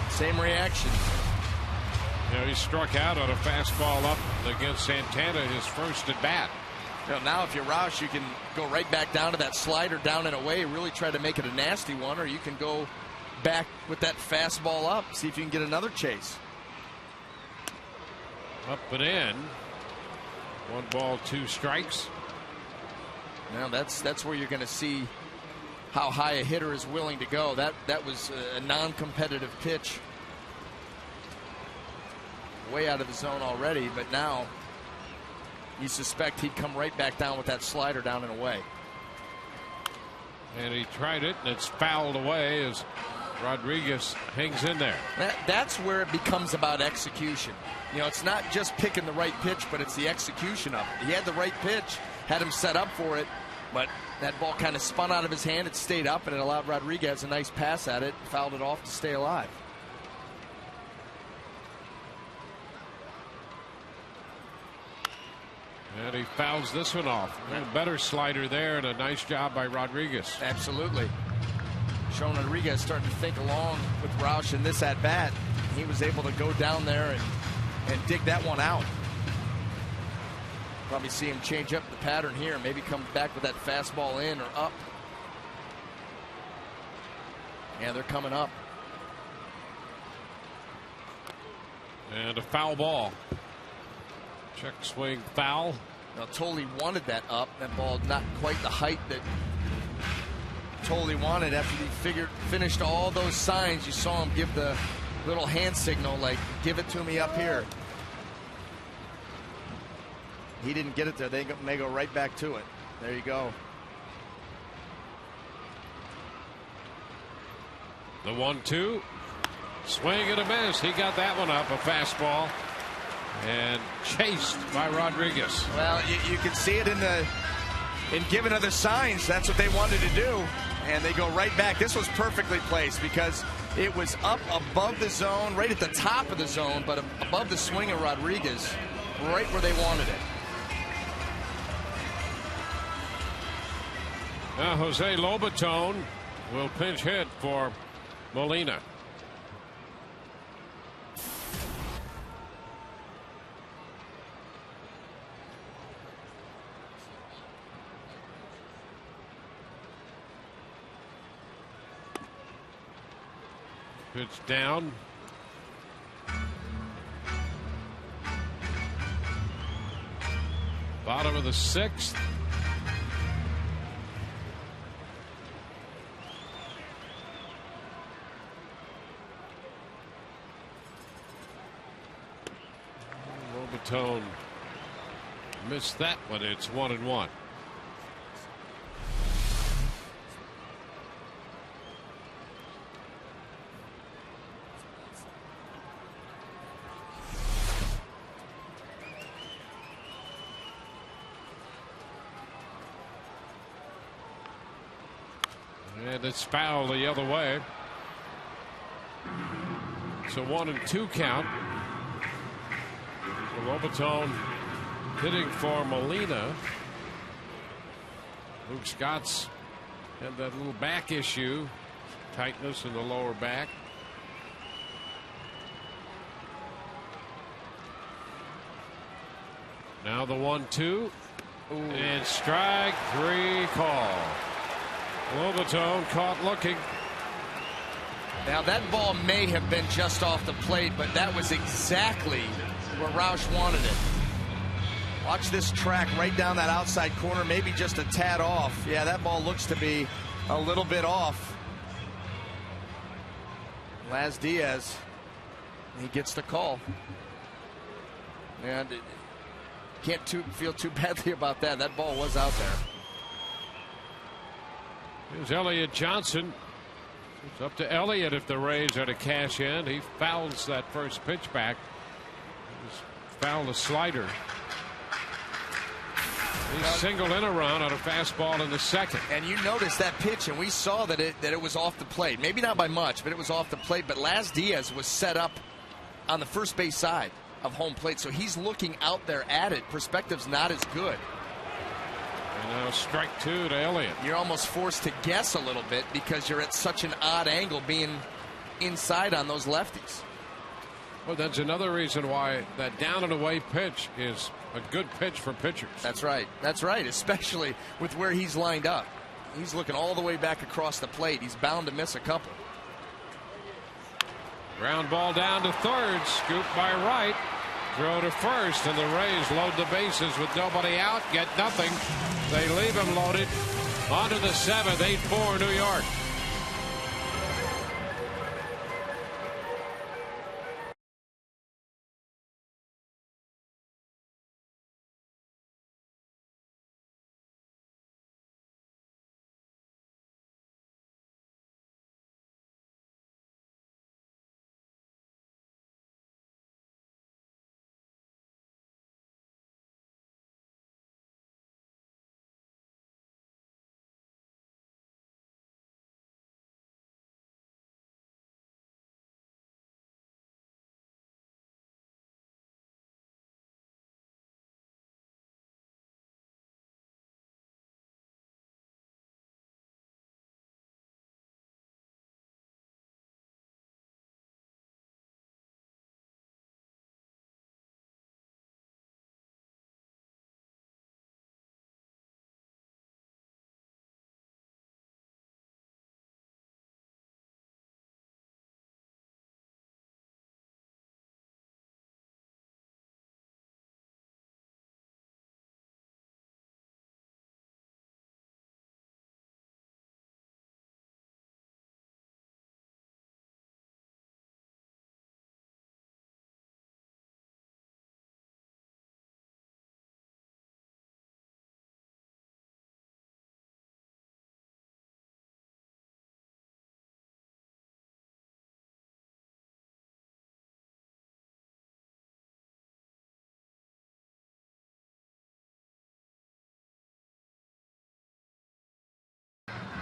Same reaction. You know, he struck out on a fastball up against Santana, his first at bat. Well, now if you're Roush, you can go right back down to that slider down and away, really try to make it a nasty one, or you can go back with that fastball up, see if you can get another chase. Up and in. 1 ball, 2 strikes. Now that's where you're going to see how high a hitter is willing to go. That was a non-competitive pitch. way out of the zone already, but now you suspect he'd come right back down with that slider down and away. And he tried it, and it's fouled away as Rodriguez hangs in there. That's where it becomes about execution. You know, it's not just picking the right pitch, but it's the execution of it. He had the right pitch, had him set up for it, but that ball kind of spun out of his hand. It stayed up, and it allowed Rodriguez a nice pass at it, fouled it off to stay alive. And he fouls this one off. A little better slider there, and a nice job by Rodriguez. Absolutely. Showing Rodriguez starting to think along with Roush in this at-bat. He was able to go down there and dig that one out. Probably see him change up the pattern here. Maybe come back with that fastball in or up. Yeah, they're coming up. And a foul ball. Check swing foul. Now Tolley wanted that up. That ball not quite the height that Tolley wanted after he finished all those signs. You saw him give the little hand signal like, give it to me up here. He didn't get it there. They may go right back to it. There you go. The 1-2. Swing and a miss. He got that one up, a fastball. And chased by Rodriguez. Well, you can see it in giving other signs. That's what they wanted to do. And they go right back. This was perfectly placed because it was up above the zone, right at the top of the zone, but above the swing of Rodriguez, right where they wanted it. Now Jose Lobaton will pinch hit for Molina. Pitch down. Bottom of the 6th. Lobaton missed that one. It's 1-1. And it's fouled the other way. It's a 1-2 count. So Lobaton hitting for Molina. Luke Scott's had that little back issue, tightness in the lower back. Now the 1-2. And strike 3 call. Lobaton caught looking. Now that ball may have been just off the plate, but that was exactly where Roush wanted it. Watch this track right down that outside corner, maybe just a tad off. Yeah, that ball looks to be a little bit off. Laz Diaz, he gets the call. And can't feel too badly about that. That ball was out there. Here's Elliott Johnson. It's up to Elliott if the Rays are to cash in. He fouls that first pitch back. He's fouled a slider. He's singled in a run on a fastball in the 2nd. And you noticed that pitch, and we saw that it was off the plate. Maybe not by much, but it was off the plate. But Laz Diaz was set up on the first base side of home plate, so he's looking out there at it. Perspective's not as good. And now strike 2 to Elliott. You're almost forced to guess a little bit because you're at such an odd angle being inside on those lefties. Well, that's another reason why that down and away pitch is a good pitch for pitchers. That's right. That's right, especially with where he's lined up. He's looking all the way back across the plate. He's bound to miss a couple. Ground ball down to third, scooped by Wright. Throw to first, and the Rays load the bases with nobody out, get nothing. They leave him loaded. On to the 7th, 8-4 New York.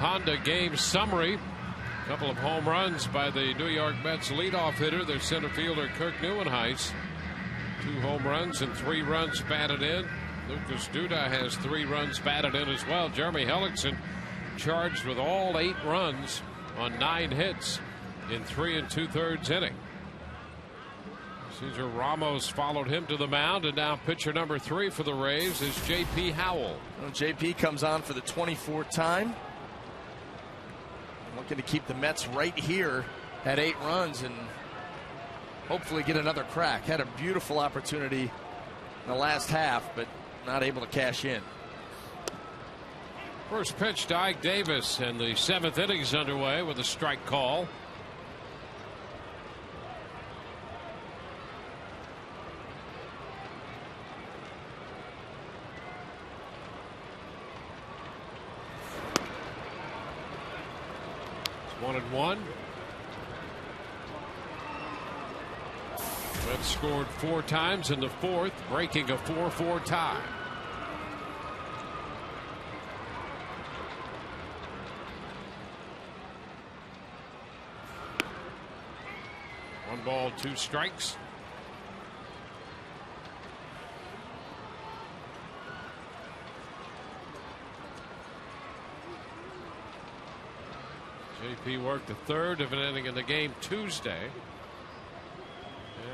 Honda game summary. A couple of home runs by the New York Mets leadoff hitter, their center fielder Kirk Neuenhuis. 2 home runs and 3 runs batted in. Lucas Duda has 3 runs batted in as well. Jeremy Hellickson charged with all 8 runs on 9 hits in 3 2/3 innings. Cesar Ramos followed him to the mound, and now pitcher number 3 for the Rays is J.P. Howell. Well, J.P. comes on for the 24th time. Looking to keep the Mets right here at 8 runs and hopefully get another crack. Had a beautiful opportunity in the last half, but not able to cash in. First pitch to Ike Davis, and the 7th inning's underway with a strike call. It's 1-1. Mets scored 4 times in the 4th, breaking a 4-4 tie. One ball, 2 strikes. JP worked the 3rd of an inning in the game Tuesday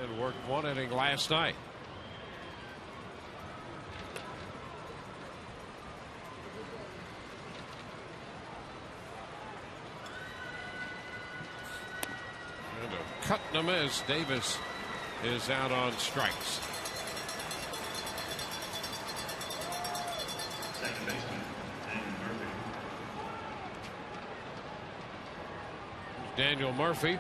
and worked 1 inning last night. And a cut and a miss. Davis is out on strikes. Second baseman, Daniel Murphy.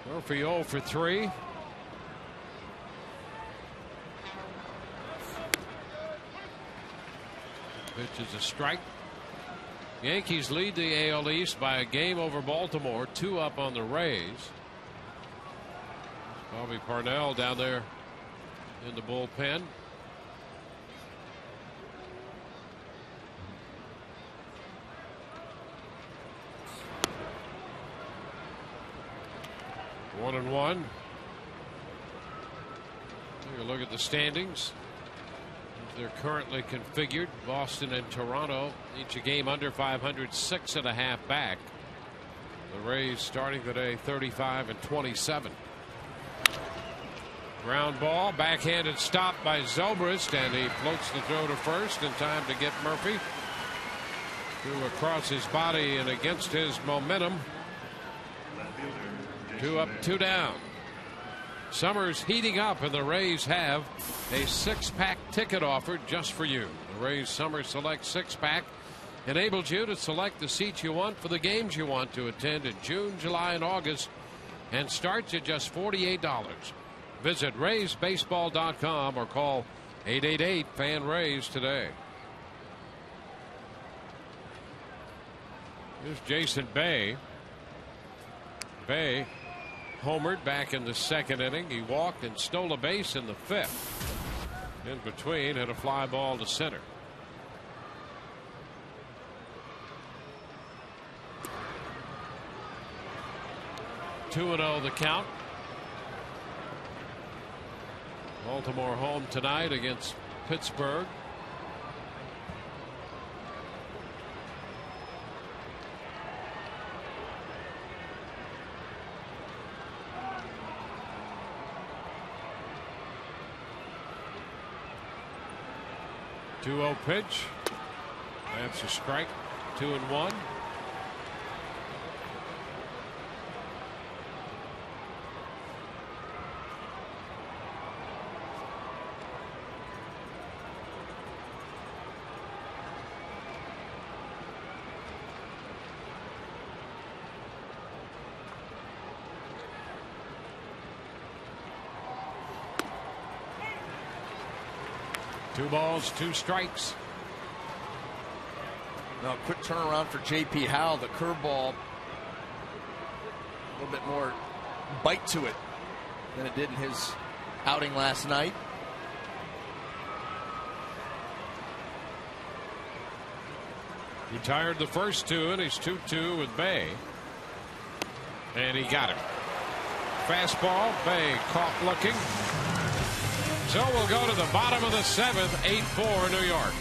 Murphy 0 for 3. Pitch is a strike. Yankees lead the AL East by a game over Baltimore, 2 up on the Rays. Bobby Parnell down there in the bullpen. One and one. Take a look at the standings. They're currently configured. Boston and Toronto each a game under 500, 6.5 back. The Rays starting today 35 and 27. Ground ball, backhanded stop by Zobrist, and he floats the throw to first in time to get Murphy. Threw across his body and against his momentum. 2 up, 2 down. Summer's heating up, and the Rays have a 6-pack ticket offered just for you. The Rays Summer Select 6-pack enables you to select the seats you want for the games you want to attend in June, July, and August, and starts at just $48. Visit RaysBaseball.com or call 888-FAN-RAYS today. Here's Jason Bay. Bay homered back in the 2nd inning. He walked and stole a base in the 5th. In between, hit a fly ball to center. Two and 0 the count. Baltimore home tonight against Pittsburgh. Two-0 pitch. That's a strike. 2-1. Two balls, 2 strikes. Well, quick turnaround for J.P. Howell. The curveball, a little bit more bite to it than it did in his outing last night. He tired the first two, and he's 2-2 with Bay. And he got it. Fastball, Bay caught looking. So we'll go to the bottom of the seventh, 8-4 New York.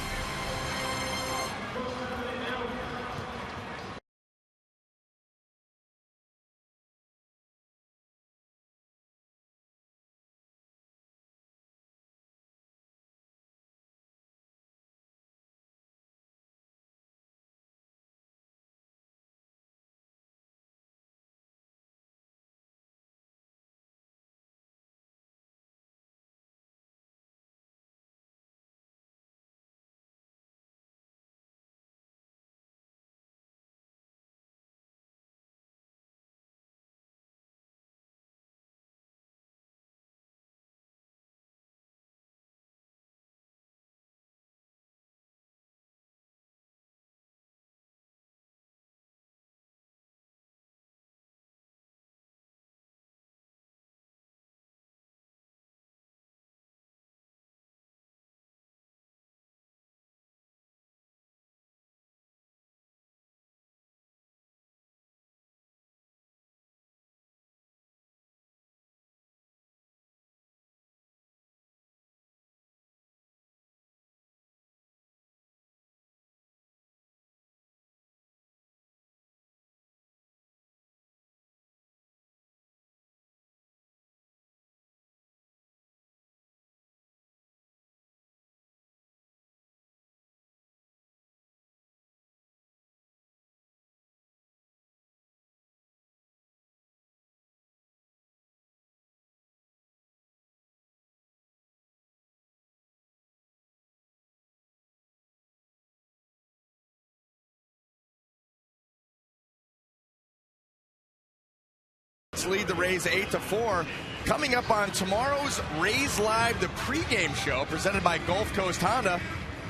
Lead the Rays 8-4. Coming up on tomorrow's Rays Live, the pregame show presented by Gulf Coast Honda,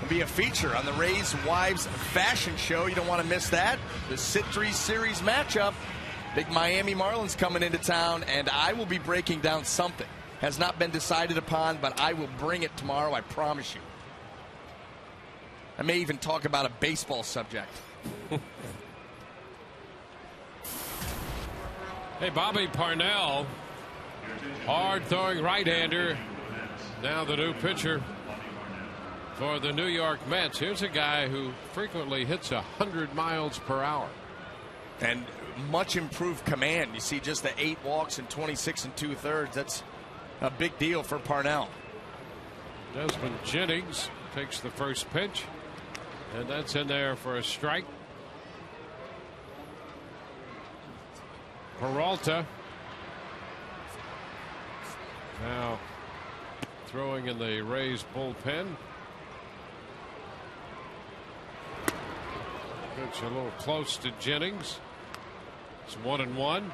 will be a feature on the Rays Wives Fashion Show. You don't want to miss that. The Citrus Series matchup. Big Miami Marlins coming into town, and I will be breaking down something. Has not been decided upon, but I will bring it tomorrow, I promise you. I may even talk about a baseball subject. Hey, Bobby Parnell, hard-throwing right-hander, now the new pitcher for the New York Mets. Here's a guy who frequently hits 100 miles per hour. And much improved command. You see just the 8 walks and 26 2/3. That's a big deal for Parnell. Desmond Jennings takes the first pitch, and that's in there for a strike. Peralta now throwing in the Rays bullpen. Pitch a little close to Jennings. It's 1-1.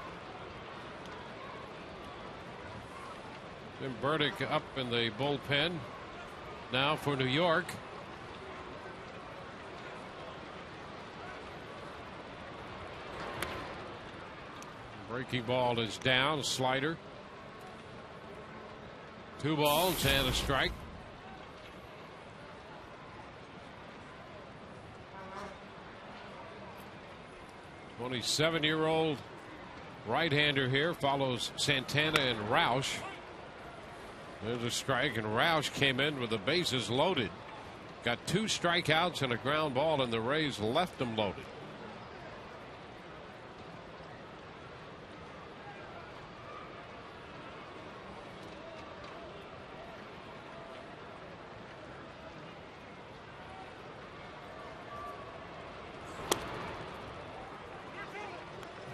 Jim Burdick up in the bullpen now for New York. Breaking ball is down. Slider. 2 balls and a strike. The 27-year-old right-hander here follows Santana and Roush. There's a strike, and Roush came in with the bases loaded. Got 2 strikeouts and a ground ball, and the Rays left them loaded.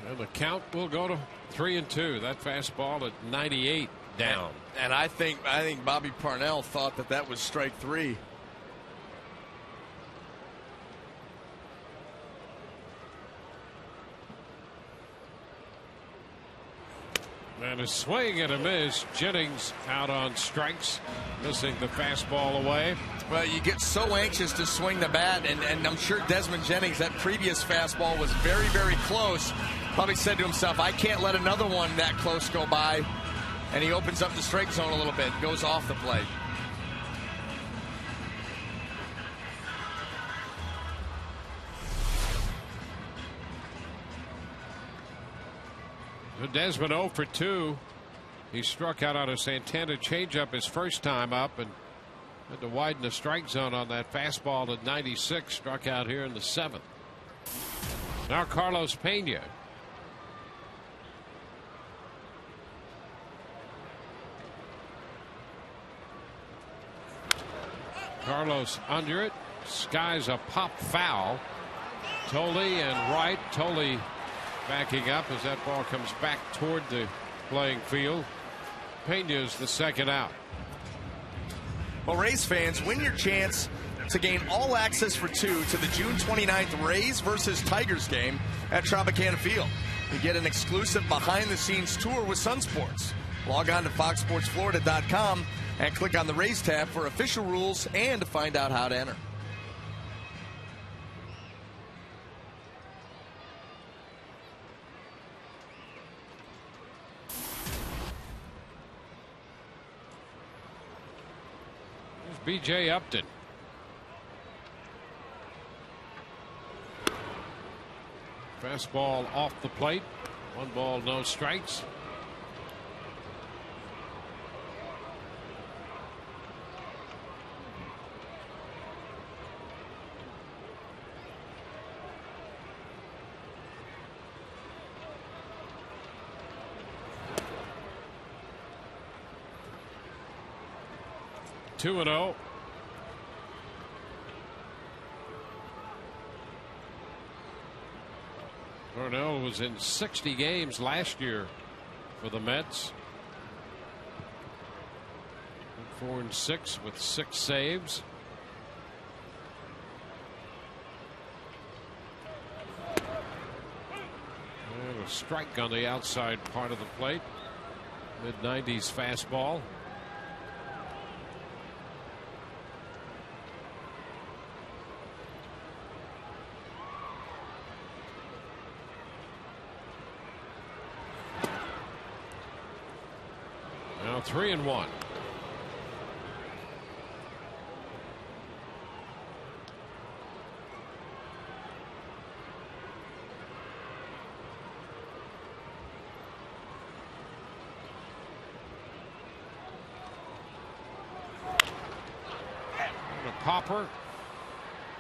And the count will go to 3-2. That fastball at 98 down. And I think Bobby Parnell thought that was strike 3. And a swing and a miss. Jennings out on strikes, missing the fastball away. Well, you get so anxious to swing the bat, and I'm sure Desmond Jennings, that previous fastball was very, very close. Probably said to himself, I can't let another one that close go by. And he opens up the strike zone a little bit, goes off the plate. Desmond 0 for 2. He struck out on a Santana changeup his first time up and had to widen the strike zone on that fastball at 96. Struck out here in the 7th. Now Carlos Pena. Carlos under it. Skies a pop foul. Tolle and right. Tolle backing up as that ball comes back toward the playing field. Pena's the second out. Well, Rays fans, win your chance to gain all access for 2 to the June 29th Rays versus Tigers game at Tropicana Field. You get an exclusive behind-the-scenes tour with Sun Sports. Log on to foxsportsflorida.com and click on the Rays tab for official rules and to find out how to enter. B.J. Upton. Fastball off the plate. 1 ball, no strikes. Two and 0. Cornell was in 60 games last year for the Mets. 4-6 with 6 saves. And a strike on the outside part of the plate. Mid-90s fastball. Now 3-1. A popper,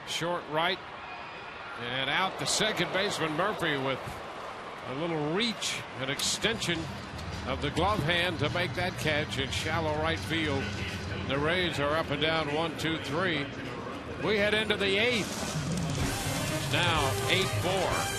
short right, and out to second baseman Murphy with a little reach, an extension of the glove hand to make that catch in shallow right field. The Rays are up and down 1-2-3. We head into the 8th. Now 8-4.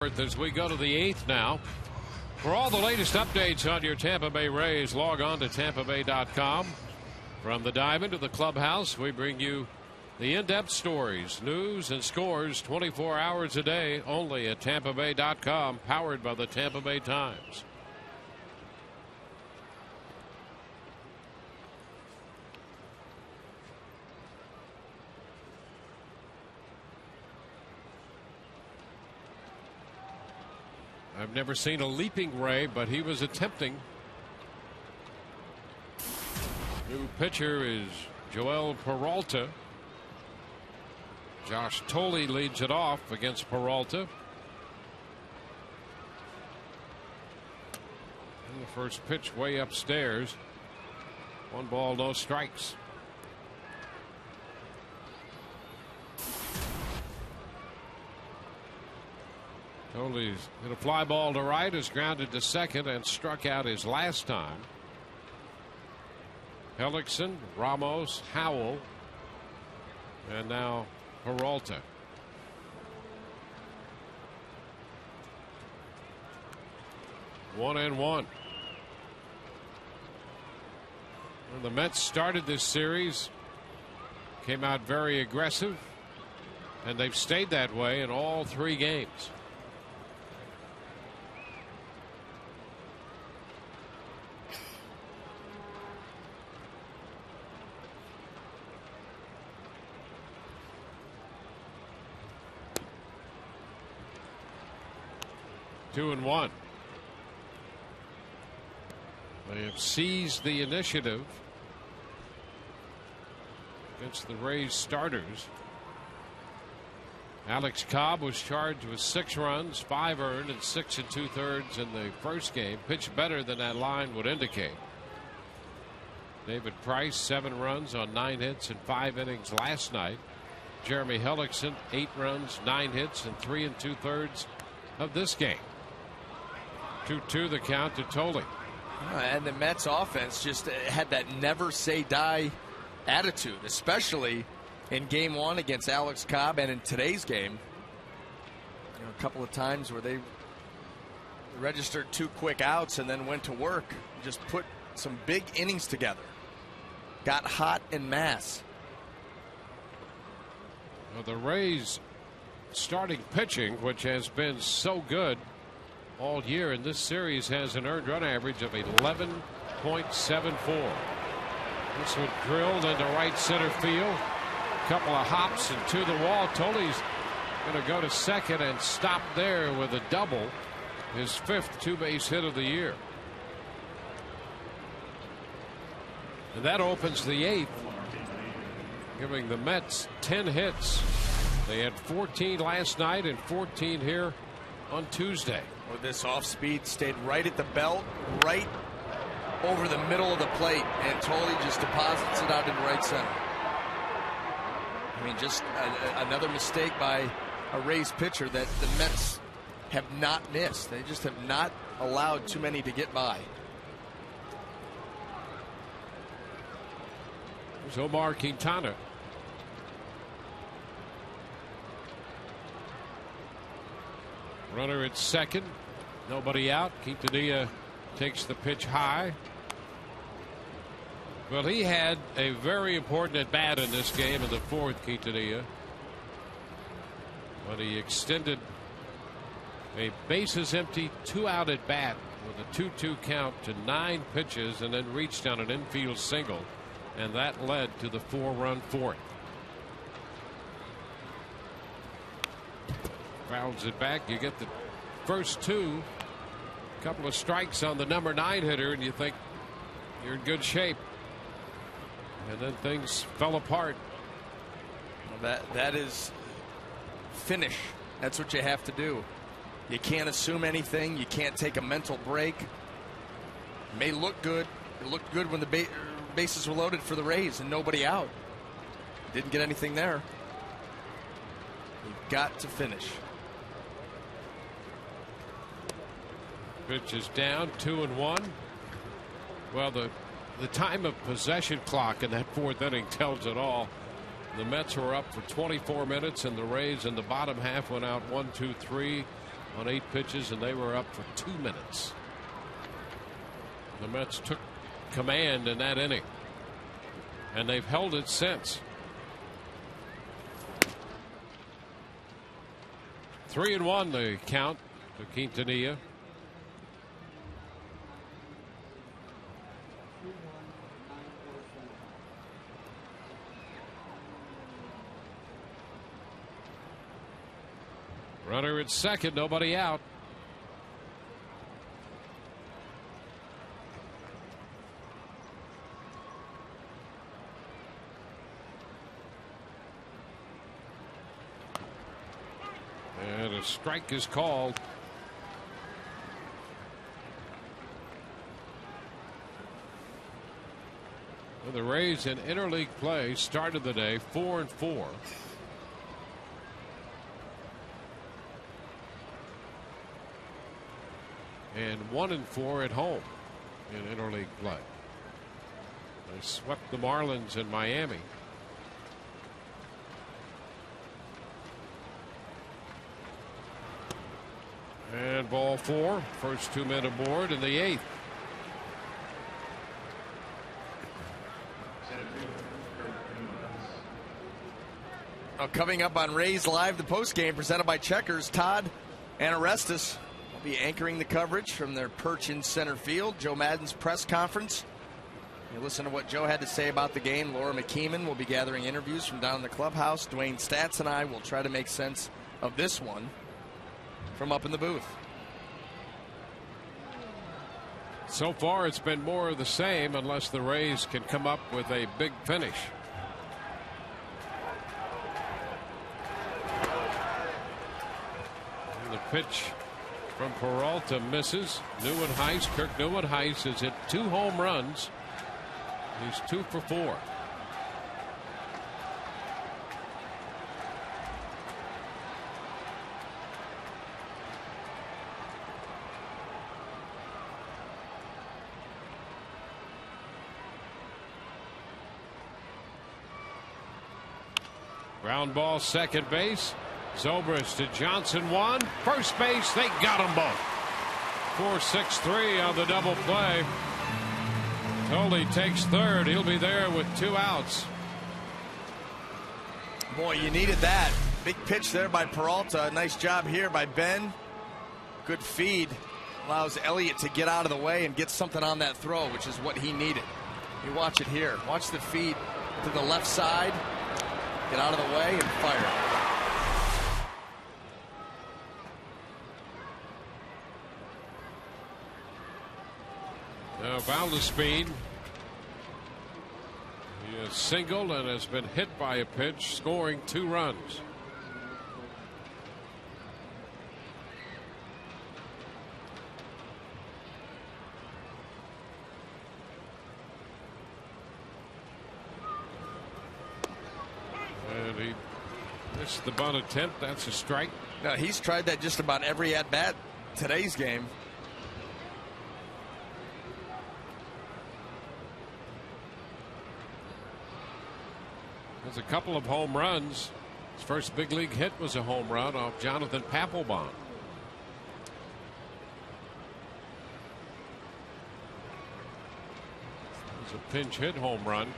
As we go to the 8th now. For all the latest updates on your Tampa Bay Rays, log on to TampaBay.com. From the diamond to the clubhouse, we bring you the in-depth stories, news, and scores 24 hours a day only at TampaBay.com, powered by the Tampa Bay Times. I've never seen a leaping Ray, but he was attempting. New pitcher is Joel Peralta. Josh Tolle leads it off against Peralta. And the first pitch way upstairs. 1 ball, no strikes. Tolle's hit a fly ball to right, is grounded to second, and struck out his last time. Hellickson, Ramos, Howell, and now Peralta. One and one. When the Mets started this series, came out very aggressive, and they've stayed that way in all 3 games. Two and one. They have seized the initiative against the Rays starters. Alex Cobb was charged with 6 runs, 5 earned, and 6 2/3 in the first game. Pitched better than that line would indicate. David Price, 7 runs on 9 hits and 5 innings last night. Jeremy Hellickson, 8 runs, 9 hits, and 3 2/3 of this game. 2-2 the count to Tolle. And the Mets offense just had that never say die attitude, especially in game 1 against Alex Cobb, and in today's game. A couple of times where they registered 2 quick outs and then went to work, just put some big innings together. Got hot en masse. Well, the Rays starting pitching, which has been so good all year in this series, has an earned run average of 11.74. This one drilled into right center field. A couple of hops and to the wall. Tolle's going to go to second and stop there with a double. His 5th 2-base hit of the year. And that opens the 8th, giving the Mets 10 hits. They had 14 last night and 14 here on Tuesday. Well, this off speed stayed right at the belt, right over the middle of the plate, and Tolle just deposits it out in right center. I mean, just another mistake by a Rays pitcher that the Mets have not missed. They just have not allowed too many to get by. There's Omar Quintana. Runner at second. Nobody out. Quintanilla takes the pitch high. Well, he had a very important at bat in this game in the 4th, Quintanilla. But he extended a bases empty 2-out at bat with a 2-2 count to 9 pitches, and then reached on an infield single, and that led to the 4-run 4th. Fouls it back. You get the first 2. Couple of strikes on the number 9 hitter, and you think you're in good shape. And then things fell apart. That is finish. That's what you have to do. You can't assume anything. You can't take a mental break. It may look good. It looked good when the bases were loaded for the Rays and nobody out. Didn't get anything there. You've got to finish. Pitch is down, 2-1. Well, the time of possession clock in that 4th inning tells it all. The Mets were up for 24 minutes, and the Rays in the bottom half went out 1-2-3 on 8 pitches, and they were up for 2 minutes. The Mets took command in that inning, and they've held it since. 3-1 the count to Quintanilla. Runner at second, nobody out. And a strike is called. Well, the Rays in interleague play started the day 4-4. And 1-4 at home in interleague play. They swept the Marlins in Miami. And ball 4. First 2 men aboard in the 8th. Coming up on Rays Live, the postgame presented by Checkers, Todd and Orestes will be anchoring the coverage from their perch in center field. Joe Madden's press conference. You listen to what Joe had to say about the game. Laura McKeeman will be gathering interviews from down in the clubhouse. Dwayne Stats and I will try to make sense of this one from up in the booth. So far, it's been more of the same unless the Rays can come up with a big finish. And the pitch from Peralta misses. Kirk Neuenhuis has hit 2 home runs. He's 2 for 4. Ground ball, second base. Zobrist to Johnson, 1. First base, they got them both. 4-6-3 on the double play. Tolley takes third. He'll be there with 2 outs. Boy, you needed that. Big pitch there by Peralta. Nice job here by Ben. Good feed. Allows Elliott to get out of the way and get something on that throw, which is what he needed. You watch it here. Watch the feed to the left side. Get out of the way and fire. Now Valdespin. He has singled and has been hit by a pitch, scoring 2 runs. And he missed the bunt attempt. That's a strike. Now, he's tried that just about every at-bat today's game. There's a couple of home runs. His first big league hit was a home run off Jonathan Papelbon. It was a pinch hit home run.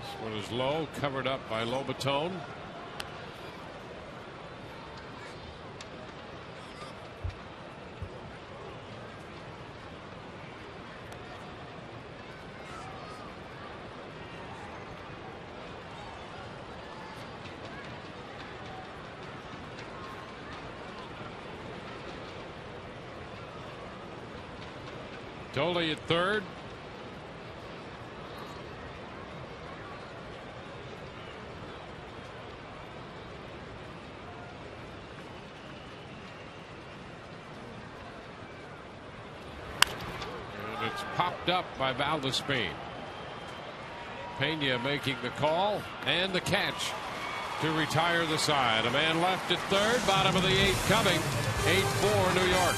This one is low, covered up by Lobaton. Tolley at third. And it's popped up by Valdespin. Pena making the call and the catch to retire the side. A man left at third, bottom of the 8th coming. 8-4 New York.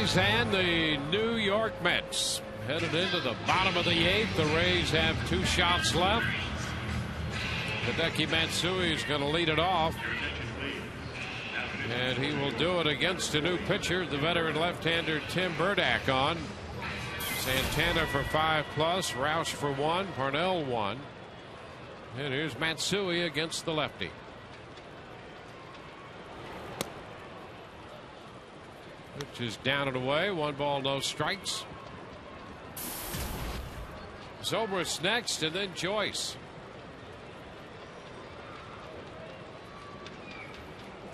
Rays and the New York Mets headed into the bottom of the 8th. The Rays have 2 shots left. Hideki Matsui is going to lead it off. And he will do it against a new pitcher, the veteran left-hander Tim Burdack on. Santana for 5+, Roush for 1, Parnell 1. And here's Matsui against the lefty. Which is down and away. 1 ball, no strikes. Zobrist next, and then Joyce.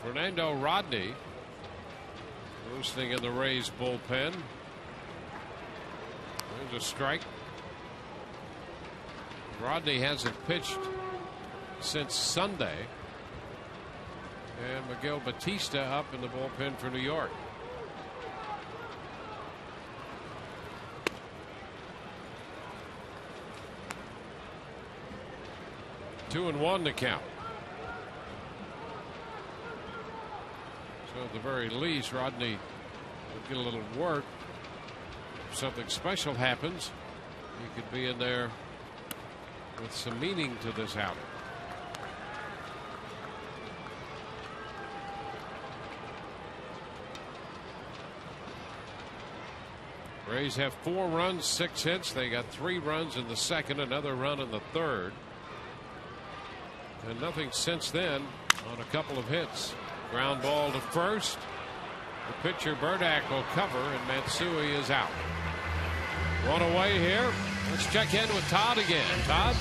Fernando Rodney roosting in the Rays bullpen. There's a strike. Rodney hasn't pitched since Sunday. And Miguel Batista up in the bullpen for New York. Two and 1 to count. So at the very least, Rodney will get a little work. If something special happens, he could be in there with some meaning to this outing. Rays have 4 runs, 6 hits. They got 3 runs in the second, another run in the third. And nothing since then on a couple of hits. Ground ball to first. The pitcher Burdack will cover, and Matsui is out. 1 away here. Let's check in with Todd again. Todd?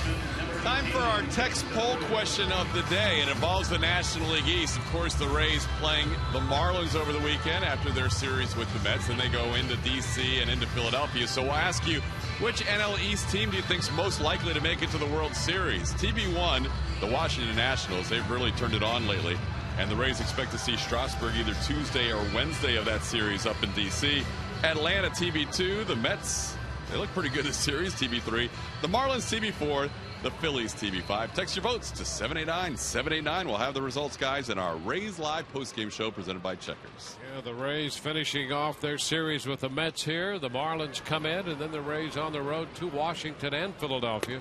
Time for our text poll question of the day. It involves the National League East. Of course, the Rays playing the Marlins over the weekend after their series with the Mets. Then they go into D.C. and into Philadelphia. So we'll ask you, which NL East team do you think is most likely to make it to the World Series? TB1, the Washington Nationals. They've really turned it on lately. And the Rays expect to see Strasburg either Tuesday or Wednesday of that series up in D.C. Atlanta, TB2. The Mets, they look pretty good this series, TB3. The Marlins, TB4. The Phillies, TB5. Text your votes to 789-789. We'll have the results, guys, in our Rays Live postgame show presented by Checkers. Yeah, the Rays finishing off their series with the Mets here. The Marlins come in, and then the Rays on the road to Washington and Philadelphia.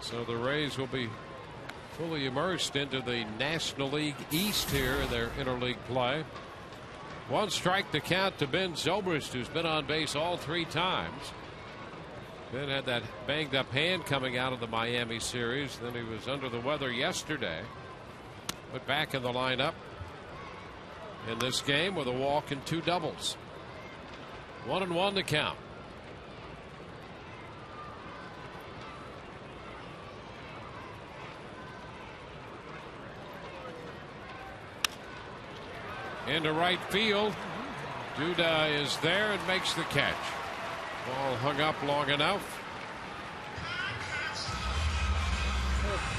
So the Rays will be fully immersed into the National League East here in their interleague play. 1 strike to count to Ben Zobrist, who's been on base all 3 times. Ben had that banged up hand coming out of the Miami series. Then he was under the weather yesterday. But back in the lineup in this game with a walk and 2 doubles. 1 and 1 to count. Into right field. Duda is there and makes the catch. Ball hung up long enough.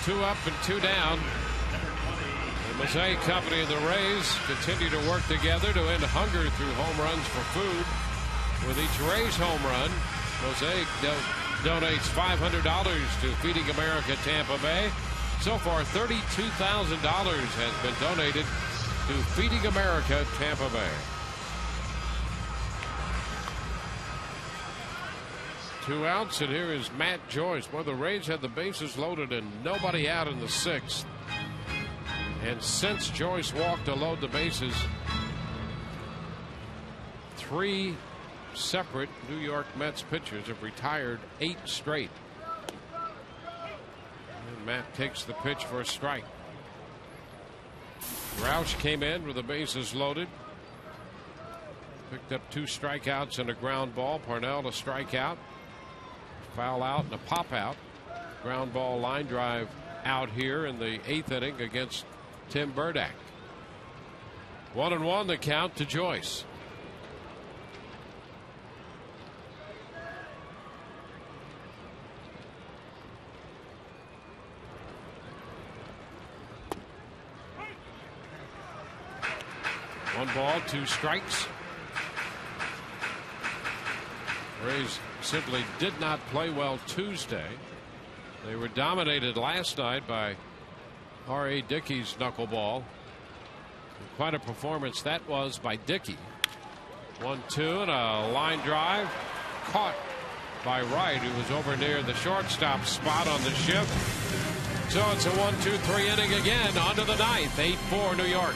2 up and 2 down. The Mosaic Company and the Rays continue to work together to end hunger through home runs for food. With each Rays home run, Mosaic donates $500 to Feeding America Tampa Bay. So far, $32,000 has been donated to Feeding America Tampa Bay. 2 outs, and here is Matt Joyce. Boy, the Rays had the bases loaded and nobody out in the 6th. And since Joyce walked to load the bases, 3 separate New York Mets pitchers have retired 8 straight. And Matt takes the pitch for a strike. Roush came in with the bases loaded. Picked up 2 strikeouts and a ground ball. Parnell a strikeout. Foul out and a pop out. Ground ball line drive out here in the 8th inning against Tim Burdack. 1 and 1 the count to Joyce. One ball, 2 strikes. Rays simply did not play well Tuesday. They were dominated last night by R.A. Dickey's knuckleball. Quite a performance that was by Dickey. 1-2 and a line drive caught by Wright, who was over near the shortstop spot on the shift. So it's a 1-2-3 inning again. On to the ninth. 8-4 New York.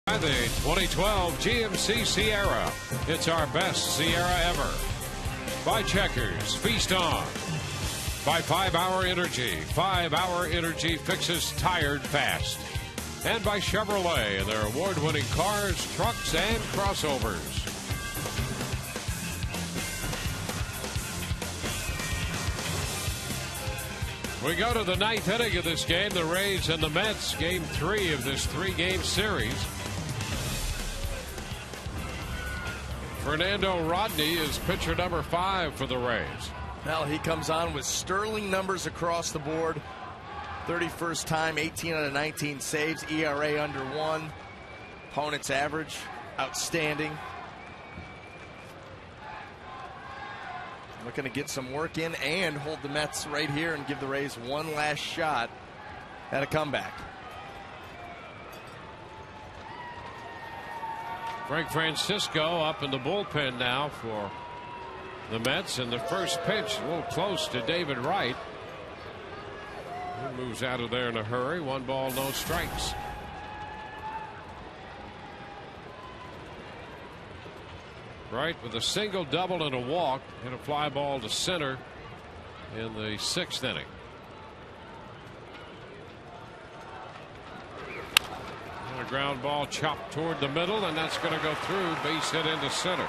The 2012 GMC Sierra. It's our best Sierra ever. By Checkers, feast on. By 5-Hour Energy. 5-Hour Energy fixes tired fast. And by Chevrolet and their award-winning cars, trucks, and crossovers. We go to the ninth inning of this game. The Rays and the Mets. Game 3 of this 3-game series. Fernando Rodney is pitcher number 5 for the Rays. Well, he comes on with sterling numbers across the board. 31st time, 18 out of 19 saves, ERA under 1. Opponent's average, outstanding. Looking to get some work in and hold the Mets right here and give the Rays one last shot at a comeback. Frank Francisco up in the bullpen now for the Mets, and the first pitch a little close to David Wright. He moves out of there in a hurry. 1 ball, no strikes. Wright with a single, double, and a walk, hit a fly ball to center in the 6th inning. A ground ball chopped toward the middle, and that's going to go through. Base hit into center.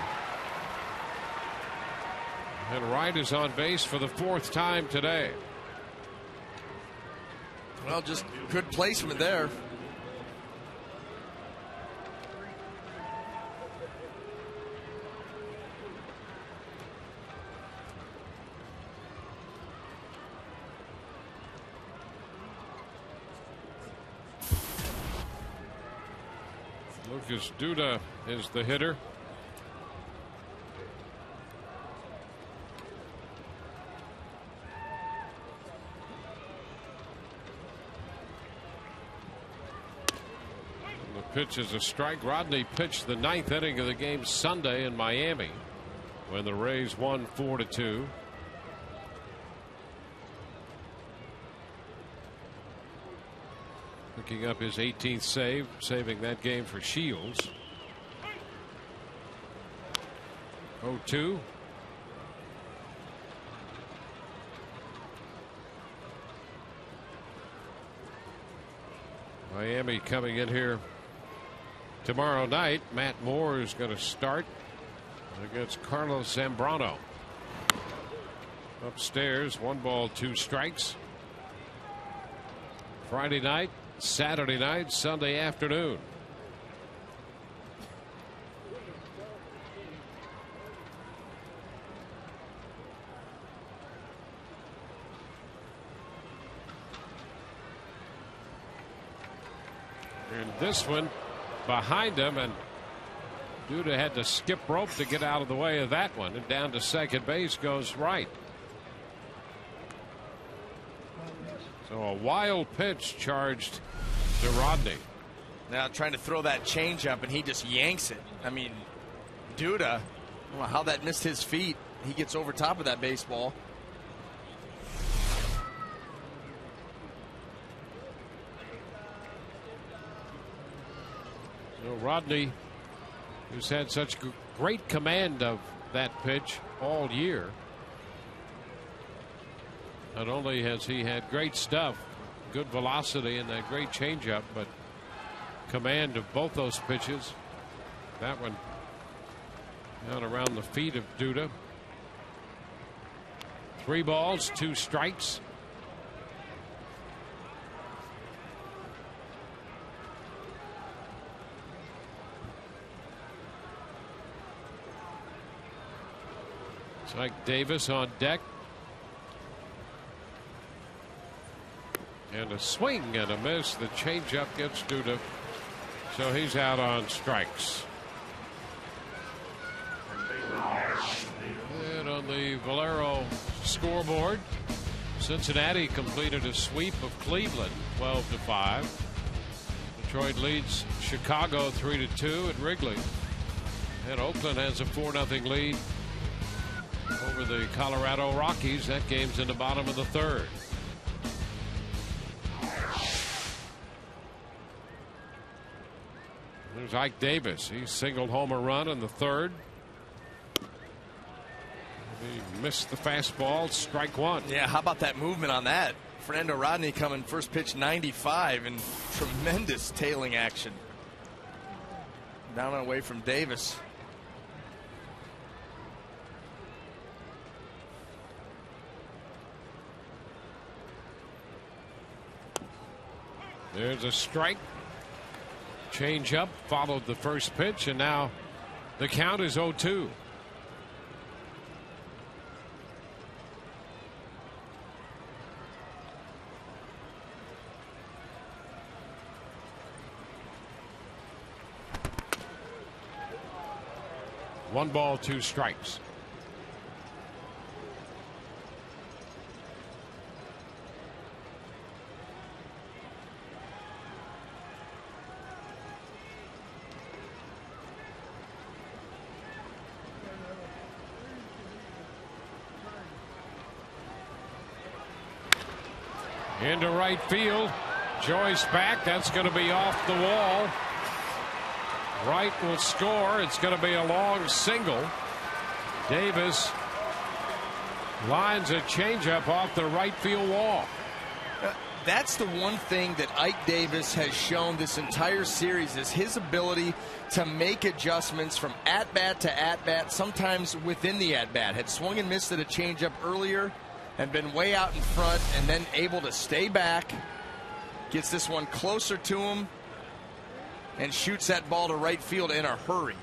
And Wright is on base for the 4th time today. Well, just good placement there. Lucas Duda is the hitter. The pitch is a strike. Rodney pitched the 9th inning of the game Sunday in Miami when the Rays won 4-2. Picking up his 18th save, saving that game for Shields. 0-2. Miami coming in here tomorrow night. Matt Moore is going to start against Carlos Zambrano. Upstairs, 1 ball, 2 strikes. Friday night, Saturday night, Sunday afternoon. And this one behind him, and Duda had to skip rope to get out of the way of that one. And down to second base goes Wright. So a wild pitch charged to Rodney. Now trying to throw that changeup, and he just yanks it. I mean, Duda, I don't know how that missed his feet. He gets over top of that baseball. So Rodney, who's had such great command of that pitch all year. Not only has he had great stuff, good velocity and that great changeup, but command of both those pitches. That one out around the feet of Duda. 3 balls, 2 strikes. It's like Davis on deck. And a swing and a miss. The changeup gets Duda. So he's out on strikes. And on the Valero scoreboard, Cincinnati completed a sweep of Cleveland 12-5. Detroit leads Chicago 3-2 at Wrigley. And Oakland has a 4-0 lead over the Colorado Rockies. That game's in the bottom of the 3rd. There's Ike Davis. He singled home a run in the 3rd. He missed the fastball. Strike 1. Yeah, how about that movement on that? Fernando Rodney coming first pitch 95 and tremendous tailing action. Down and away from Davis. There's a strike. Change up, followed the first pitch, and now the count is 0-2. One ball, 2 strikes. Into right field. Joyce back. That's going to be off the wall. Wright will score. It's going to be a long single. Davis lines a changeup off the right field wall. That's the one thing that Ike Davis has shown this entire series is his ability to make adjustments from at-bat to at-bat, sometimes within the at-bat. Had swung and missed at a changeup earlier and been way out in front and then able to stay back. Gets this one closer to him and shoots that ball to right field in a hurry.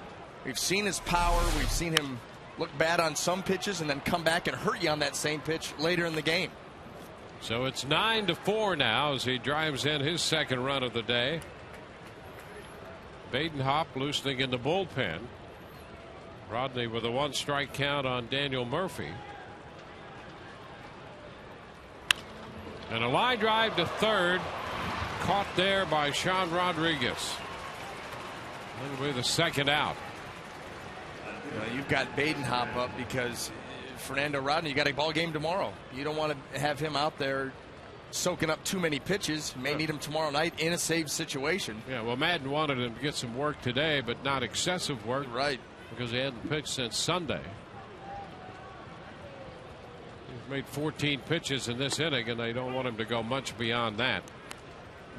We've seen his power. We've seen him look bad on some pitches and then come back and hurt you on that same pitch later in the game. So it's 9-4 now as he drives in his second run of the day. Badenhop loosening in the bullpen. Rodney with a 1-strike count on Daniel Murphy. And a line drive to third, caught there by Sean Rodriguez. That'll be the second out. You know, you've got Badenhop up because Fernando Rodney, you got a ball game tomorrow. You don't want to have him out there soaking up too many pitches. You may need him tomorrow night in a save situation. Yeah, well, Madden wanted him to get some work today, but not excessive work. Right. Because he hadn't pitched since Sunday. He's made 14 pitches in this inning, and they don't want him to go much beyond that.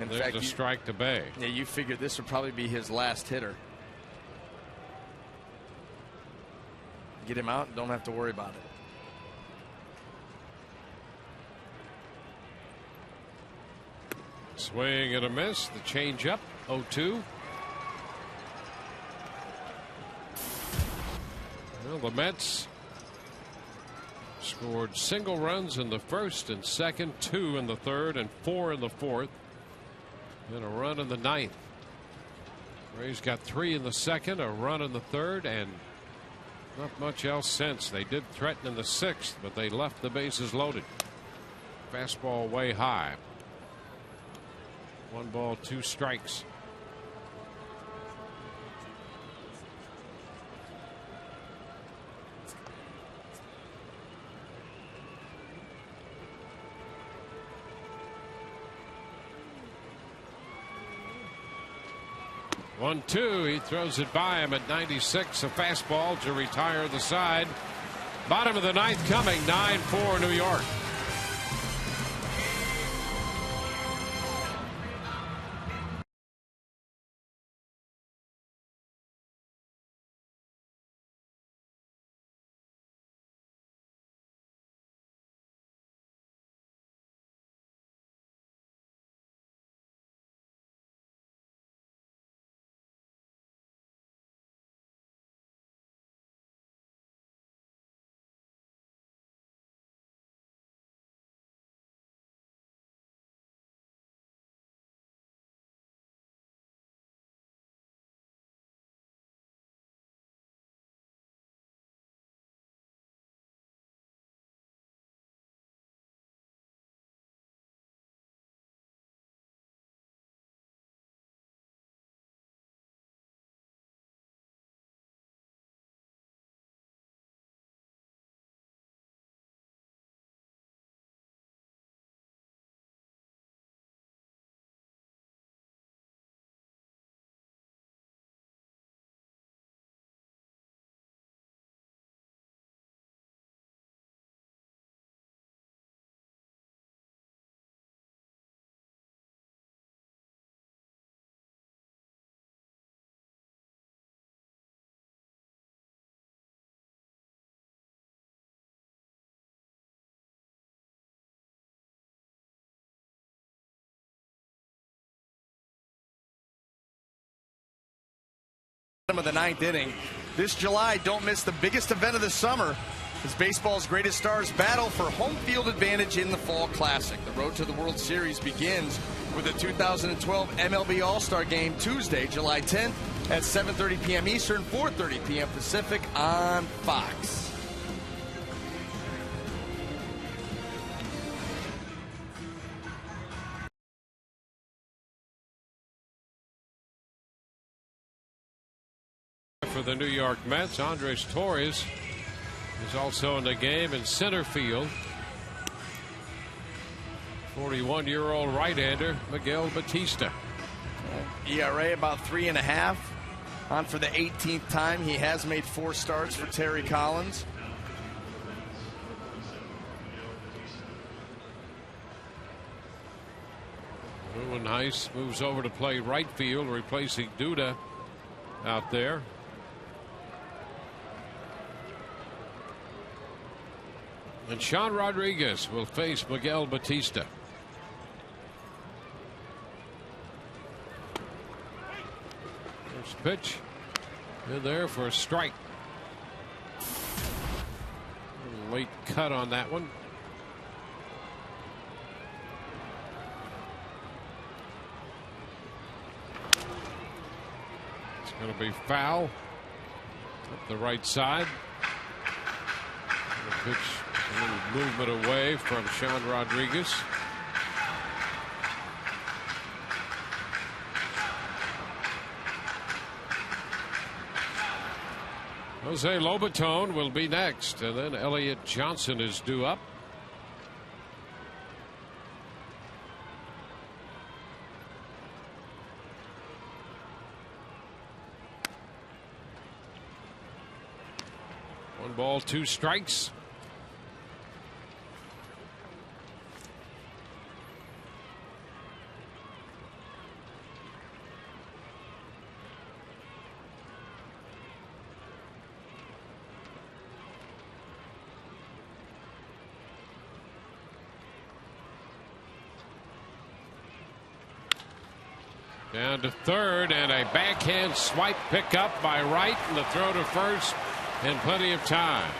In There's fact, a strike to Bay. Yeah, you figured this would probably be his last hitter. Get him out and don't have to worry about it. Swing and a miss. The change up. 0-2. Well, the Mets scored single runs in the first and second, 2 in the third, and 4 in the fourth. And a run in the ninth. Rays got 3 in the second, a run in the third, and not much else since. They did threaten in the 6th, but they left the bases loaded. Fastball way high. 1 ball, 2 strikes. One, two. He throws it by him at 96. A fastball to retire the side. Bottom of the 9th coming. 9-4 New York. Of the 9th inning. This July, don't miss the biggest event of the summer as baseball's greatest stars battle for home field advantage in the Fall Classic. The road to the World Series begins with the 2012 MLB All-Star Game Tuesday, July 10th at 7:30 p.m. Eastern, 4:30 p.m. Pacific on Fox. For the New York Mets, Andres Torres is also in the game in center field. 41-year-old right-hander Miguel Batista. ERA about 3.5. On for the 18th time. He has made 4 starts for Terry Collins. Ruben Heiss moves over to play right field, replacing Duda out there. And Sean Rodriguez will face Miguel Batista. First pitch in there for a strike. A late cut on that one. It's going to be foul up the right side. The pitch, a little movement away from Sean Rodriguez. Jose Lobaton will be next, and then Elliott Johnson is due up. One ball, 2 strikes. Down to third, and a backhand swipe pickup by Wright, and the throw to first, and plenty of time.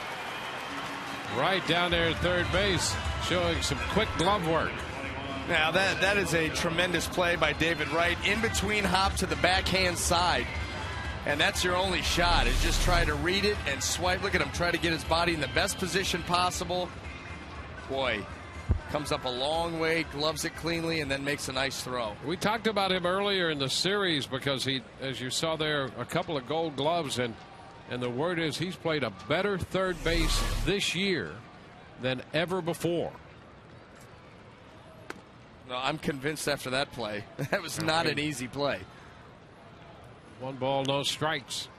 Right down there at third base, showing some quick glove work. Now that is a tremendous play by David Wright. In between hop to the backhand side. And that's your only shot, is just try to read it and swipe. Look at him try to get his body in the best position possible. Boy, comes up a long way, gloves it cleanly, and then makes a nice throw. We talked about him earlier in the series because he, as you saw there, a couple of gold gloves, and the word is he's played a better third base this year than ever before. No, I'm convinced after that play. That was not an easy play. 1 ball, no strikes.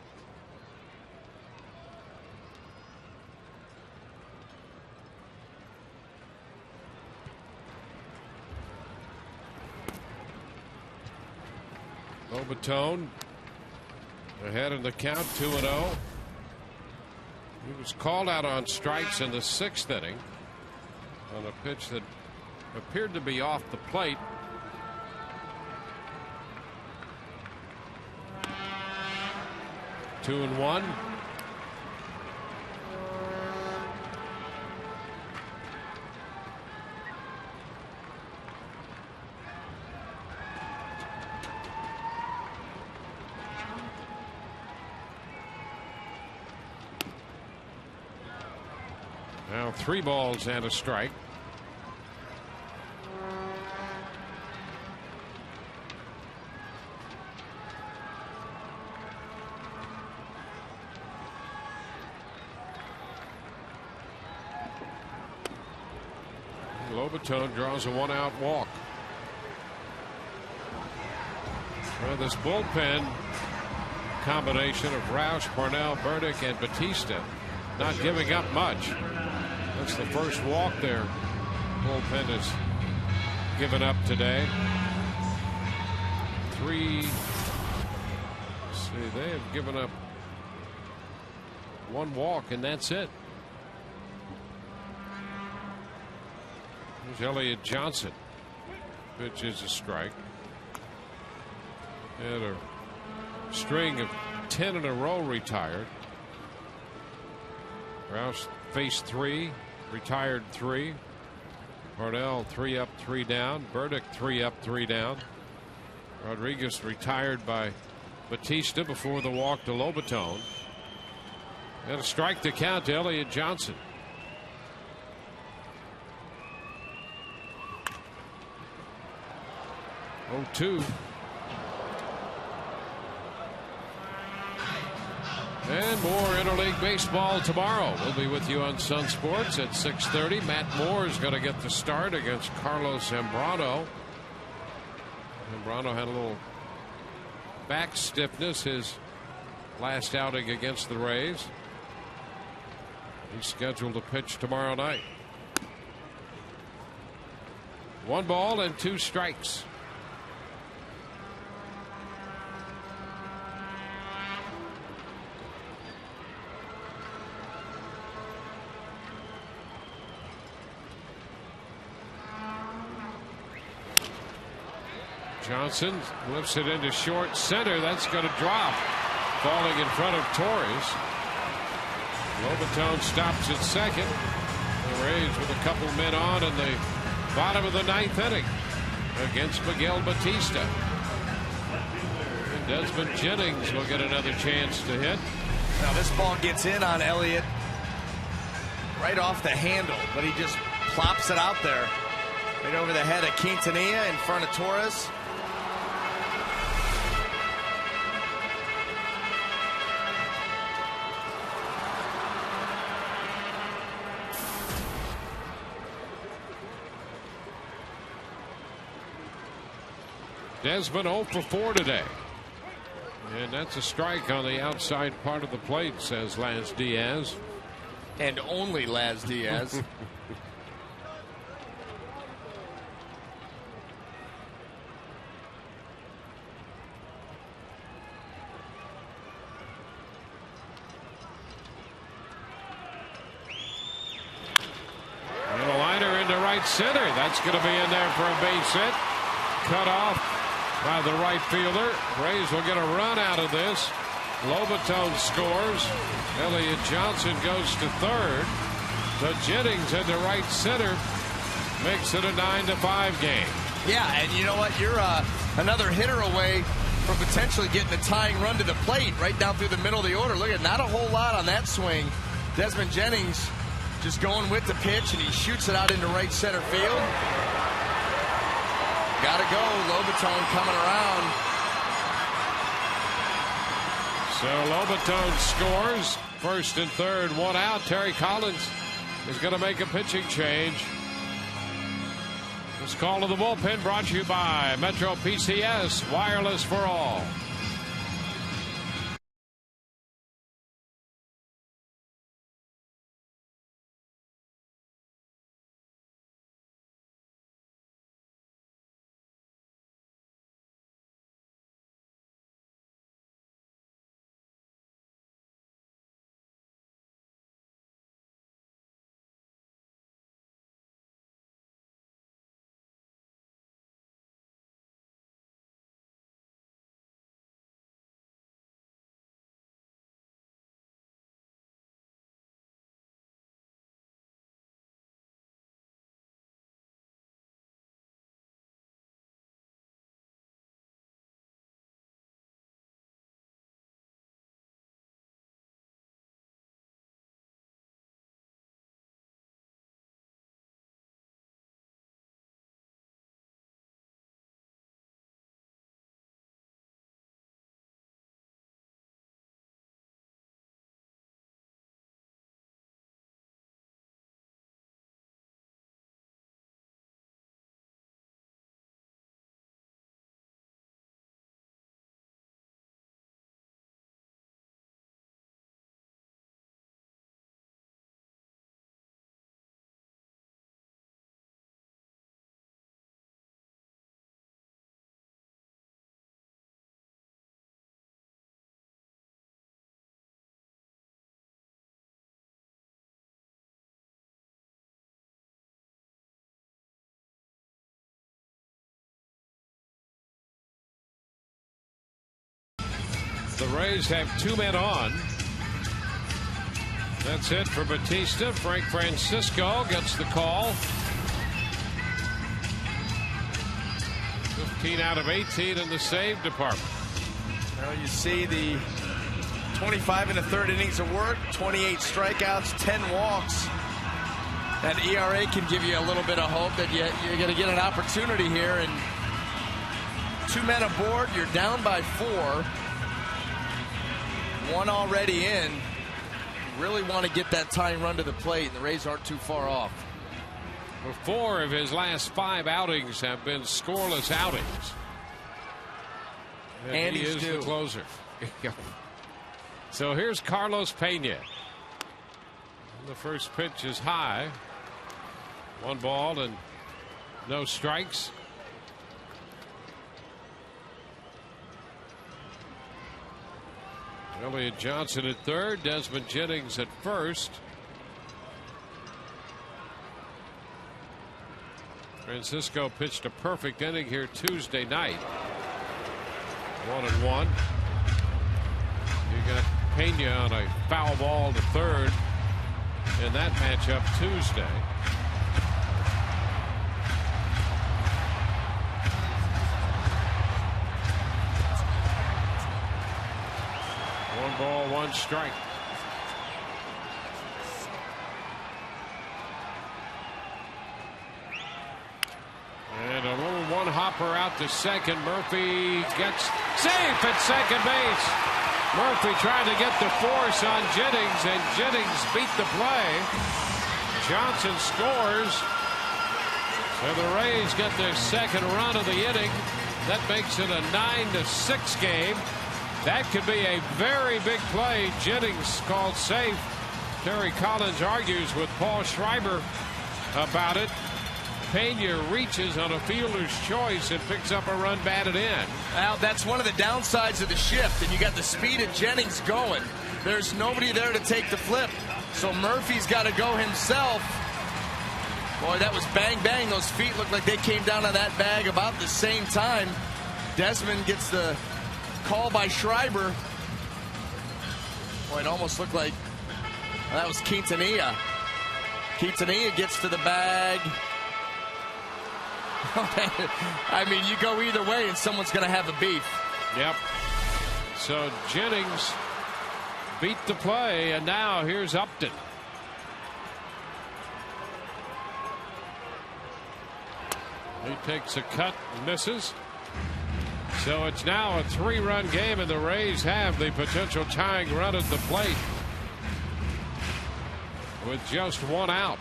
Lobatone ahead in the count, 2-0. He was called out on strikes in the 6th inning on a pitch that appeared to be off the plate. Two and one. Now 3 balls and a strike. Lobatone draws a 1-out walk. Well, this bullpen combination of Roush, Parnell, Burdick, and Batista not giving up much. That's the first walk their bullpen has given up today. Let's see, they have given up 1 walk, and that's it. There's Elliott Johnson. Pitch is a strike. Had a string of 10 in a row retired. Roush faced 3, retired 3. Parnell 3 up, 3 down. Burdick 3 up, 3 down. Rodriguez retired by Batista before the walk to Lobatone. And a strike to count to Elliott Johnson. 0-2. And more interleague baseball tomorrow. We'll be with you on Sun Sports at 6:30. Matt Moore is going to get the start against Carlos Zambrano. Zambrano had a little back stiffness his last outing against the Rays. He's scheduled to pitch tomorrow night. 1 ball and 2 strikes. Johnson lifts it into short center. That's going to drop. Falling in front of Torres. Lobatone stops at second. The Rays with a couple men on in the bottom of the 9th inning against Miguel Batista. And Desmond Jennings will get another chance to hit. Now this ball gets in on Elliott right off the handle, but he just plops it out there right over the head of Quintanilla in front of Torres. Desmond 0 for 4 today. And that's a strike on the outside part of the plate, says Laz Diaz. And only Laz Diaz. And a liner into right center. That's going to be in there for a base hit. Cut off by the right fielder. Rays will get a run out of this. Lobatone scores. Elliott Johnson goes to third. To Jennings into right center. Makes it a 9-5 game. Yeah, and you know what? You're another hitter away from potentially getting a tying run to the plate right down through the middle of the order. Look at not a whole lot on that swing. Desmond Jennings just going with the pitch, and he shoots it out into right center field. Got to go. Lobaton coming around. So Lobaton scores. First and third, one out. Terry Collins is going to make a pitching change. This call to the bullpen brought to you by Metro PCS, wireless for all. The Rays have two men on. That's it for Batista. Frank Francisco gets the call. 15 out of 18 in the save department. Well, you see the 25 in the third innings of work, 28 strikeouts, 10 walks. That ERA can give you a little bit of hope that you're going to get an opportunity here. And two men aboard, you're down by 4. One already in. Really want to get that tying run to the plate, and the Rays aren't too far off. Well, 4 of his last 5 outings have been scoreless outings. And he is the closer. So here's Carlos Pena. The first pitch is high. 1 ball and no strikes. Elliott Johnson at third, Desmond Jennings at first. Francisco pitched a perfect inning here Tuesday night. 1-1. You got Pena on a foul ball to third in that matchup Tuesday. One ball, 1 strike. And a little one hopper out to second. Murphy gets safe at second base. Murphy trying to get the force on Jennings, and Jennings beat the play. Johnson scores. So the Rays get their second run of the inning. That makes it a 9-6 game. That could be a very big play. Jennings called safe. Terry Collins argues with Paul Schreiber about it. Pena reaches on a fielder's choice and picks up a run batted in. Well, that's one of the downsides of the shift, and you got the speed of Jennings going. There's nobody there to take the flip, so Murphy's got to go himself. Boy, that was bang bang. Those feet looked like they came down on that bag about the same time. Desmond gets the call by Schreiber. Boy, it almost looked like that was Quintanilla. Quintanilla gets to the bag. I mean, you go either way and someone's going to have a beef. Yep. So Jennings beat the play, and now here's Upton. He takes a cut and misses. So it's now a 3-run game, and the Rays have the potential tying run at the plate with just 1 out.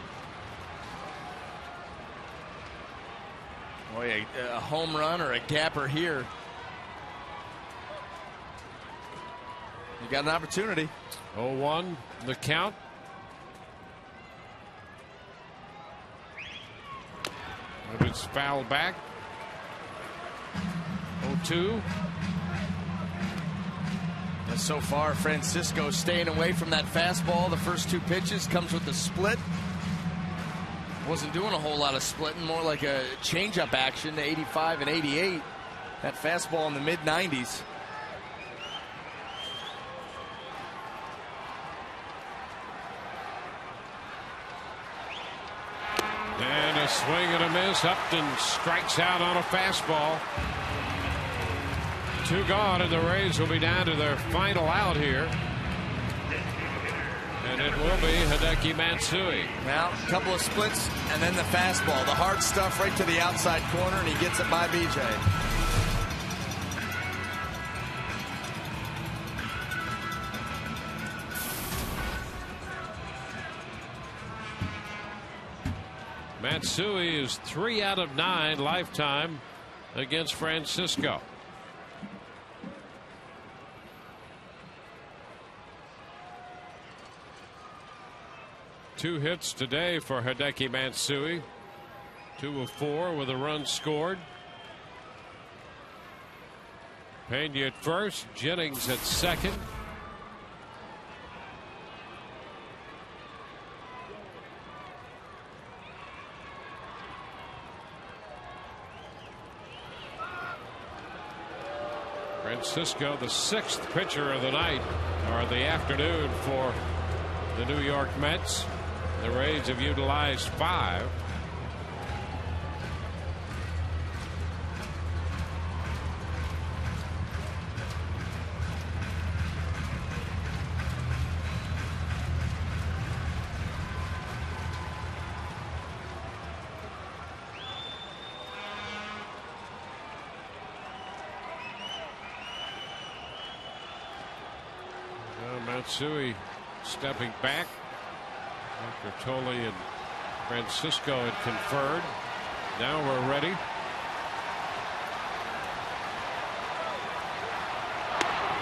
Boy, a home run or a gapper here. You got an opportunity. 0-1 the count. But it's fouled back. 0-2. And so far, Francisco staying away from that fastball. The first 2 pitches comes with the split. Wasn't doing a whole lot of splitting, more like a changeup action to 85 and 88. That fastball in the mid-90s. And a swing and a miss. Upton strikes out on a fastball. 2 gone, and the Rays will be down to their final out here. And it will be Hideki Matsui. Well, a couple of splits and then the fastball. The hard stuff right to the outside corner, and he gets it by BJ. Matsui is 3 out of 9 lifetime against Francisco. Two hits today for Hideki Matsui. 2 of 4 with a run scored. Pena at first, Jennings at second. Francisco, the 6th pitcher of the night or the afternoon for the New York Mets. The Rays have utilized 5. Matsui stepping back after Tolle and Francisco had conferred. Now we're ready.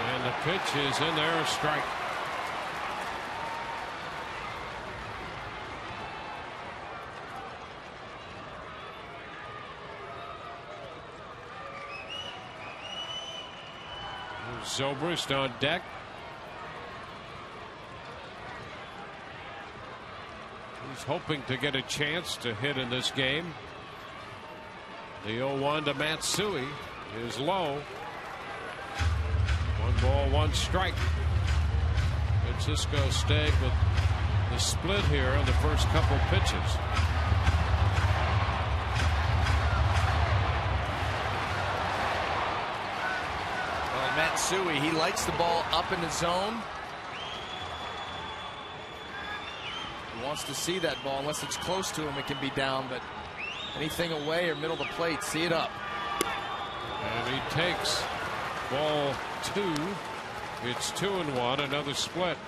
And the pitch is in there, a strike. Zobrist on deck. He's hoping to get a chance to hit in this game. The 0-1 to Matsui is low. 1 ball, 1 strike. Francisco staying with the split here on the first couple pitches. Well, Matsui, he likes the ball up in the zone. Wants to see that ball. Unless it's close to him, it can be down, but anything away or middle of the plate, see it up. And he takes ball 2. It's 2-1, another split.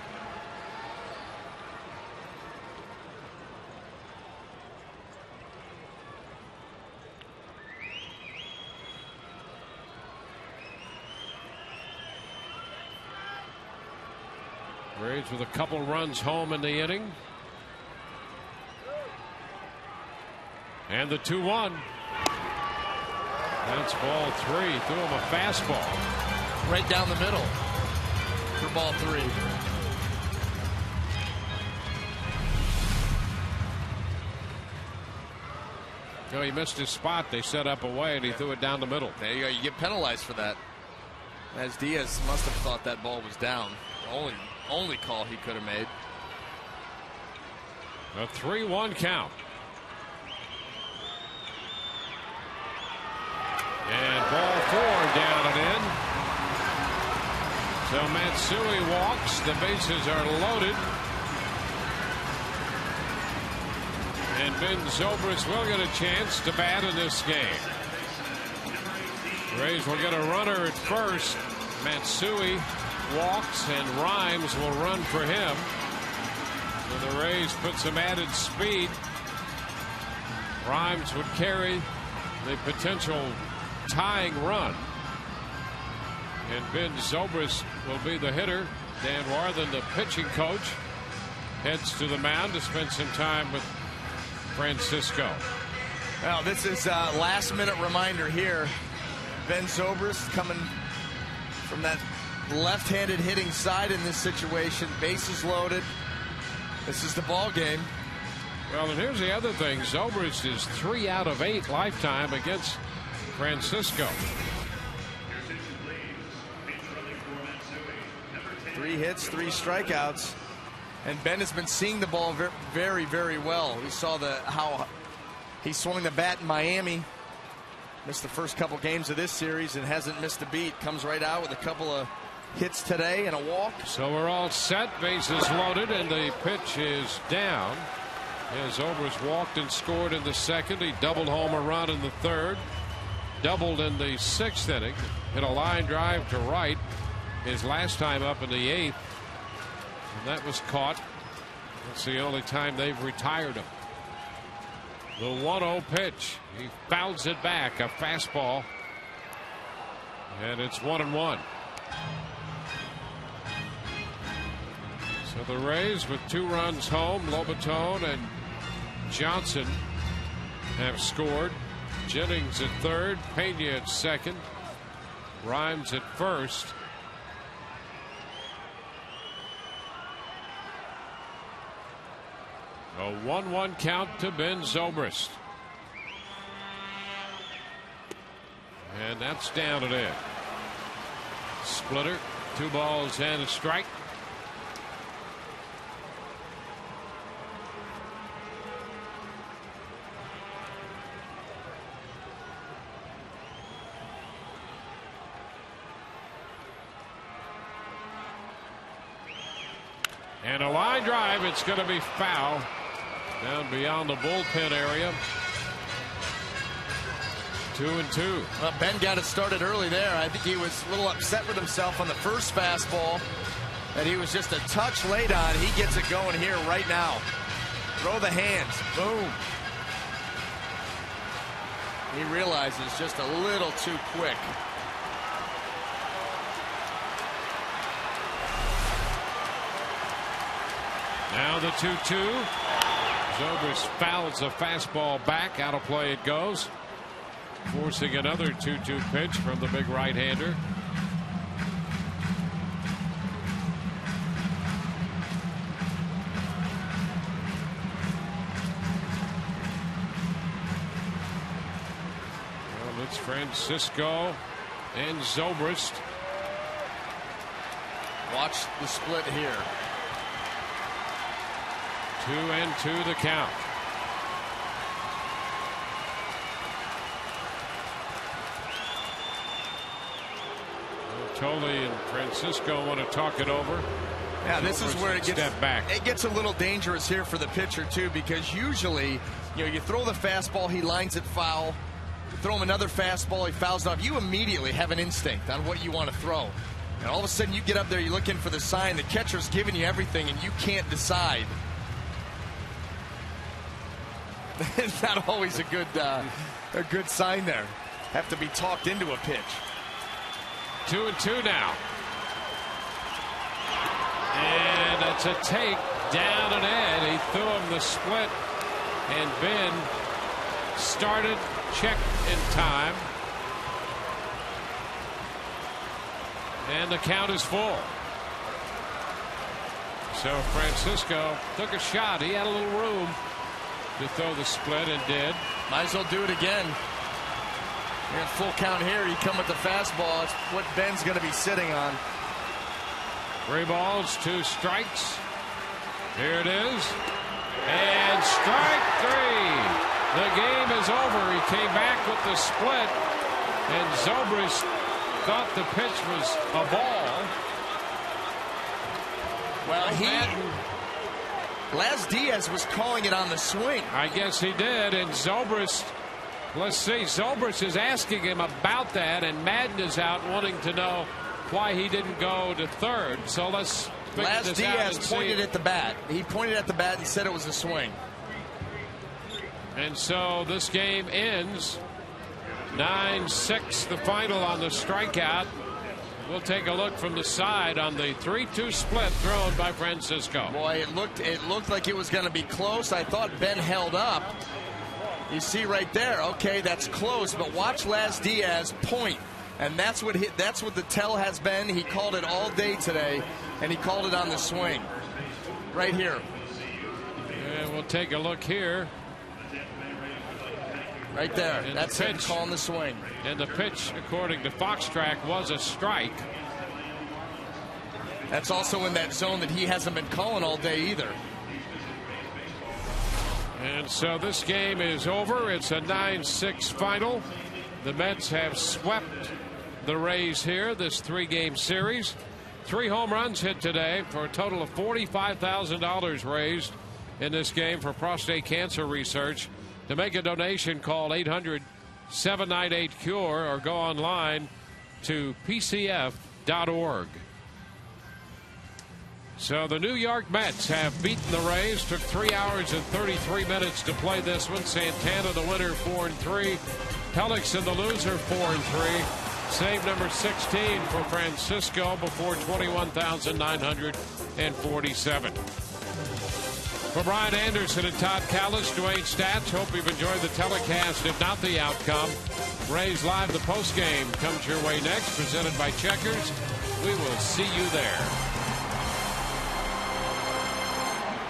Rays with a couple runs home in the inning. And the 2-1. That's ball 3. Threw him a fastball. Right down the middle for ball 3. No, he missed his spot. They set up away, and he threw it down the middle. There you go. You get penalized for that. As Diaz must have thought that ball was down. The only call he could have made. A 3-1 count. And ball 4 down and in. So Matsui walks. The bases are loaded. And Ben Zobrist will get a chance to bat in this game. Rays will get a runner at first. Matsui walks and Rhymes will run for him. So the Rays put some added speed. Rhymes would carry the potential tying run. And Ben Zobrist will be the hitter. Dan Warthen, the pitching coach, heads to the mound to spend some time with Francisco. Well, this is a last-minute reminder here. Ben Zobrist coming from that left-handed hitting side in this situation. Bases loaded. This is the ball game. Well, and here's the other thing. Zobrist is 3 out of 8 lifetime against Francisco. 3 hits, 3 strikeouts. And Ben has been seeing the ball very, very well. We saw how he swung the bat in Miami. Missed the first couple games of this series and hasn't missed a beat. Comes right out with a couple of hits today and a walk. So we're all set. Bases loaded and the pitch is down. As Zobrist walked and scored in the second. He doubled home a run in the third. Doubled in the 6th inning. Hit a line drive to right his last time up in the 8th. And that was caught. That's the only time they've retired him. The 1-0 pitch. He fouls it back. A fastball. And it's 1-1. So the Rays with 2 runs home. Lobaton and Johnson have scored. Jennings at third. Pena at second. Rhymes at first. A 1-1 count to Ben Zobrist. And that's down and in. Splitter, 2 balls and a strike. And a line drive. It's going to be foul. Down beyond the bullpen area. 2-2. Well, Ben got it started early there. I think he was a little upset with himself on the first fastball that he was just a touch late on. He gets it going here right now. Throw the hands. Boom. He realizes just a little too quick. Now the 2-2. Zobrist fouls a fastball back. Out of play it goes. Forcing another 2-2 pitch from the big right-hander. Well, it's Francisco and Zobrist. Watch the split here. 2-2 the count. Tony and Francisco want to talk it over. Yeah, this is where it gets a little dangerous here for the pitcher too, because usually, you throw the fastball, he lines it foul. You throw him another fastball, he fouls it off. You immediately have an instinct on what you want to throw. And all of a sudden you get up there, you're looking for the sign. The catcher's giving you everything and you can't decide. It's not always a good sign there. Have to be talked into a pitch. 2-2 now. And it's a take down and in. He threw him the split. And Ben started, checked in time. And the count is full. So Francisco took a shot. He had a little room to throw the split and did. Might as well do it again. You're at full count here. You come with the fastball. It's what Ben's going to be sitting on. 3 balls, 2 strikes. Here it is. And strike 3. The game is over. He came back with the split. And Zobrist thought the pitch was a ball. Well, Laz Diaz was calling it on the swing. I guess he did. And Zobrist, let's see, Zobrist is asking him about that, and Madden is out wanting to know why he didn't go to third. So let's figure Laz this out. Diaz pointed at the bat. He pointed at the bat and said it was a swing. And so this game ends 9-6, the final on the strikeout. We'll take a look from the side on the 3-2 split thrown by Francisco. Boy, it looked like it was going to be close. I thought Ben held up. You see right there. Okay, that's close, but watch Laz Diaz point, and that's what the tell has been. He called it all day today, and he called it on the swing. Right here. And we'll take a look here. Right there. And that's him calling the swing. And the pitch, according to Fox Track, was a strike. That's also in that zone that he hasn't been calling all day either. And so this game is over. It's a 9-6 final. The Mets have swept the Rays here, this 3-game series. 3 home runs hit today for a total of $45,000 raised in this game for prostate cancer research. To make a donation, call 800-798-CURE or go online to pcf.org. So the New York Mets have beaten the Rays. Took 3 hours and 33 minutes to play this one. Santana the winner, 4-3. Pellickson the loser, 4-3. Save number 16 for Francisco before 21,947. For Brian Anderson and Todd Callis, Dwayne Stats, hope you've enjoyed the telecast, if not the outcome. Rays Live, the postgame, comes your way next, presented by Checkers. We will see you there.